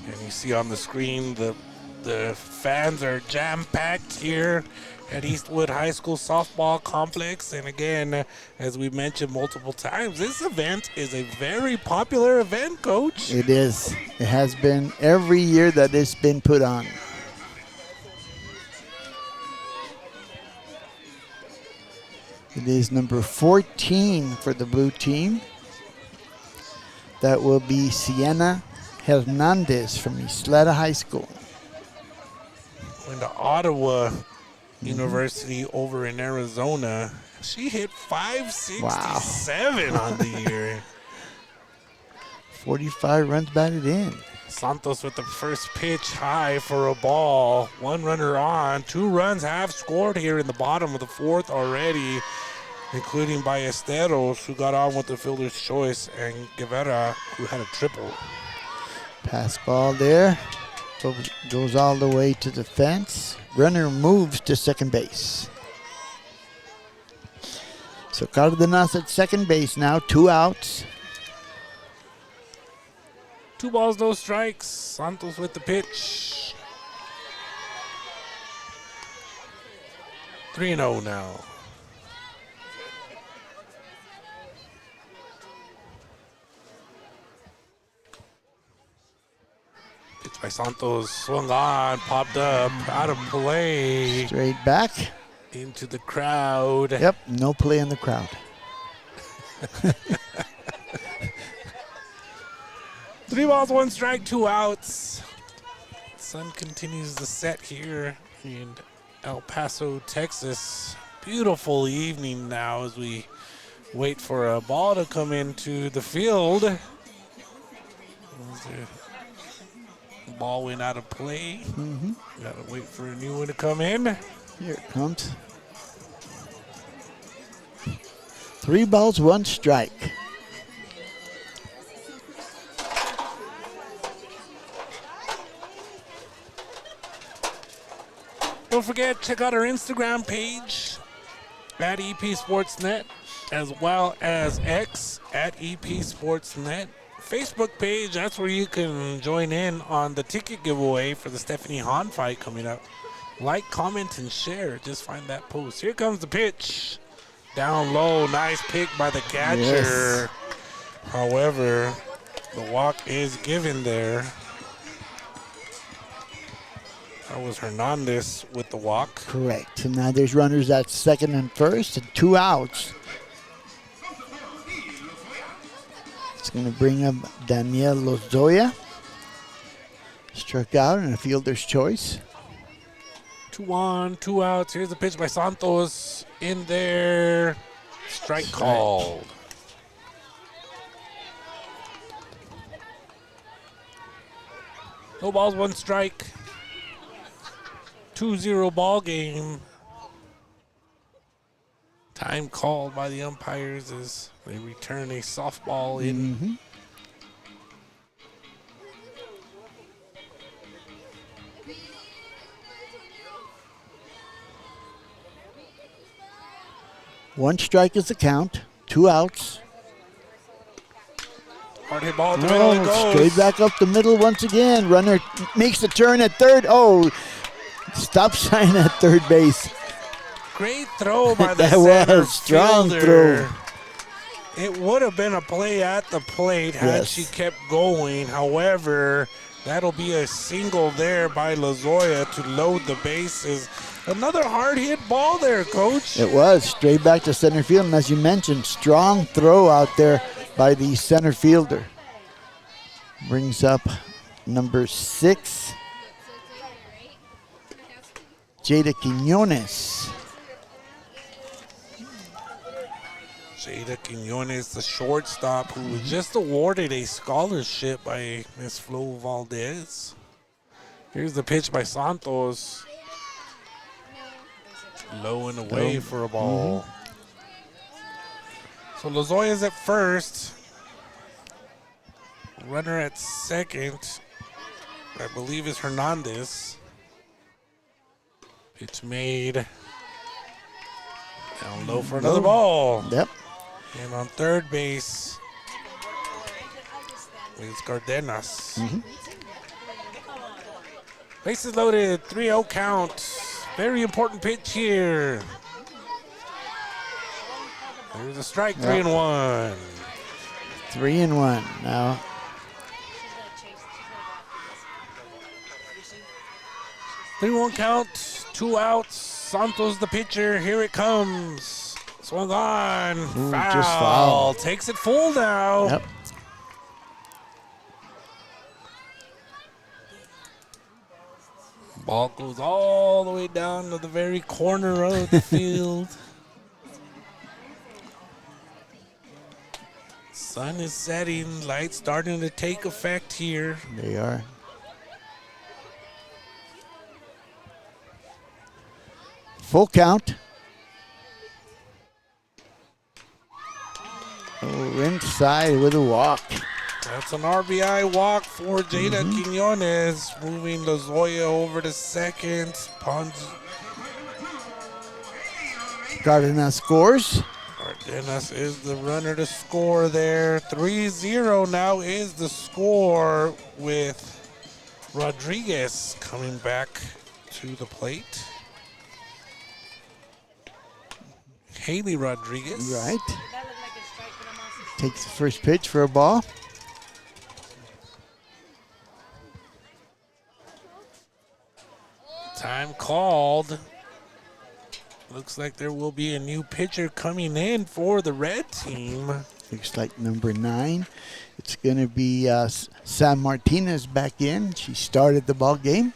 And you see on the screen the fans are jam-packed here at Eastwood High School Softball Complex. And again, as we mentioned multiple times, this event is a very popular event, Coach. It is. It has been every year that it's been put on. It is number 14 for the blue team. That will be Sienna Hernandez from Isleta High School. Went to Ottawa University over in Arizona. She hit 567 on the year. 45 runs batted in. Santos with the first pitch high for a ball. 1 runner on. 2 runs have scored here in the bottom of the 4th already, including Ballesteros, who got on with the fielder's choice, and Guevara, who had a triple. Pass ball there. Goes all the way to the fence. Runner moves to second base. So Cardenas at second base now, 2 outs. 2 balls, no strikes. Santos with the pitch. 3-0 now. Pitch by Santos, swung on, popped up, out of play, Straight back. into the crowd. Yep, no play in the crowd. 3 balls, 1 strike, 2 outs. Sun continues the set here in El Paso, Texas. Beautiful evening now as we wait for a ball to come into the field. The ball went out of play. Gotta wait for a new one to come in. Here it comes. 3 balls, 1 strike. Don't forget, check out our Instagram page at EP Sportsnet, as well as X at EP Sportsnet. Facebook page, that's where you can join in on the ticket giveaway for the Stephanie Hahn fight coming up. Like, comment, and share. Just find that post. Here comes the pitch. Down low, nice pick by the catcher. Yes. However, the walk is given there. That was Hernandez with the walk. Correct. And now there's runners at second and first and 2 outs. It's going to bring up Daniel Lozoya. Struck out and a fielder's choice. 2-1, 2 outs. Here's the pitch by Santos in there. Strike called. No balls, 1 strike. 2-0 ball game. Time called by the umpires as they return a softball in. One strike is the count. 2 outs. Hard hit ball at the middle. It goes. Straight back up the middle once again. Runner makes the turn at third. Oh, stop sign at third base. Great throw by the That center was strong fielder. throw. It would have been a play at the plate had Yes. she kept going. However, that'll be a single there by Lozoya to load the bases. Another hard hit ball there, Coach. It was straight back to center field. And as you mentioned, strong throw out there by the center fielder. Brings up number 6, Jada Quinones. Jada Quinones, the shortstop, who was just awarded a scholarship by Miss Flo Valdez. Here's the pitch by Santos. Low and away for a ball. So Lozoya's at first. Runner at second, I believe, is Hernandez. Pitch made. Down low for another ball. Yep. And on third base is Cardenas. Bases loaded, 3-0 count. Very important pitch here. There's a strike, 3-1. 3-1 now. Three-one count, 2 outs. Santos the pitcher. Here it comes. Swung on. Ooh, Foul. just foul. Takes it full now. Yep. Ball goes all the way down to the very corner of the field. Sun is setting. Lights starting to take effect here. They are. Full count. Oh, inside with a walk. That's an RBI walk for Jada Quinones, moving Lozoya over to second. Cardenas scores. Cardenas is the runner to score there. 3-0 now is the score with Rodriguez coming back to the plate. Haley Rodriguez. Right. Takes the first pitch for a ball. Time called. Looks like there will be a new pitcher coming in for the red team. Looks like number 9. It's going to be Sam Martinez back in. She started the ball game.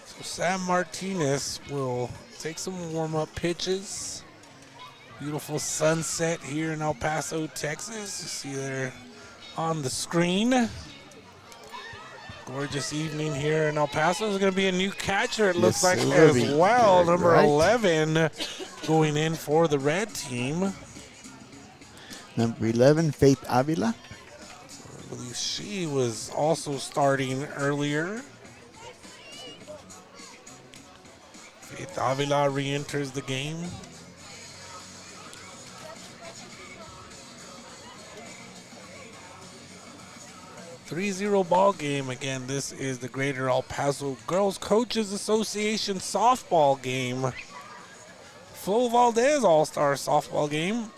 So Sam Martinez will take some warm-up pitches. Beautiful sunset here in El Paso, Texas. You see there on the screen. Gorgeous evening here in El Paso. There's going to be a new catcher, it looks like, as well. Number 11 going in for the red team. Number 11, Faith Avila. I believe she was also starting earlier. Faith Avila re-enters the game. 3-0 ball game. Again, this is the Greater El Paso Girls Coaches Association softball game. Flo Valdez All-Star softball game.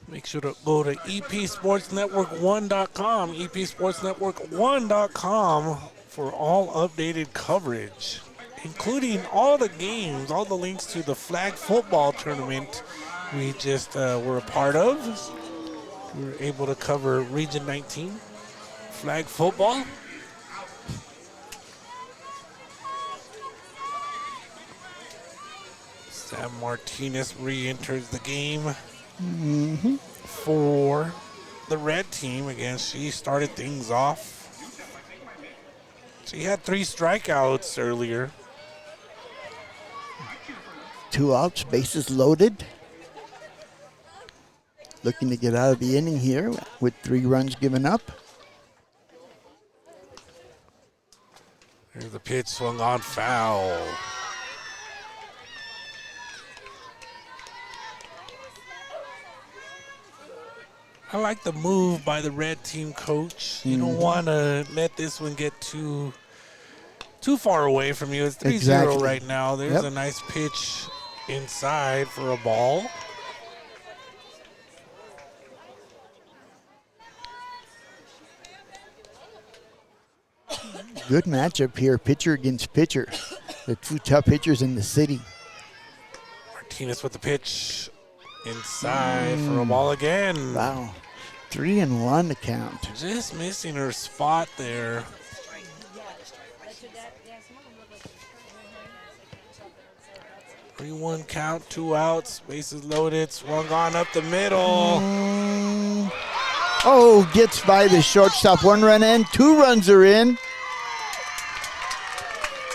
Make sure to go to epsportsnetwork1.com, epsportsnetwork1.com for all updated coverage, including all the games, all the links to the flag football tournament we just were a part of. We were able to cover Region 19 flag football. Sam Martinez re-enters the game for the red team. Again, she started things off. She had 3 strikeouts earlier. 2 outs, bases loaded. Looking to get out of the inning here with 3 runs given up. Here's the pitch, swung on, foul. I like the move by the red team coach. You don't want to let this one get too far away from you. It's 3-0 right now. There's a nice pitch inside for a ball. Good matchup here, pitcher against pitcher. The 2 top pitchers in the city. Martinez with the pitch inside for a ball again. Wow. 3-1 to count. Just missing her spot there. 3-1 count, 2 outs, bases loaded, swung on up the middle. Oh, gets by the shortstop. 1 run in, 2 runs are in.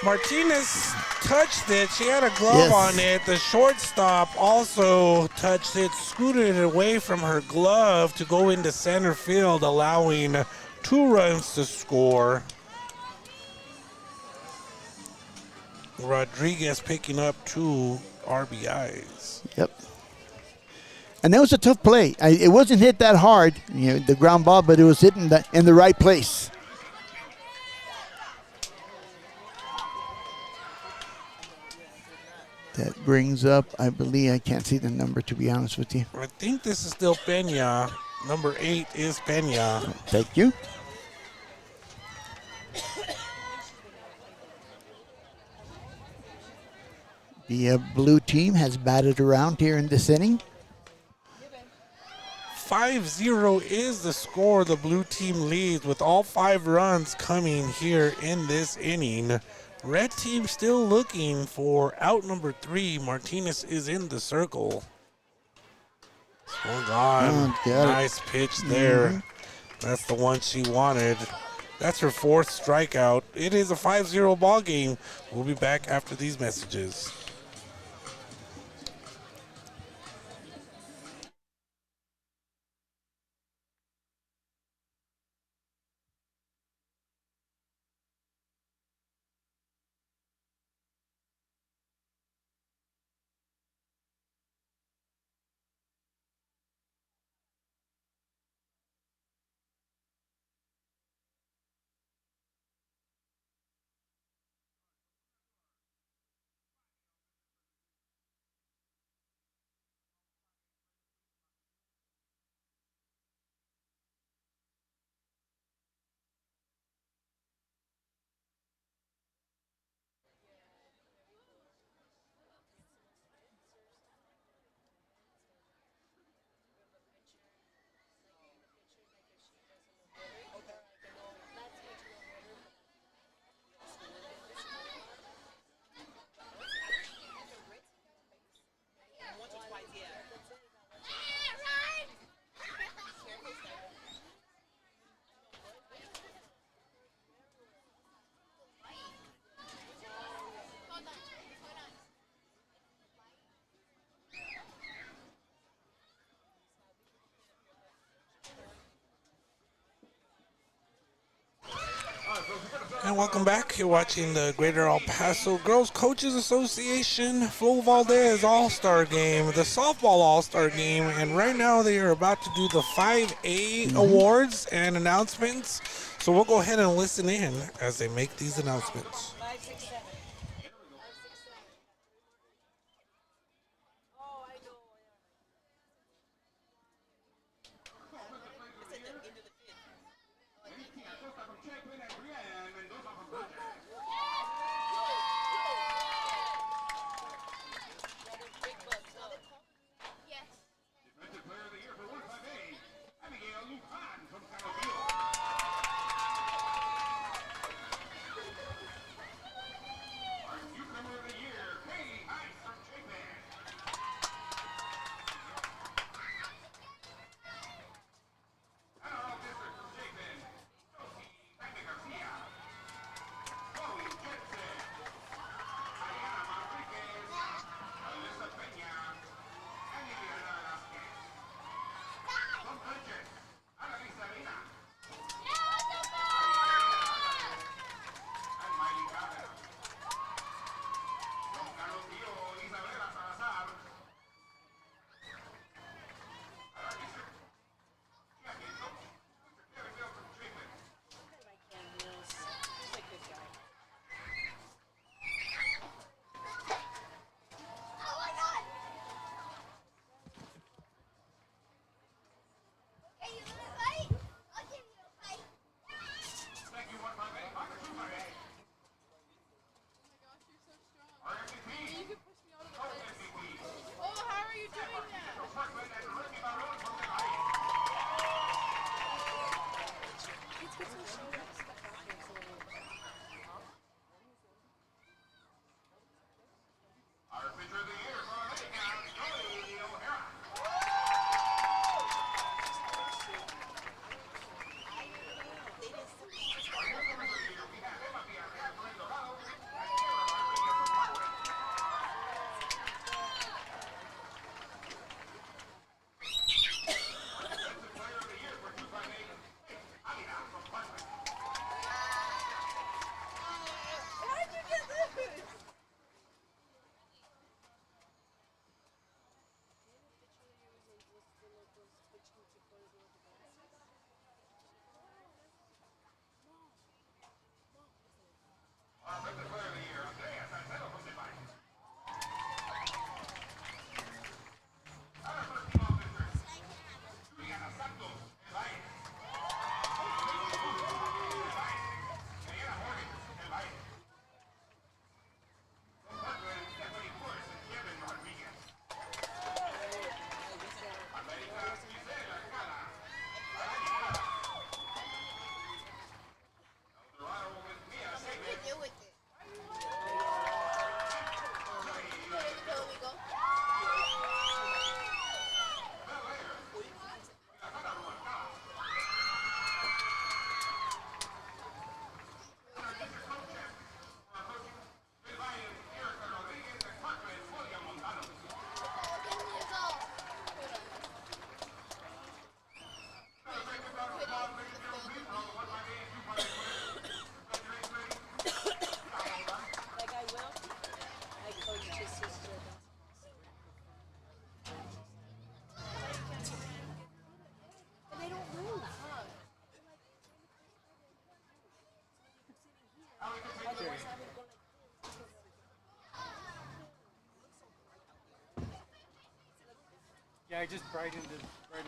Martinez touched it. She had a glove on it. The shortstop also touched it, scooted it away from her glove to go into center field, allowing 2 runs to score. Rodriguez picking up 2 RBIs. Yep. And that was a tough play. It wasn't hit that hard, the ground ball, but it was hit in the right place. That brings up, I believe, I can't see the number, to be honest with you. I think this is still Peña. Number 8 is Peña. Thank you. The blue team has batted around here in this inning. 5-0 is the score. The blue team leads with all 5 runs coming here in this inning. Red team still looking for out number 3. Martinez is in the circle. Swung on. Nice pitch there. That's the one she wanted. That's her 4th strikeout. It is a 5-0 ball game. We'll be back after these messages. And welcome back. You're watching the Greater El Paso Girls Coaches Association Flo Valdez All-Star Game, the softball All-Star Game, and right now they are about to do the 5A awards and announcements. So we'll go ahead and listen in as they make these announcements. Yeah, I just brightened it.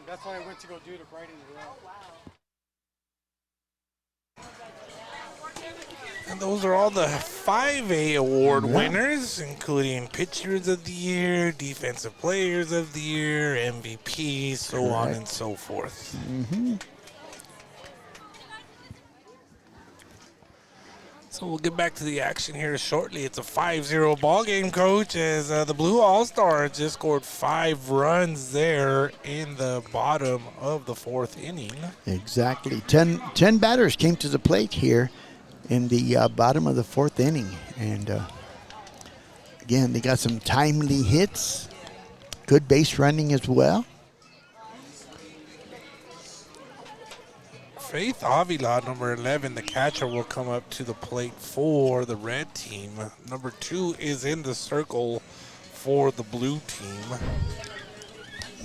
That's what I went to go do to brighten it up. And those are all the 5A award winners, including Pitchers of the Year, Defensive Players of the Year, MVP, so on and so forth. So we'll get back to the action here shortly. It's a 5-0 ball game, Coach, as the Blue All-Stars just scored 5 runs there in the bottom of the 4th inning. Exactly. 10 batters came to the plate here in the bottom of the 4th inning. And again, they got some timely hits, good base running as well. Faith Avila, number 11, the catcher, will come up to the plate for the red team. Number 2 is in the circle for the blue team.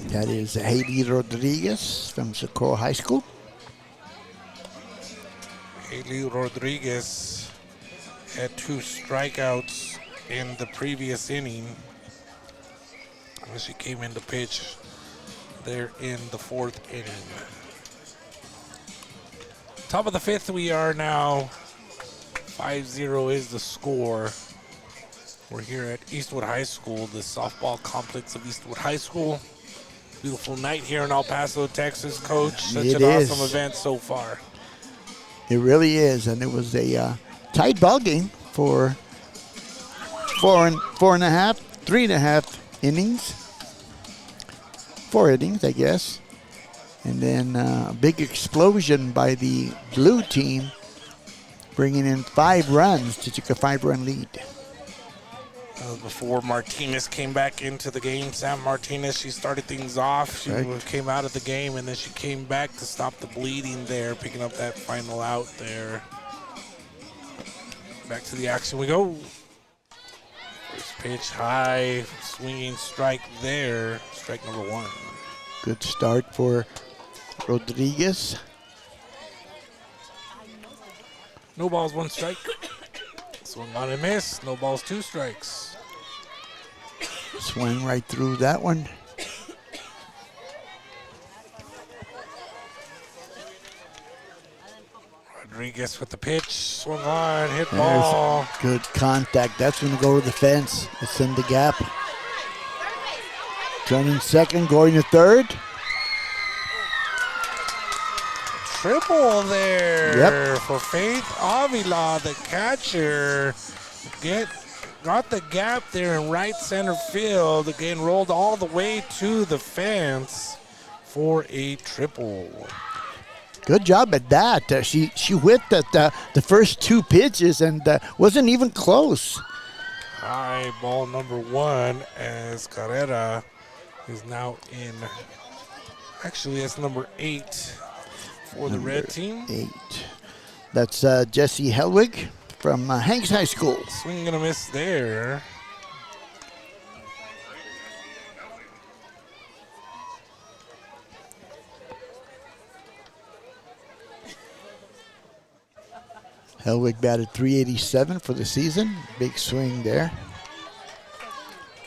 That is Hailey Rodriguez from Socorro High School. Haley Rodriguez had 2 strikeouts in the previous inning. She came in to pitch there in the 4th inning. Top of the 5th we are now. 5-0 is the score. We're here at Eastwood High School, the softball complex of Eastwood High School. Beautiful night here in El Paso, Texas, Coach. Such an awesome event so far. It really is, and it was a tight ball game for 3.5 innings. 4 innings, I guess. And then a big explosion by the blue team, bringing in 5 runs to take a 5-run lead. Before Martinez came back into the game, Sam Martinez, she started things off. She came out of the game, and then she came back to stop the bleeding there, picking up that final out there. Back to the action we go. First pitch, high, swinging strike there. Strike number 1. Good start for Rodriguez. No balls, 1 strike. Swung on and miss. No balls, 2 strikes. Swing right through that one. Rodriguez with the pitch. Swung on, hit ball. Good contact. That's going to go to the fence. It's in the gap. Turning second, going to third. Triple there for Faith Avila, the catcher. Got the gap there in right center field. Again, rolled all the way to the fence for a triple. Good job at that. She whipped at the first 2 pitches and wasn't even close. High ball number 1 as Carrera is now in. Actually, that's number 8 for the red team. 8. That's Jesse Helwig from Hanks High School. Swing and a miss there. Helwig batted .387 for the season. Big swing there.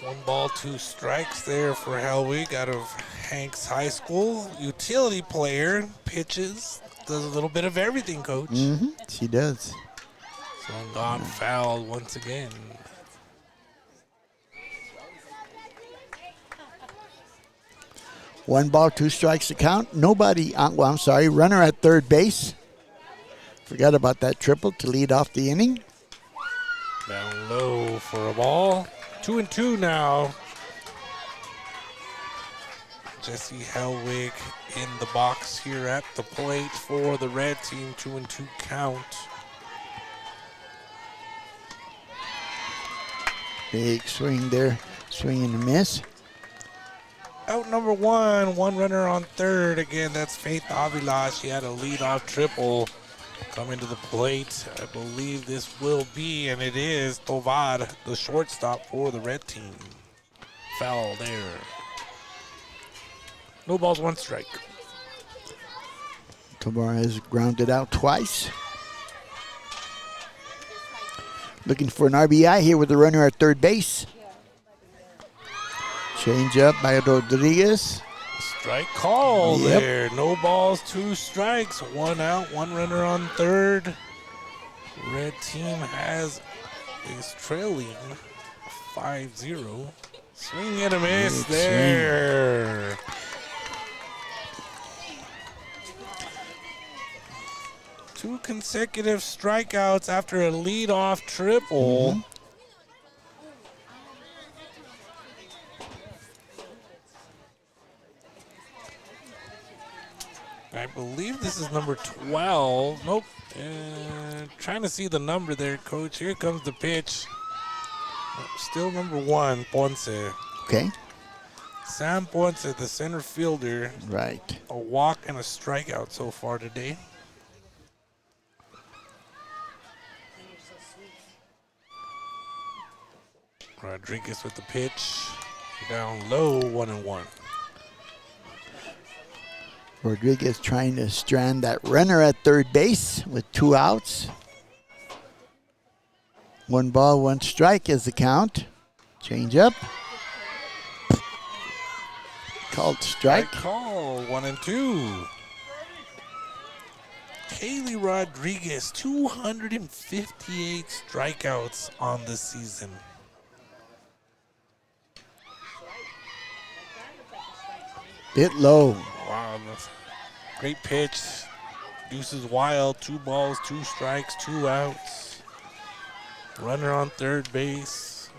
1 ball, 2 strikes there for Helwig out of Hanks High School. Utility player, pitches, does a little bit of everything, Coach. Mm-hmm. She does. Swung on, foul once again. One ball, 2 strikes to count. Nobody, runner at third base. Forgot about that triple to lead off the inning. Down low for a ball. 2-2 now. Jesse Helwig in the box here at the plate for the red team. 2-2 count. Big swing there. Swing and a miss. Out number 1, 1 runner on third. Again, that's Faith Avila. She had a leadoff triple coming to the plate. I believe this will be, and it is, Tovar, the shortstop for the red team. Foul there. No balls, 1 strike. Tovar has grounded out twice. Looking for an RBI here with the runner at third base. Change up by Rodriguez. Strike call there. No balls, 2 strikes. 1 out, 1 runner on third. Red team is trailing 5-0. Swing and a miss there. Two consecutive strikeouts after a leadoff triple. Mm-hmm. I believe this is number 12. Nope. Trying to see the number there, Coach. Here comes the pitch. Still number 1, Ponce. Okay. Sam Ponce, the center fielder. Right. A walk and a strikeout so far today. Rodriguez with the pitch. Down low, 1-1. Rodriguez trying to strand that runner at third base with 2 outs. 1 ball, 1 strike is the count. Change up. Called strike. Call, 1-2. Haley Rodriguez, 258 strikeouts on the season. Bit low. Wow, that's great pitch. Deuces wild, 2 balls, 2 strikes, 2 outs. Runner on third base.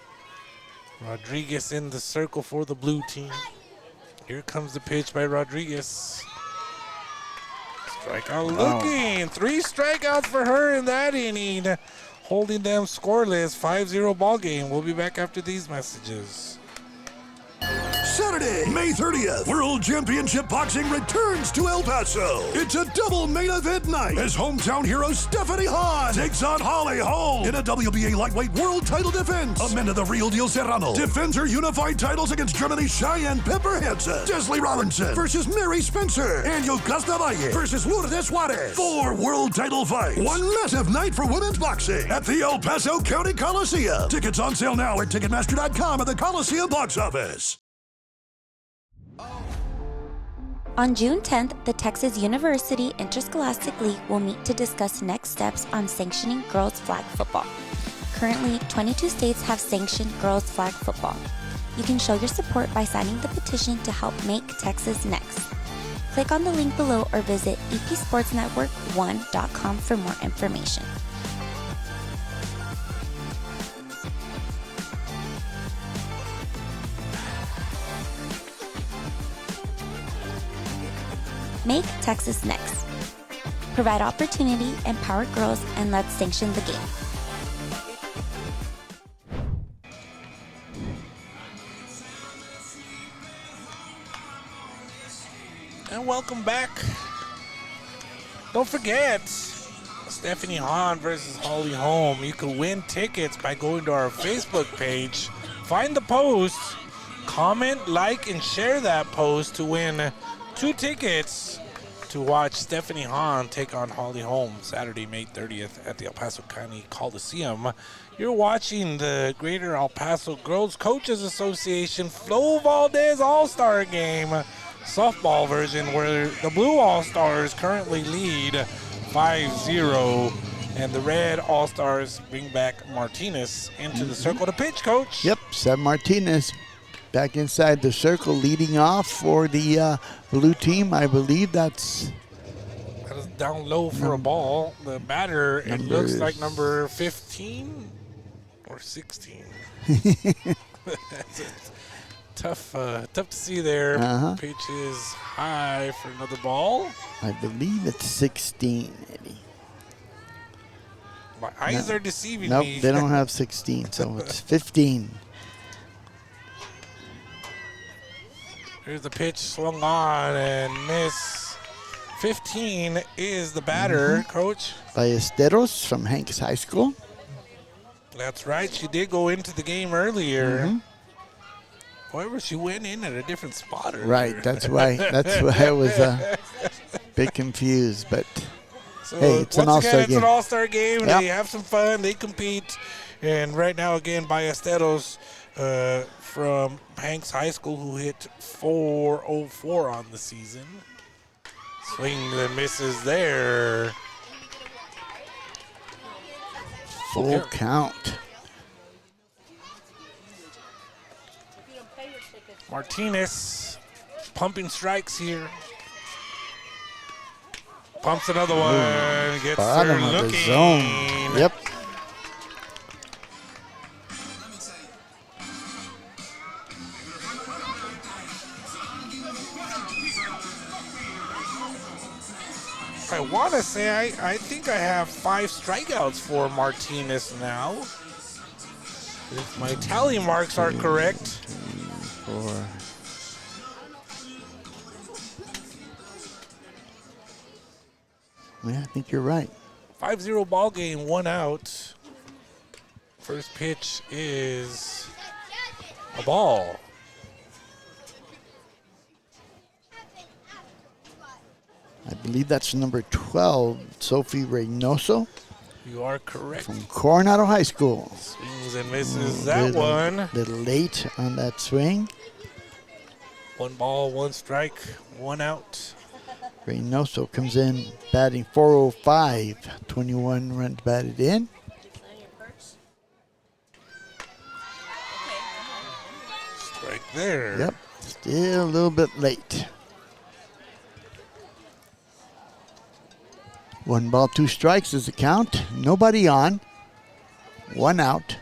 Rodriguez in the circle for the blue team. Here comes the pitch by Rodriguez. Strikeout looking. 3 strikeouts for her in that inning. Holding them scoreless. 5-0 ball game. We'll be back after these messages. Saturday, May 30th, World Championship Boxing returns to El Paso. It's a double main event night as hometown hero Stephanie Hahn takes on Holly Holm in a WBA lightweight world title defense. Amanda the Real Deal Serrano defends her unified titles against Germany's Cheyenne Pepper Hansen. Desley Robinson versus Mary Spencer. And Yocasta Valle versus Lourdes Juarez. 4 world title fights. 1 massive night for women's boxing at the El Paso County Coliseum. Tickets on sale now at Ticketmaster.com at the Coliseum box office. On June 10th, the Texas University Interscholastic League will meet to discuss next steps on sanctioning girls flag football. Currently, 22 states have sanctioned girls flag football. You can show your support by signing the petition to help make Texas next. Click on the link below or visit epsportsnetwork1.com for more information. Make Texas next. Provide opportunity, empower girls, and let's sanction the game. And welcome back. Don't forget, Stephanie Hahn versus Holly Holm. You can win tickets by going to our Facebook page. Find the post, comment, like, and share that post to win 2 tickets to watch Stephanie Hahn take on Holly Holm Saturday, May 30th at the El Paso County Coliseum. You're watching the Greater El Paso Girls Coaches Association Flo Valdez All-Star Game softball version, where the Blue All-Stars currently lead 5-0, and the Red All-Stars bring back Martinez into the circle to pitch, Coach. Yep, Seb Martinez back inside the circle, leading off for the blue team. I believe that is down low for a ball. The batter, it looks like number 15 or 16. Tough to see there. Pitch is high for another ball. I believe it's 16, Eddie. My eyes are deceiving nope, me. Nope, they don't have 16, so it's 15. Here's the pitch, swung on and miss. 15 is the batter, Coach. Ballesteros from Hanks High School. That's right. She did go into the game earlier. However, she went in at a different spot earlier. Right. That's why I was a bit confused. But so hey, it's an all-star game. It's an all-star game. Yep. They have some fun. They compete. And right now, again, Ballesteros from Hanks High School, who hit .404 on the season. Swing that misses there. Full count. Martinez pumping strikes here. Pumps another one. Gets Bottom her of looking. the zone. Yep. I want to say I think I have 5 strikeouts for Martinez now. If my tally marks are correct. 4. Yeah, I think you're right. 5-0 ball game, 1 out. First pitch is A ball. I believe that's number 12, Sophie Reynoso You are correct. from Coronado High School. Swings and misses that one. Little late on that swing. 1 ball, 1 strike, 1 out. Reynoso comes in batting .405, 21 runs batted in. Strike there. Yep, still a little bit late. 1 ball, 2 strikes is the count. Nobody on. 1 out.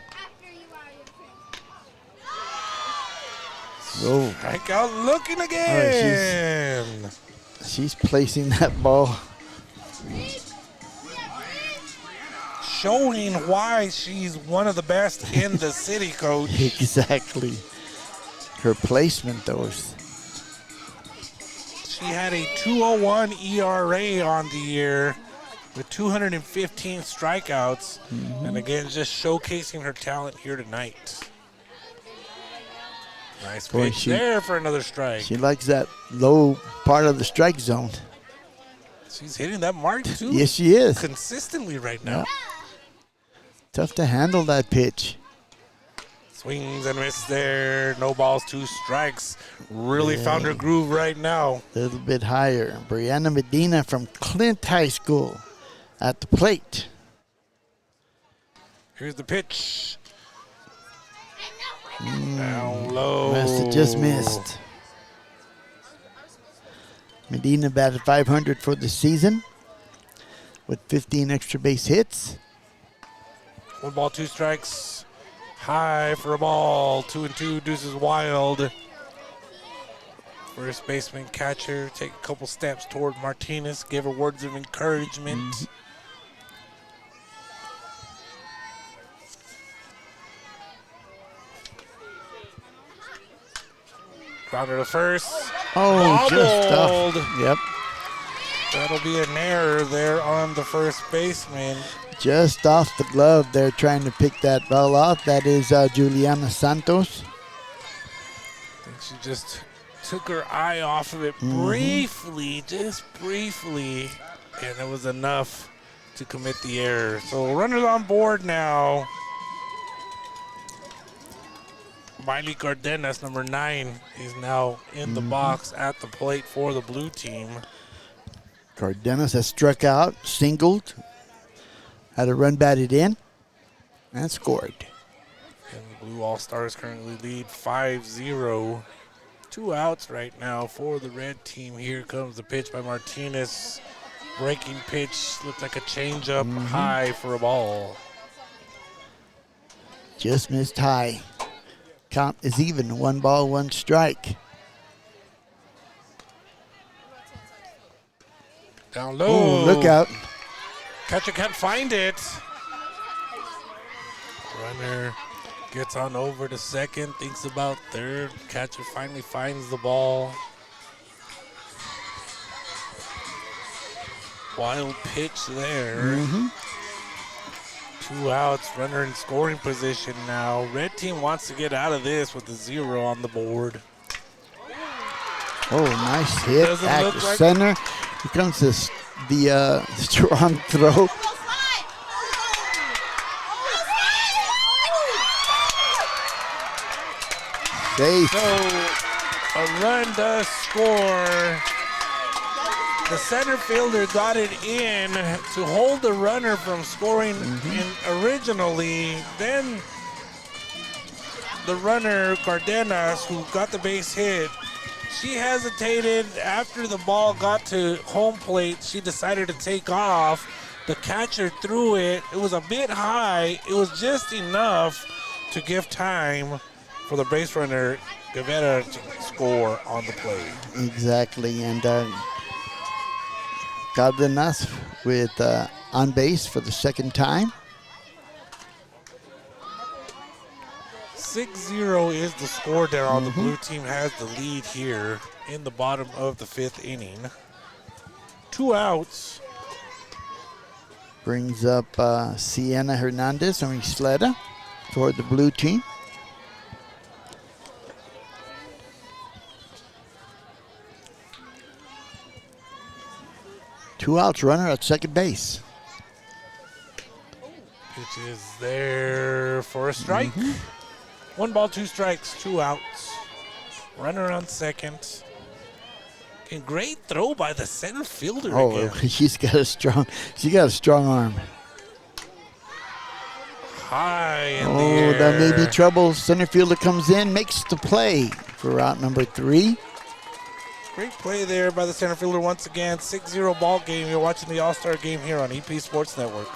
Oh, Strike out looking again. she's placing that ball. Showing why she's one of the best in the city, Coach. Exactly. Her placement, though, is She had a 2.01 ERA on the year with 215 strikeouts. And again, just showcasing her talent here tonight. Nice Boy, pitch there for another strike. she likes that low part of the strike zone. She's hitting that mark too. Yes, she is. Consistently right now. Yeah. Tough to handle that pitch. Swings and misses there. No balls, 2 strikes. Really found her groove right now. A little bit higher. Brianna Medina from Clint High School at the plate. Here's the pitch. Down low. Must have just missed. Medina batted .500 for the season with 15 extra base hits. 1 ball, 2 strikes. High for a ball. 2-2. Deuces wild. First baseman, catcher, take a couple steps toward Martinez. Give her words of encouragement. Grounder to first. Oh, just Bobbled. off. Yep. That'll be an error there on the first baseman. Just off the glove. They're trying to pick that ball off. That is Juliana Santos. I think she just took her eye off of it briefly, just briefly, and it was enough to commit the error. So runners on board now. Miley Cardenas, number 9, is now in the box at the plate for the blue team. Cardenas has struck out, singled, had a run batted in, and scored. And the Blue All-Stars currently lead 5-0. 2 outs right now for the red team. Here comes the pitch by Martinez. Breaking pitch, looked like a changeup, high for a ball. Just missed high. Count is even. 1 ball, 1 strike. Down low. Oh, look out. Catcher can't find it. Runner gets on over to second, thinks about third. Catcher finally finds the ball. Wild pitch there. 2 outs, runner in scoring position now. Red team wants to get out of this with a 0 on the board. Oh, nice hit Doesn't at look the like- center. Here comes the strong throw. Safe. So a run does score. The center fielder got it in to hold the runner from scoring originally. Then the runner, Cardenas, who got the base hit, she hesitated after the ball got to home plate. She decided to take off. The catcher threw it. It was a bit high. It was just enough to give time for the base runner, Guevara, to score on the plate. Exactly. And Cardenas with on base for the second time. 6-0 is the score down. The blue team has the lead here in the bottom of the 5th inning. 2 outs. Brings up Sienna Hernandez and Isleta for the blue team. 2 outs, runner at second base. Pitch is there for a strike. 1 ball, 2 strikes, 2 outs. Runner on second. And great throw by the center fielder again. She's got a strong arm. High in the air. That may be trouble. Center fielder comes in, makes the play for out number 3. Great play there by the center fielder once again. 6-0 ball game. You're watching the All-Star game here on EP Sports Network.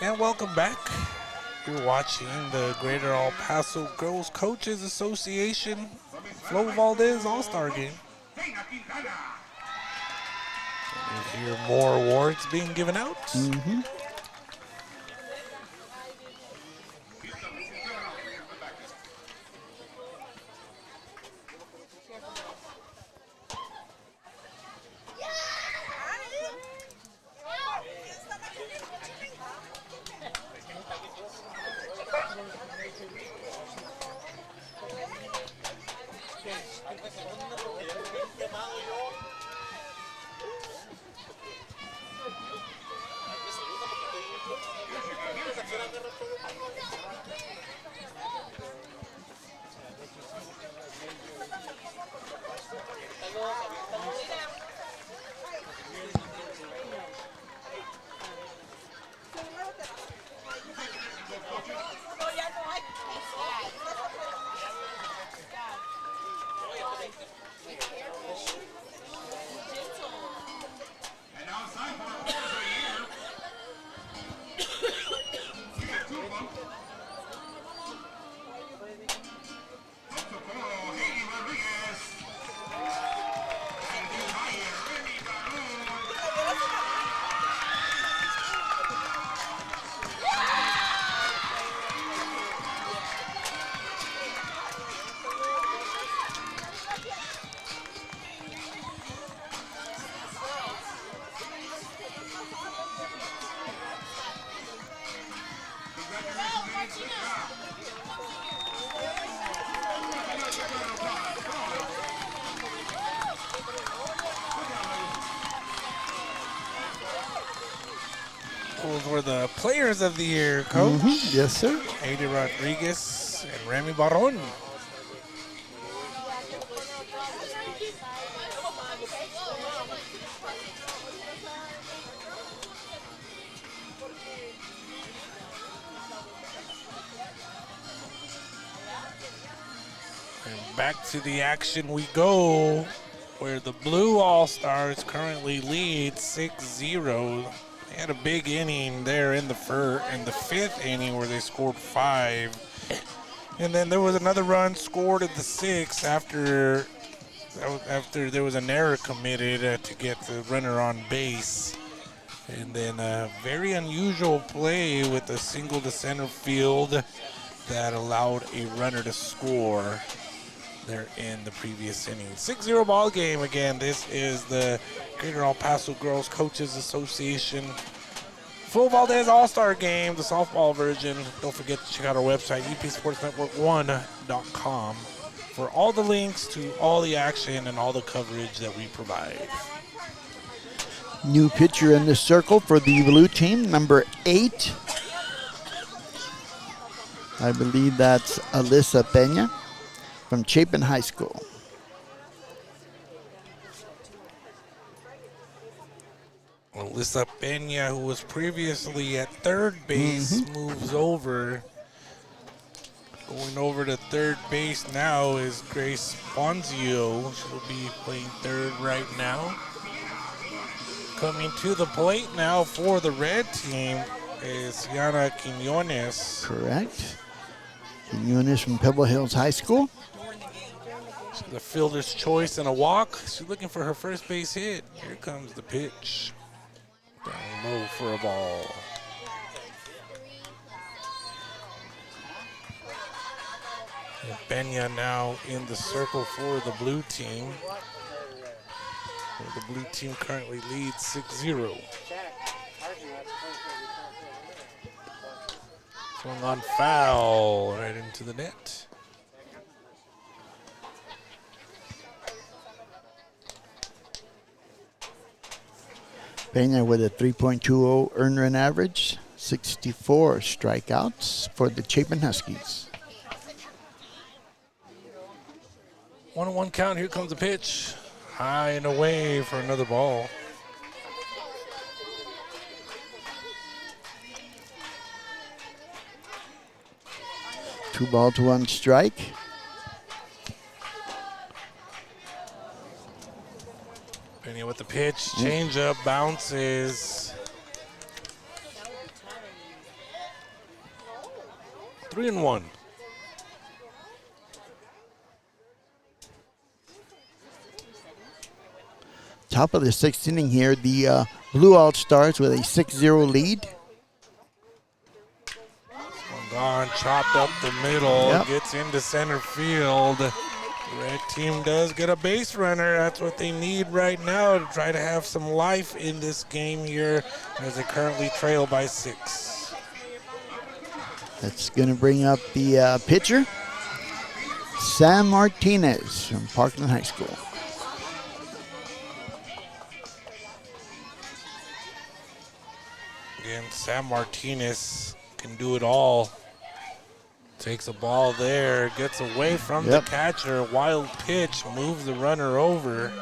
And welcome back. You're watching the Greater El Paso Girls Coaches Association Flo Valdez All-Star Game. You hear more awards being given out. Those were the players of the year, Coach. Yes, sir. Ada Rodriguez and Remy Barron. And back to the action we go, where the Blue All-Stars currently lead 6-0. They had a big inning there in the fifth inning where they scored 5. And then there was another run scored at the 6th after there was an error committed to get the runner on base. And then a very unusual play with a single to center field that allowed a runner to score there in the previous inning. 6-0 ball game again. This is the Greater El Paso Girls Coaches Association Full Valdez All-Star Game, the softball version. Don't forget to check out our website, upsportsnetwork1.com, for all the links to all the action and all the coverage that we provide. New pitcher in the circle for the blue team, number 8. I believe that's Alyssa Peña from Chapin High School. Alyssa Peña, who was previously at third base, moves over. Going over to third base now is Grace Ponzio. She'll be playing third right now. Coming to the plate now for the red team is Yana Quinones. Correct. Quinones from Pebble Hills High School. She's the fielder's choice and a walk. She's looking for her first base hit. Here comes the pitch. Down low for a ball. And Peña now in the circle for the blue team. The blue team currently leads 6-0. Swung on foul right into the net. Peña with a 3.20 earned run average, 64 strikeouts for the Chapin Huskies. 1-1 count. Here comes the pitch. High and away for another ball. Two balls, one strike. Peña with the pitch. Change up, bounces. 3-1. Top of the 6th inning here, the Blue All-Stars with a 6-0 lead. Gone, chopped up the middle, Yep. gets into center field. The red team does get a base runner. That's what they need right now to try to have some life in this game here as they currently trail by 6. That's going to bring up the pitcher, Sam Martinez from Parkland High School. Again, Sam Martinez can do it all. Takes a ball there, gets away from the catcher. Wild pitch, moves the runner over.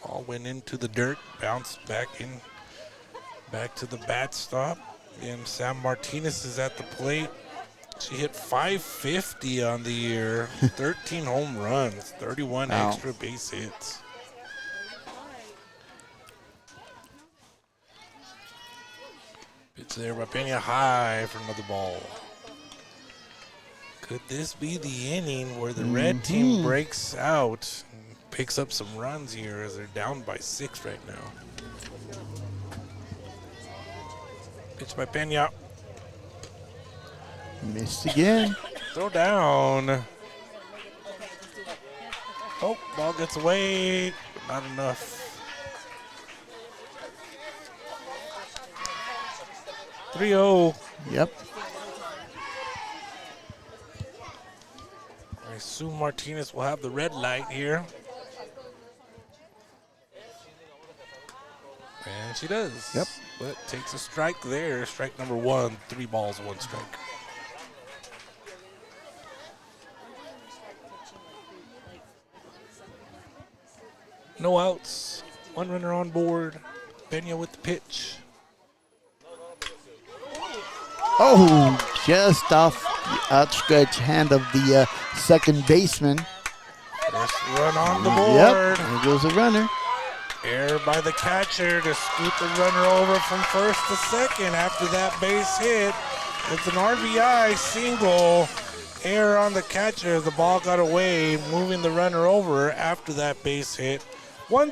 Ball went into the dirt, bounced back in, back to the bat stop. And Sam Martinez is at the plate. She hit .550 on the year, 13 home runs, 31 extra base hits. Pitch there by Peña, high for another ball. Could this be the inning where the red team breaks out and picks up some runs here as they're down by 6 right now? Pitch by Peña. Missed again. Throw down. Oh, ball gets away, but not enough. .3-0. Yep. I assume Martinez will have the red light here. And she does. Yep. But takes a strike there. Strike number 1, 3 balls, 1 strike. No outs. 1 runner on board. Peña with the pitch. Oh, just off the outstretched hand of the second baseman. First run on the board. Yep, there goes the runner. Error by the catcher to scoot the runner over from first to second after that base hit. It's an RBI single. Error on the catcher. The ball got away, moving the runner over after that base hit. One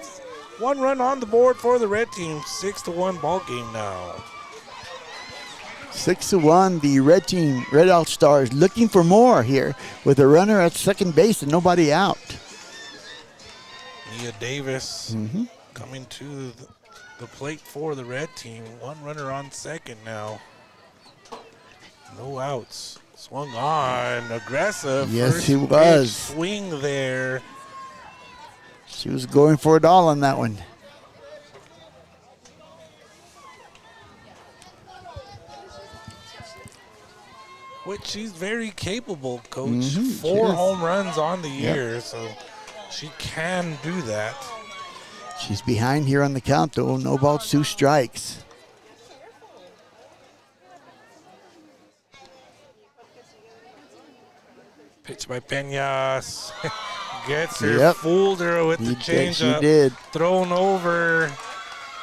run on the board for the red team. 6-1 ball game now. 6-1, the red team, Red All-Stars, looking for more here with a runner at second base and nobody out. Nia Davis coming to the plate for the red team. One runner on second now. No outs. Swung on. Aggressive. Yes, First he pitch was. swing there. She was going for it all on that one. Which she's very capable, Coach. Mhm, 4 she is. home runs on the year, so she can do that. She's behind here on the count, though. No balls, 2 strikes. Pitch by Peñas. Gets her, Yep. fooled her with the She changeup. did. Thrown over,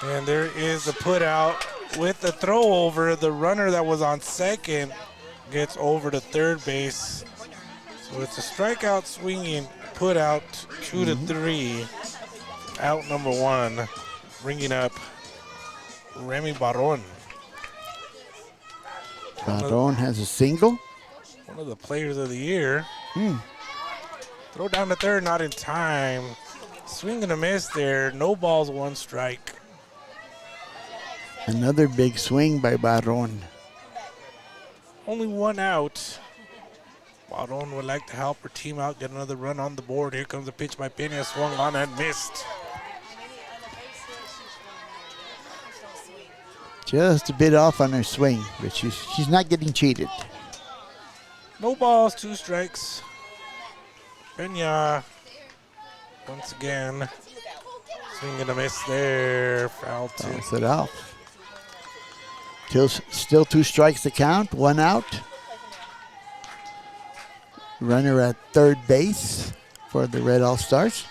and there is a put out. With the throw over, the runner that was on second gets over to third base. So it's a strikeout swinging put out 2-3. Out number 1, bringing up Remy Barron. Barron has a single. One of the players of the year. Throw down to third, not in time. Swing and a miss there. No balls, 1 strike. Another big swing by Barron. Only 1 out. Barron would like to help her team out, get another run on the board. Here comes a pitch by Peña, swung on and missed. Just a bit off on her swing, but she's not getting cheated. No balls, 2 strikes. Peña, once again, swing and a miss there. Foul 2. Bounce it off. Still 2 strikes to count, 1 out. Runner at third base for the Red All-Stars.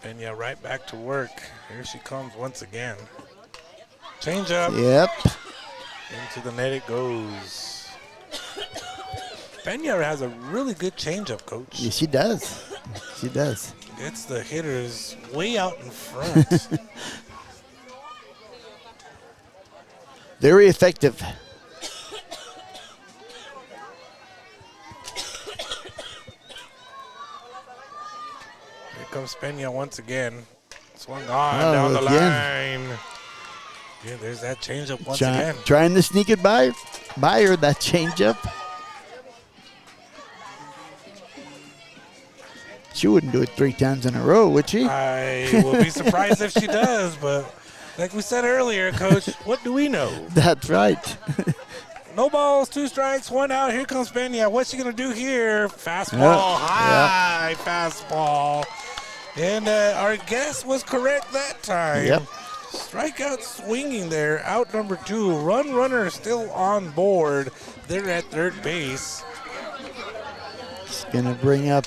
Peña right back to work. Here she comes once again. Change up. Yep. Into the net it goes. Peña has a really good changeup, Coach. Yeah, she does. She does. Gets the hitters way out in front. Very effective. Here comes Peña once again. Swung on Oh, down the again. line. Yeah, there's that changeup once again. Trying to sneak it by her, that changeup. She wouldn't do it 3 times in a row, would she? I will be surprised if she does, but like we said earlier, Coach, what do we know? That's right. No balls, 2 strikes, 1 out. Here comes Peña. What's she going to do here? Fastball, Yep. high fastball. And our guess was correct that time. Yep. Strikeout swinging there. Out number 2. Runner still on board. They're at third base. It's going to bring up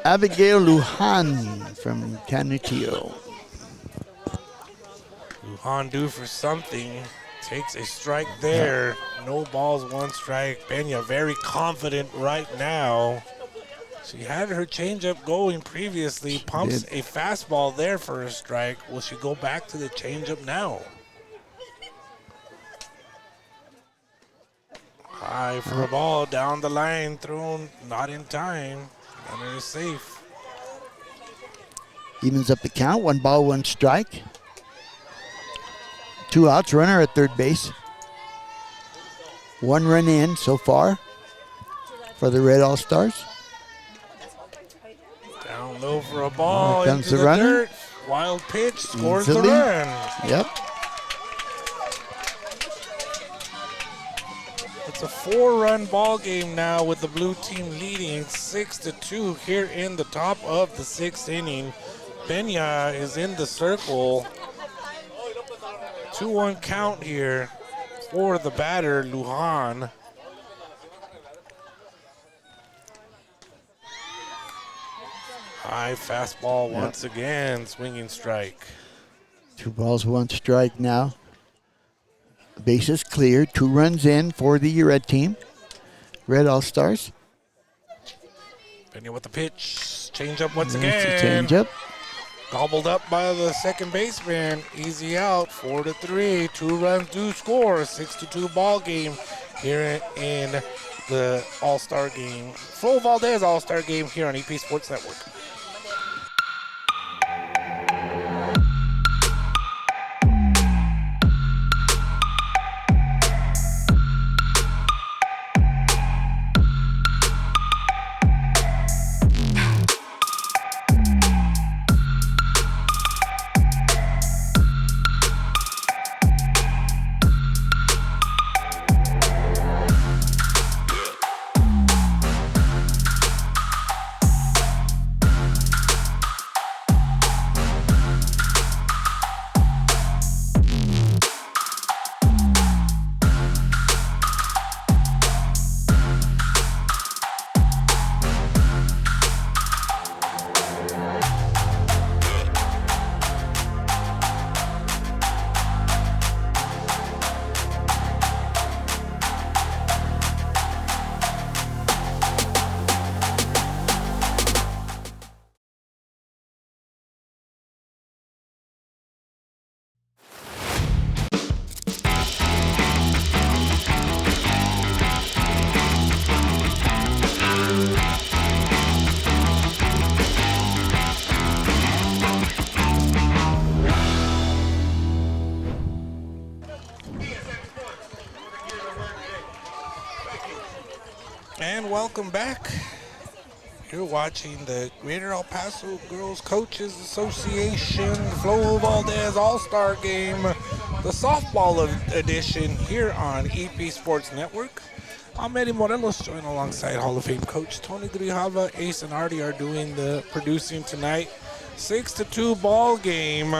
Abigail Lujan from Canutillo. Lujan due for something. Takes a strike there. No balls, 1 strike. Peña very confident right now. She had her changeup going previously. Pumps a fastball there for a strike. Will she go back to the changeup now? High for a ball down the line. Thrown not in time. Runner is safe. Evens up the count. 1 ball, 1 strike. 2 outs. Runner at third base. 1 run in so far for the Red All-Stars. Down low for a ball. Here comes Into the the runner. dirt. Wild pitch. Scores Easily. the run. Yep. It's a 4-run ball game now with the blue team leading 6-2 here in the top of the 6th inning. Peña is in the circle. 2-1 count here for the batter, Lujan. High fastball once again, swinging strike. 2 balls, 1 strike now. Bases cleared. 2 runs in for the red team. Red All-Stars. Peña with the pitch. Change up once That's a again. changeup. Gobbled up by the second baseman. Easy out, 4-3. 2 runs do score. 6-2 ball game here in the All-Star game. Full Valdez All-Star game here on EP Sports Network. welcome back. You're watching the Greater El Paso Girls Coaches Association Flo Valdez All-Star Game, the softball edition here on EP Sports Network. I'm Eddie Morelos, joined alongside Hall of Fame coach Tony Grijalva. Ace and Artie are doing the producing tonight. 6-2 ball game.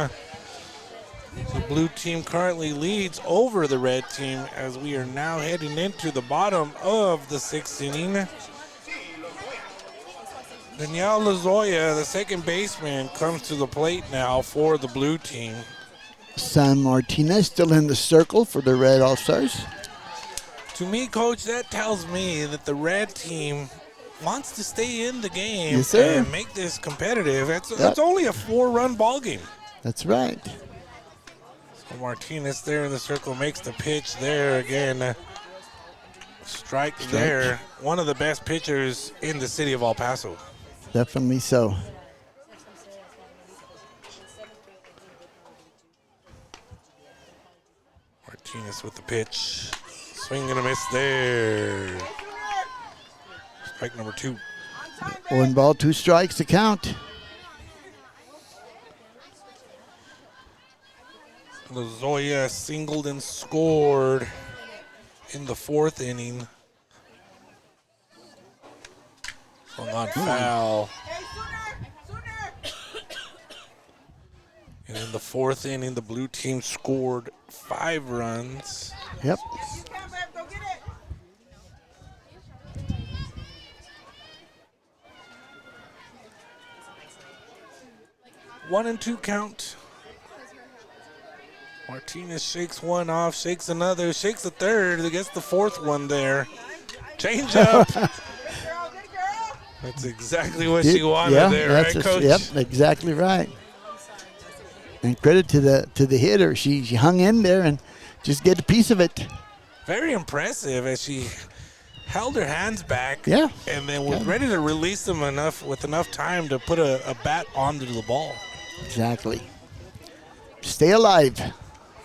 The blue team currently leads over the red team as we are now heading into the bottom of the 6th inning. Danielle Lazoya, the second baseman, comes to the plate now for the blue team. Sam Martinez still in the circle for the Red All-Stars. To me, Coach, that tells me that the red team wants to stay in the game Yes, sir. and make this competitive. It's only a 4-run ball game. That's right. So Martinez there in the circle makes the pitch there again. Strike there. One of the best pitchers in the city of El Paso. Definitely so. Martinez with the pitch. Swing and a miss there. Strike number 2. 1 ball, 2 strikes to count. Lazoya singled and scored in the 4th inning. Swung on foul. And in the 4th inning, the blue team scored 5 runs. Yep. One and 2 count. Martinez shakes one off, shakes another, shakes a third, gets the 4th one there. Change up. That's exactly what she wanted there, right, Coach? Yep, exactly right. And credit to the hitter. She hung in there and just get a piece of it. Very impressive as she held her hands back. Yeah. And then was ready to release them with enough time to put a bat onto the ball. Exactly. Stay alive.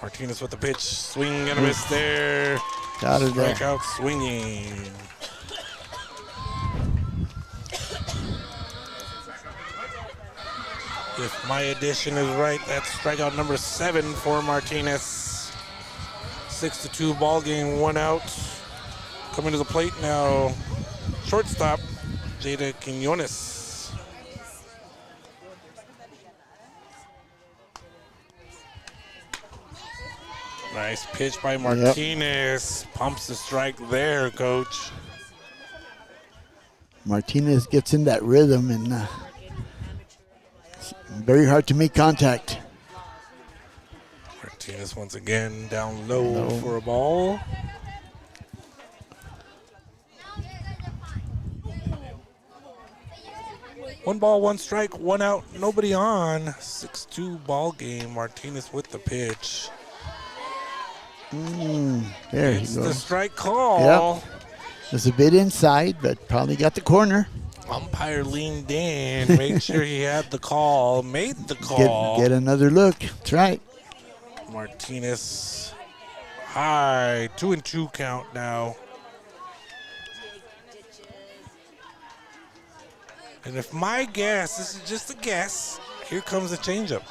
Martinez with the pitch, swing and a miss there. Got her there. Strikeout swinging. If my addition is right, that's strikeout number 7 for Martinez. 6-2 ball game, 1 out. Coming to the plate now, shortstop, Jada Quinones. Nice pitch by Martinez. Yep. Pumps the strike there, Coach. Martinez gets in that rhythm and very hard to make contact. Martinez once again down low for a ball. One ball, 1 strike, 1 out, nobody on. 6-2 ball game. Martinez with the pitch. There It's you go. the strike call. Yep. It's a bit inside, but probably got the corner. Umpire leaned in, made sure he had the call, made the call. Get another look. That's right. Martinez high, 2-2 count now. And if my guess, this is just a guess, here comes the changeup.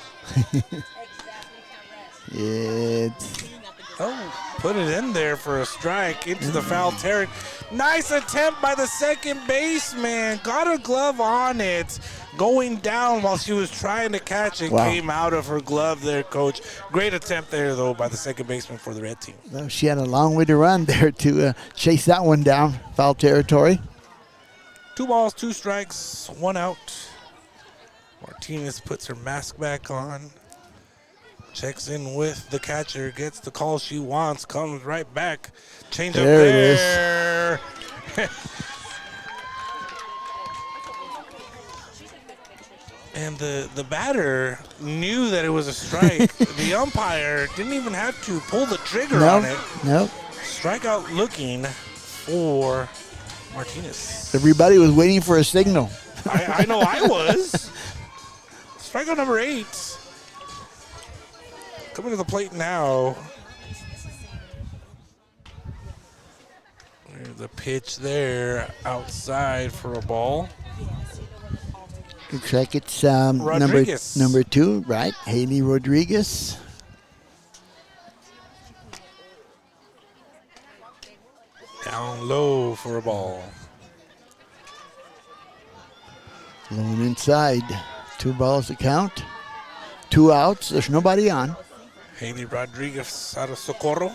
Put it in there for a strike into the foul territory. Nice attempt by the second baseman. Got a glove on it. Going down while she was trying to catch it. Wow. Came out of her glove there, Coach. Great attempt there, though, by the second baseman for the red team. Well, she had a long way to run there to chase that one down. Foul territory. 2 balls, 2 strikes, 1 out. Martinez puts her mask back on. Checks in with the catcher, gets the call she wants, comes right back. Change up there. And the batter knew that it was a strike. The umpire didn't even have to pull the trigger on it. Nope. Strikeout looking for Martinez. Everybody was waiting for a signal. I know I was. Strikeout number 8. Coming to the plate now. There's a pitch there outside for a ball. Looks like it's Rodriguez. number 2, right? Haley Rodriguez. Down low for a ball. Lone inside. 2 balls to count. 2 outs. There's nobody on. Haley Rodriguez out of Socorro.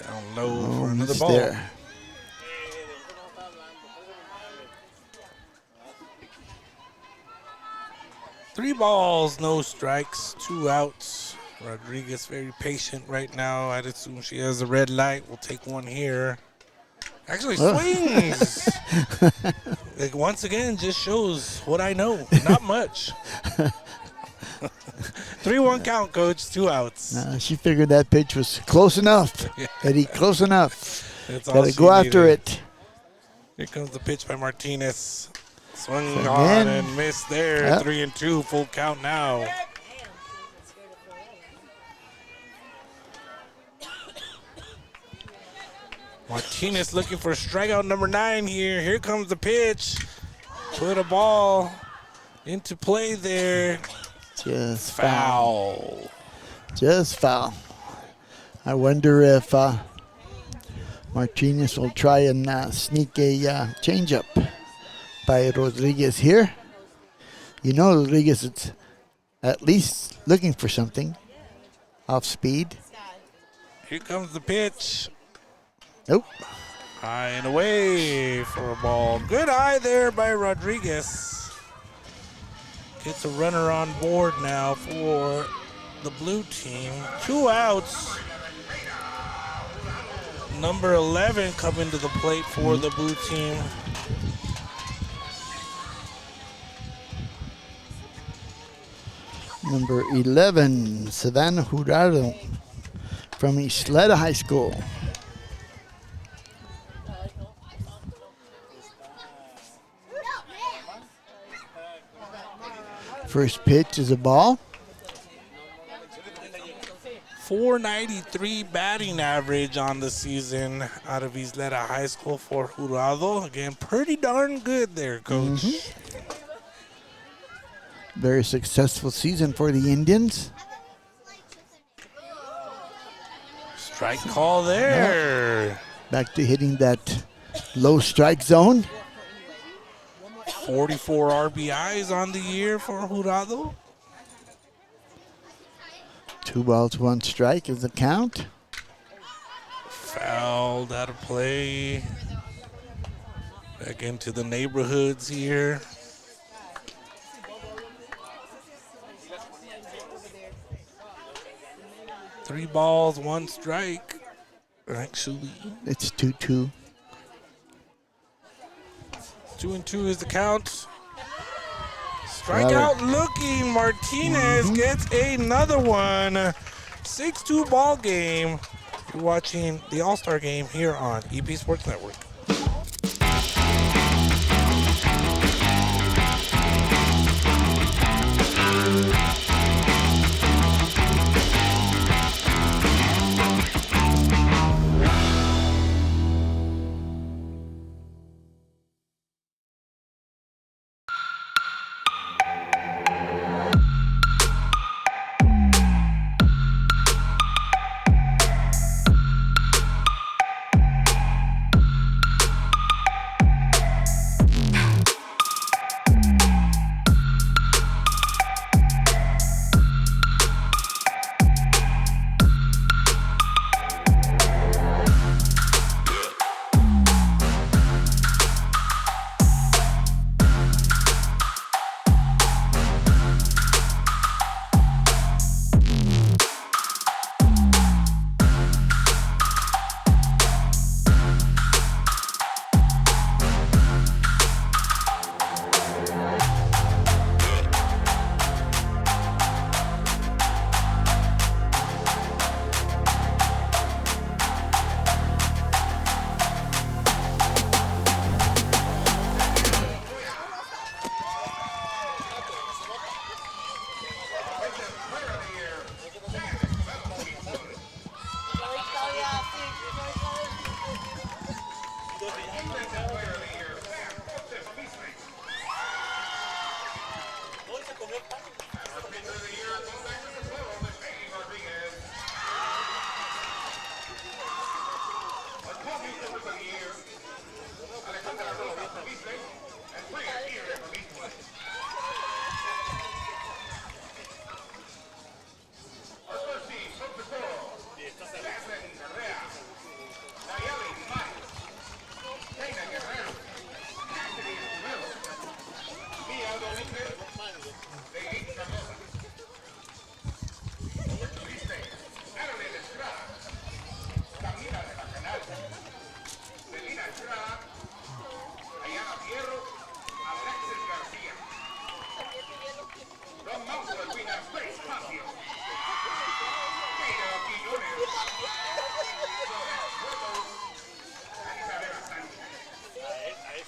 Down low for another It's ball. there. Three balls, no strikes, 2 outs. Rodriguez very patient right now. I'd assume she has a red light. We'll take one here. Actually swings. Like, once again, just shows what I know. Not much. 3-1 count, coach. 2 outs. She figured that pitch was close enough. Eddie, close enough. That's all Got to she go after needed. it. Here comes the pitch by Martinez. Swung Again. on and missed there. Yep. 3-2, full count now. Martinez looking for strikeout number 9 here. Here comes the pitch. Put a ball into play there. Just Foul. Just foul. I wonder if Martinez will try and sneak a changeup by Rodriguez here. You know Rodriguez is at least looking for something. Off speed. Here comes the pitch. Nope. High and away for a ball. Good eye there by Rodriguez. Gets a runner on board now for the blue team. 2 outs. Number 11 coming to the plate for the blue team. Number 11, Savannah Jurado from Isleta High School. First pitch is a ball. 493 batting average on the season out of Isleta High School for Jurado. Again, pretty darn good there, coach. Very successful season for the Indians. Strike call there. Back to hitting that low strike zone. 44 RBIs on the year for Jurado. 2 balls, 1 strike is the count. Fouled out of play. Back into the neighborhoods here. Three balls, 1 strike. Actually, It's 2-2. 2-2 is the count. Strikeout looking. Martinez gets another one. 6-2 ball game. You're watching the All-Star game here on EP Sports Network.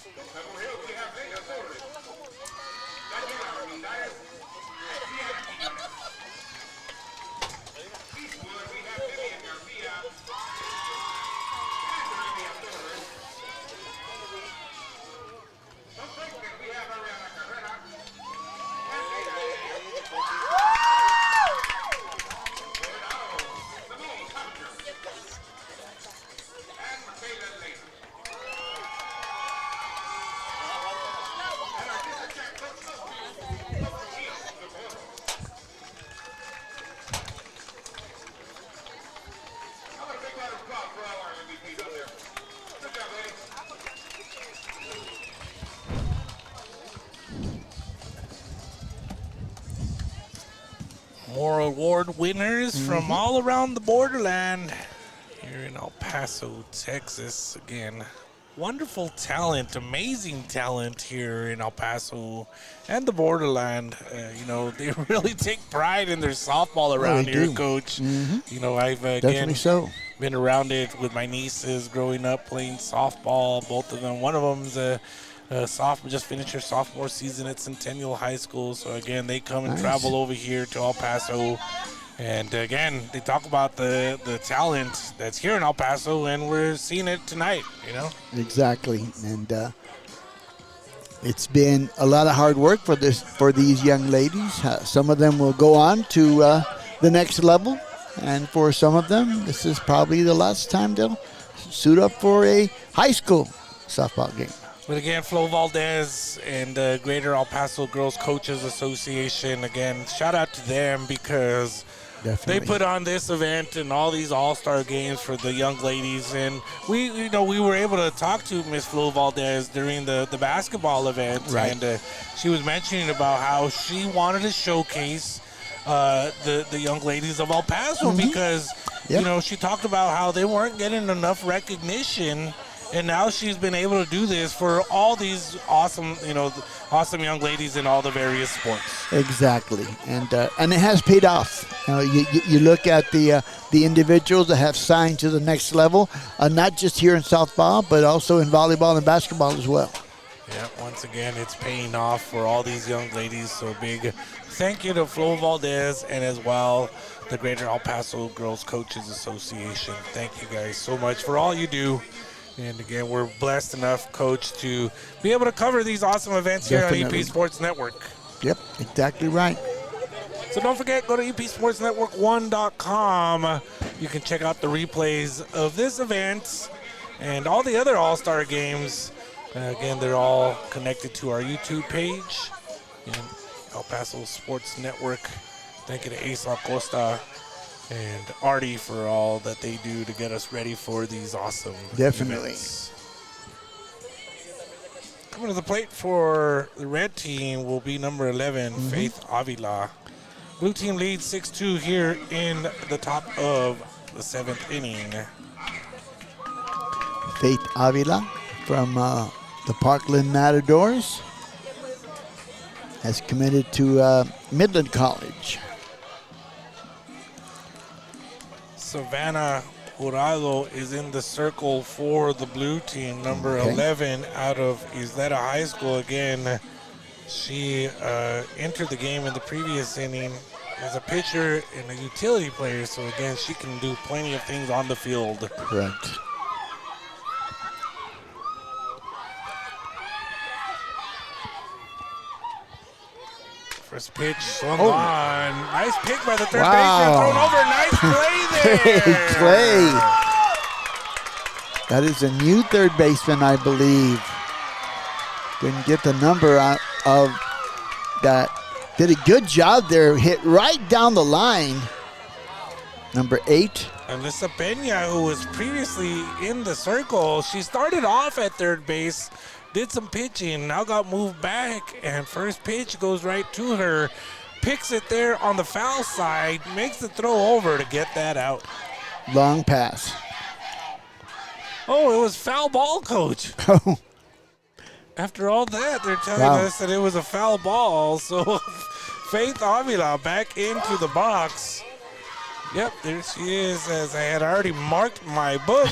Pebble Hill, we have Lena Torres. Daniela Ramirez. Ciara Quiñones. Eastwood, we have Vivian Garcia. Andrea Torres. From Franklin, we have Ariana Carrera. And Lena Coronado, Simone Hunter. And Michaela Lena. And our district check, let's go to Camille Socorro. How about a big round of applause for all our MVPs out there? Good job, ladies. More award winners from all around the borderland here in El Paso, Texas. Again, wonderful talent, amazing talent here in El Paso and the borderland. You know, they really take pride in their softball around they here, do. Coach. You know, I've Definitely again so. been around it with my nieces growing up playing softball. Both of them. One of them's sophomore, just finished her sophomore season at Centennial High School. So again, they come and Nice. travel over here to El Paso. And again, they talk about the talent that's here in El Paso, and we're seeing it tonight, you know? Exactly, and it's been a lot of hard work for these young ladies. Some of them will go on to the next level, and for some of them, this is probably the last time they'll suit up for a high school softball game. But again, Flo Valdez and the Greater El Paso Girls Coaches Association, again, shout out to them because Definitely. they put on this event and all these all-star games for the young ladies. And we were able to talk to Miss Flo Valdez during the basketball event. Right. And she was mentioning about how she wanted to showcase the young ladies of El Paso because, Yep. you know, she talked about how they weren't getting enough recognition. And now she's been able to do this for all these awesome young ladies in all the various sports. Exactly, and it has paid off. You look at the individuals that have signed to the next level, not just here in softball, but also in volleyball and basketball as well. Yeah, once again, it's paying off for all these young ladies. So big thank you to Flo Valdez and as well the Greater El Paso Girls Coaches Association. Thank you guys so much for all you do. And again, we're blessed enough, Coach, to be able to cover these awesome events here on Definitely. EP Sports Network. Yep, exactly right. So don't forget, go to epsportsnetwork1.com. You can check out the replays of this event and all the other All-Star games. Again, they're all connected to our YouTube page and El Paso Sports Network. Thank you to Ace Acosta and Artie for all that they do to get us ready for these awesome Definitely. events. Coming to the plate for the red team will be number 11, Faith Avila. Blue team leads 6-2 here in the top of the 7th inning. Faith Avila from the Parkland Matadors has committed to Midland College. Savannah Jurado is in the circle for the blue team, number Okay. 11 out of Isleta High School. Again, she entered the game in the previous inning as a pitcher and a utility player. So again, she can do plenty of things on the field. Correct. First pitch swung on. Nice pick by the third Wow. baseman. Thrown over. Nice play there. Clay. That is a new third baseman, I believe. Didn't get the number of that. Did a good job there. Hit right down the line. Number 8. Alyssa Pena, who was previously in the circle, she started off at third base, did some pitching, now got moved back, and first pitch goes right to her. Picks it there on the foul side, makes the throw over to get that out. Long pass. Oh, it was foul ball, Coach. Oh, After all that, they're telling Wow. us that it was a foul ball. So Faith Avila back into the box. Yep, there she is, as I had already marked my book.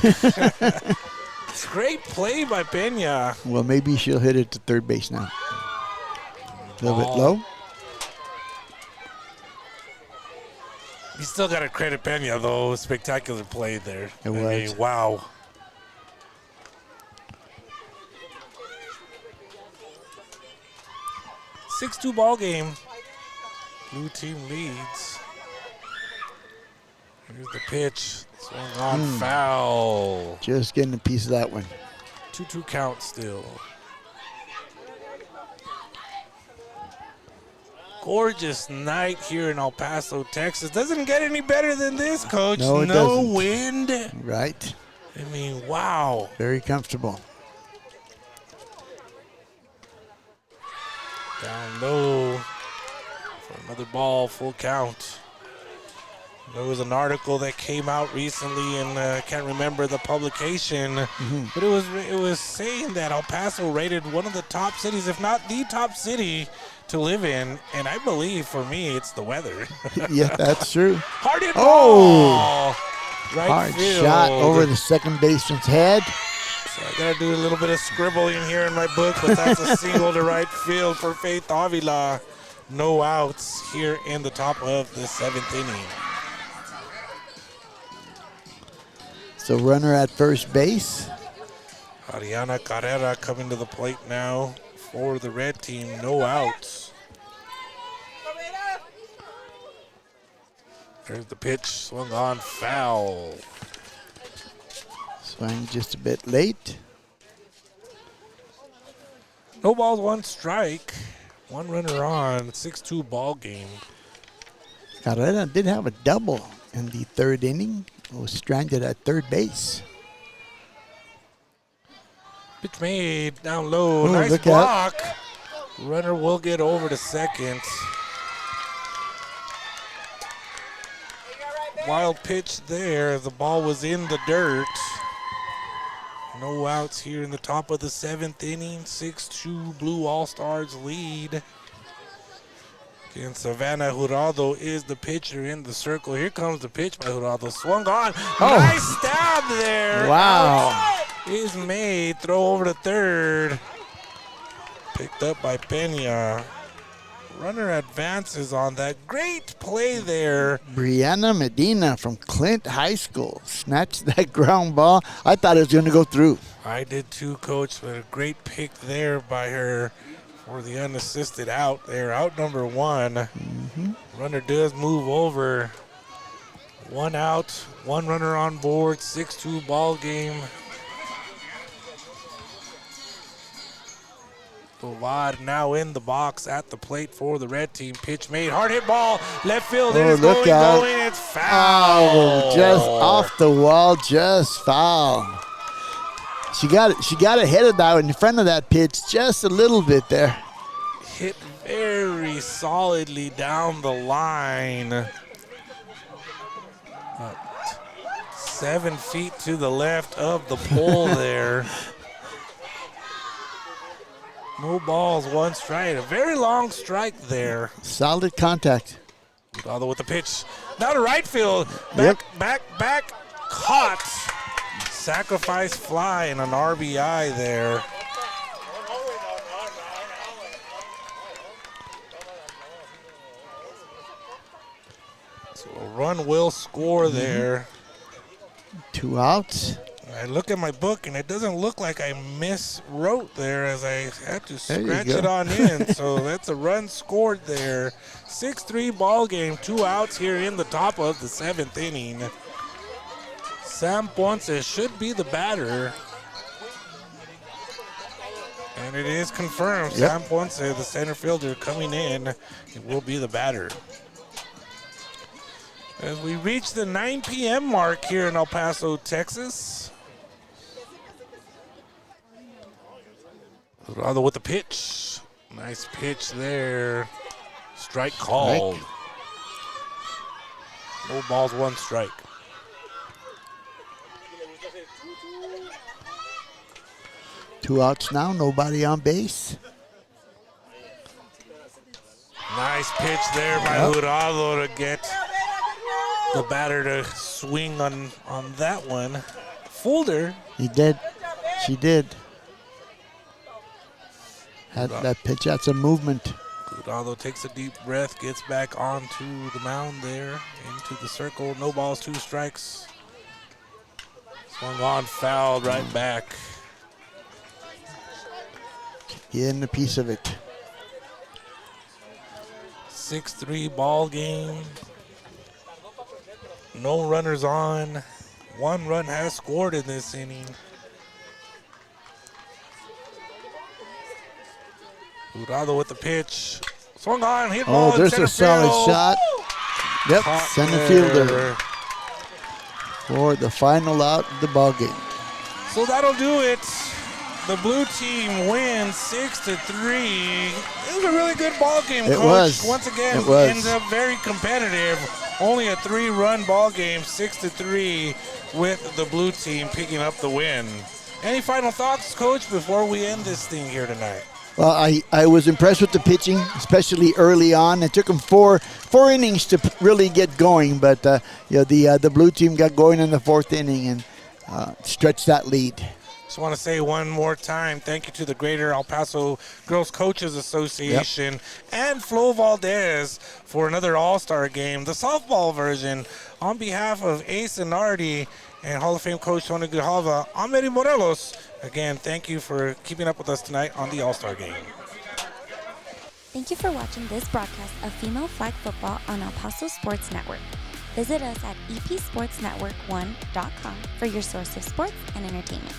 It's great play by Pena. Well, maybe she'll hit it to third base now. A little bit low. You still got to credit Pena, though. Spectacular play there. It was. Mean, wow. Six-2 ball game. Blue team leads. Here's the pitch. Swung on foul. Just getting a piece of that one. 2-2 count still. Gorgeous night here in El Paso, Texas. Doesn't get any better than this, Coach. No, it no doesn't. wind. Right. I mean, wow. Very comfortable. Down low for another ball, full count. There was an article that came out recently, and I can't remember the publication, but it was saying that El Paso rated one of the top cities, if not the top city, to live in. And I believe for me, it's the weather. Yeah, that's true. Hard hit ball. Right Hard field. shot over the second baseman's head. So I got to do a little bit of scribbling here in my book, but that's a single to right field for Faith Avila. No outs here in the top of the seventh inning. So runner at first base. Ariana Carrera coming to the plate now for the red team. No outs. There's the pitch. Swung on foul. Swing just a bit late. No balls, one strike. One runner on. 6-2 ball game. Carrera did have a double in the third inning. Was stranded at third base. Pitch made down low. Ooh, nice look block. Runner will get over to second. Wild pitch there. The ball was in the dirt. No outs here in the top of the seventh inning. 6-2 Blue All-Stars lead. And Savannah Jurado is the pitcher in the circle. Here comes the pitch by Jurado. Swung on. Oh. Nice stab there. Wow. Out is made. Throw over to third. Picked up by Pena. Runner advances on that. Great play there. Brianna Medina from Clint High School snatched that ground ball. I thought it was going to go through. I did too, Coach, but a great pick there by her for the unassisted out there. Out number one. Runner does move over. One out, one runner on board. 6-2 ball game. Bovad now in the box at the plate for the red team. Pitch made, hard hit ball, left field. It is look going, out. going. It's foul. Oh, just off the wall, just foul. She got ahead of that in front of that pitch just a little bit there. Hit very solidly down the line. 7 feet to the left of the pole there. No balls, one strike. A very long strike there. Solid contact. Although with the pitch. Now to right field. Yep. Back. Caught. Sacrifice fly and an RBI there. So a run will score there. 2 outs. I look at my book and it doesn't look like I miswrote there as I had to There you scratch go. it on in. So that's a run scored there. 6-3 ball game. 2 outs here in the top of the 7th inning. Sam Ponce should be the batter. And it is confirmed. Yep. Sam Ponce, the center fielder, coming in. It will be the batter. As we reach the 9 p.m. mark here in El Paso, Texas. Rather with the pitch. Nice pitch there. Strike called. No balls, one strike. Two outs now, nobody on base. Nice pitch there by Jurado to get the batter to swing on that one. Fooled her. He did. She did. Had that pitch, had some movement. Gudaldo takes a deep breath, gets back onto the mound there, into the circle. No balls, 2 strikes. Swung on, fouled right back. Getting a piece of it. 6-3 ball game. No runners on. 1 run has scored in this inning. Gudaldo with the pitch. Swung on, hit ball in There's center a solid field. shot. Yep, Caught center there. fielder for the final out of the ball game. So that'll do it. The blue team wins 6-3. It was a really good ball game, It Coach. was. Once again, It was. ends up very competitive. Only a 3-run ball game, 6-3, with the blue team picking up the win. Any final thoughts, Coach, before we end this thing here tonight? Well, I was impressed with the pitching, especially early on. It took them four innings to really get going, but the blue team got going in the 4th inning and stretched that lead. Just want to say one more time, thank you to the Greater El Paso Girls Coaches Association and Flo Valdez for another All-Star game, the softball version. On behalf of Ace and Nardi and Hall of Fame coach Tony Grijalva, I'm Eddie Morelos. Again, thank you for keeping up with us tonight on the All-Star game. Thank you for watching this broadcast of Female Flag Football on El Paso Sports Network. Visit us at epsportsnetwork1.com for your source of sports and entertainment.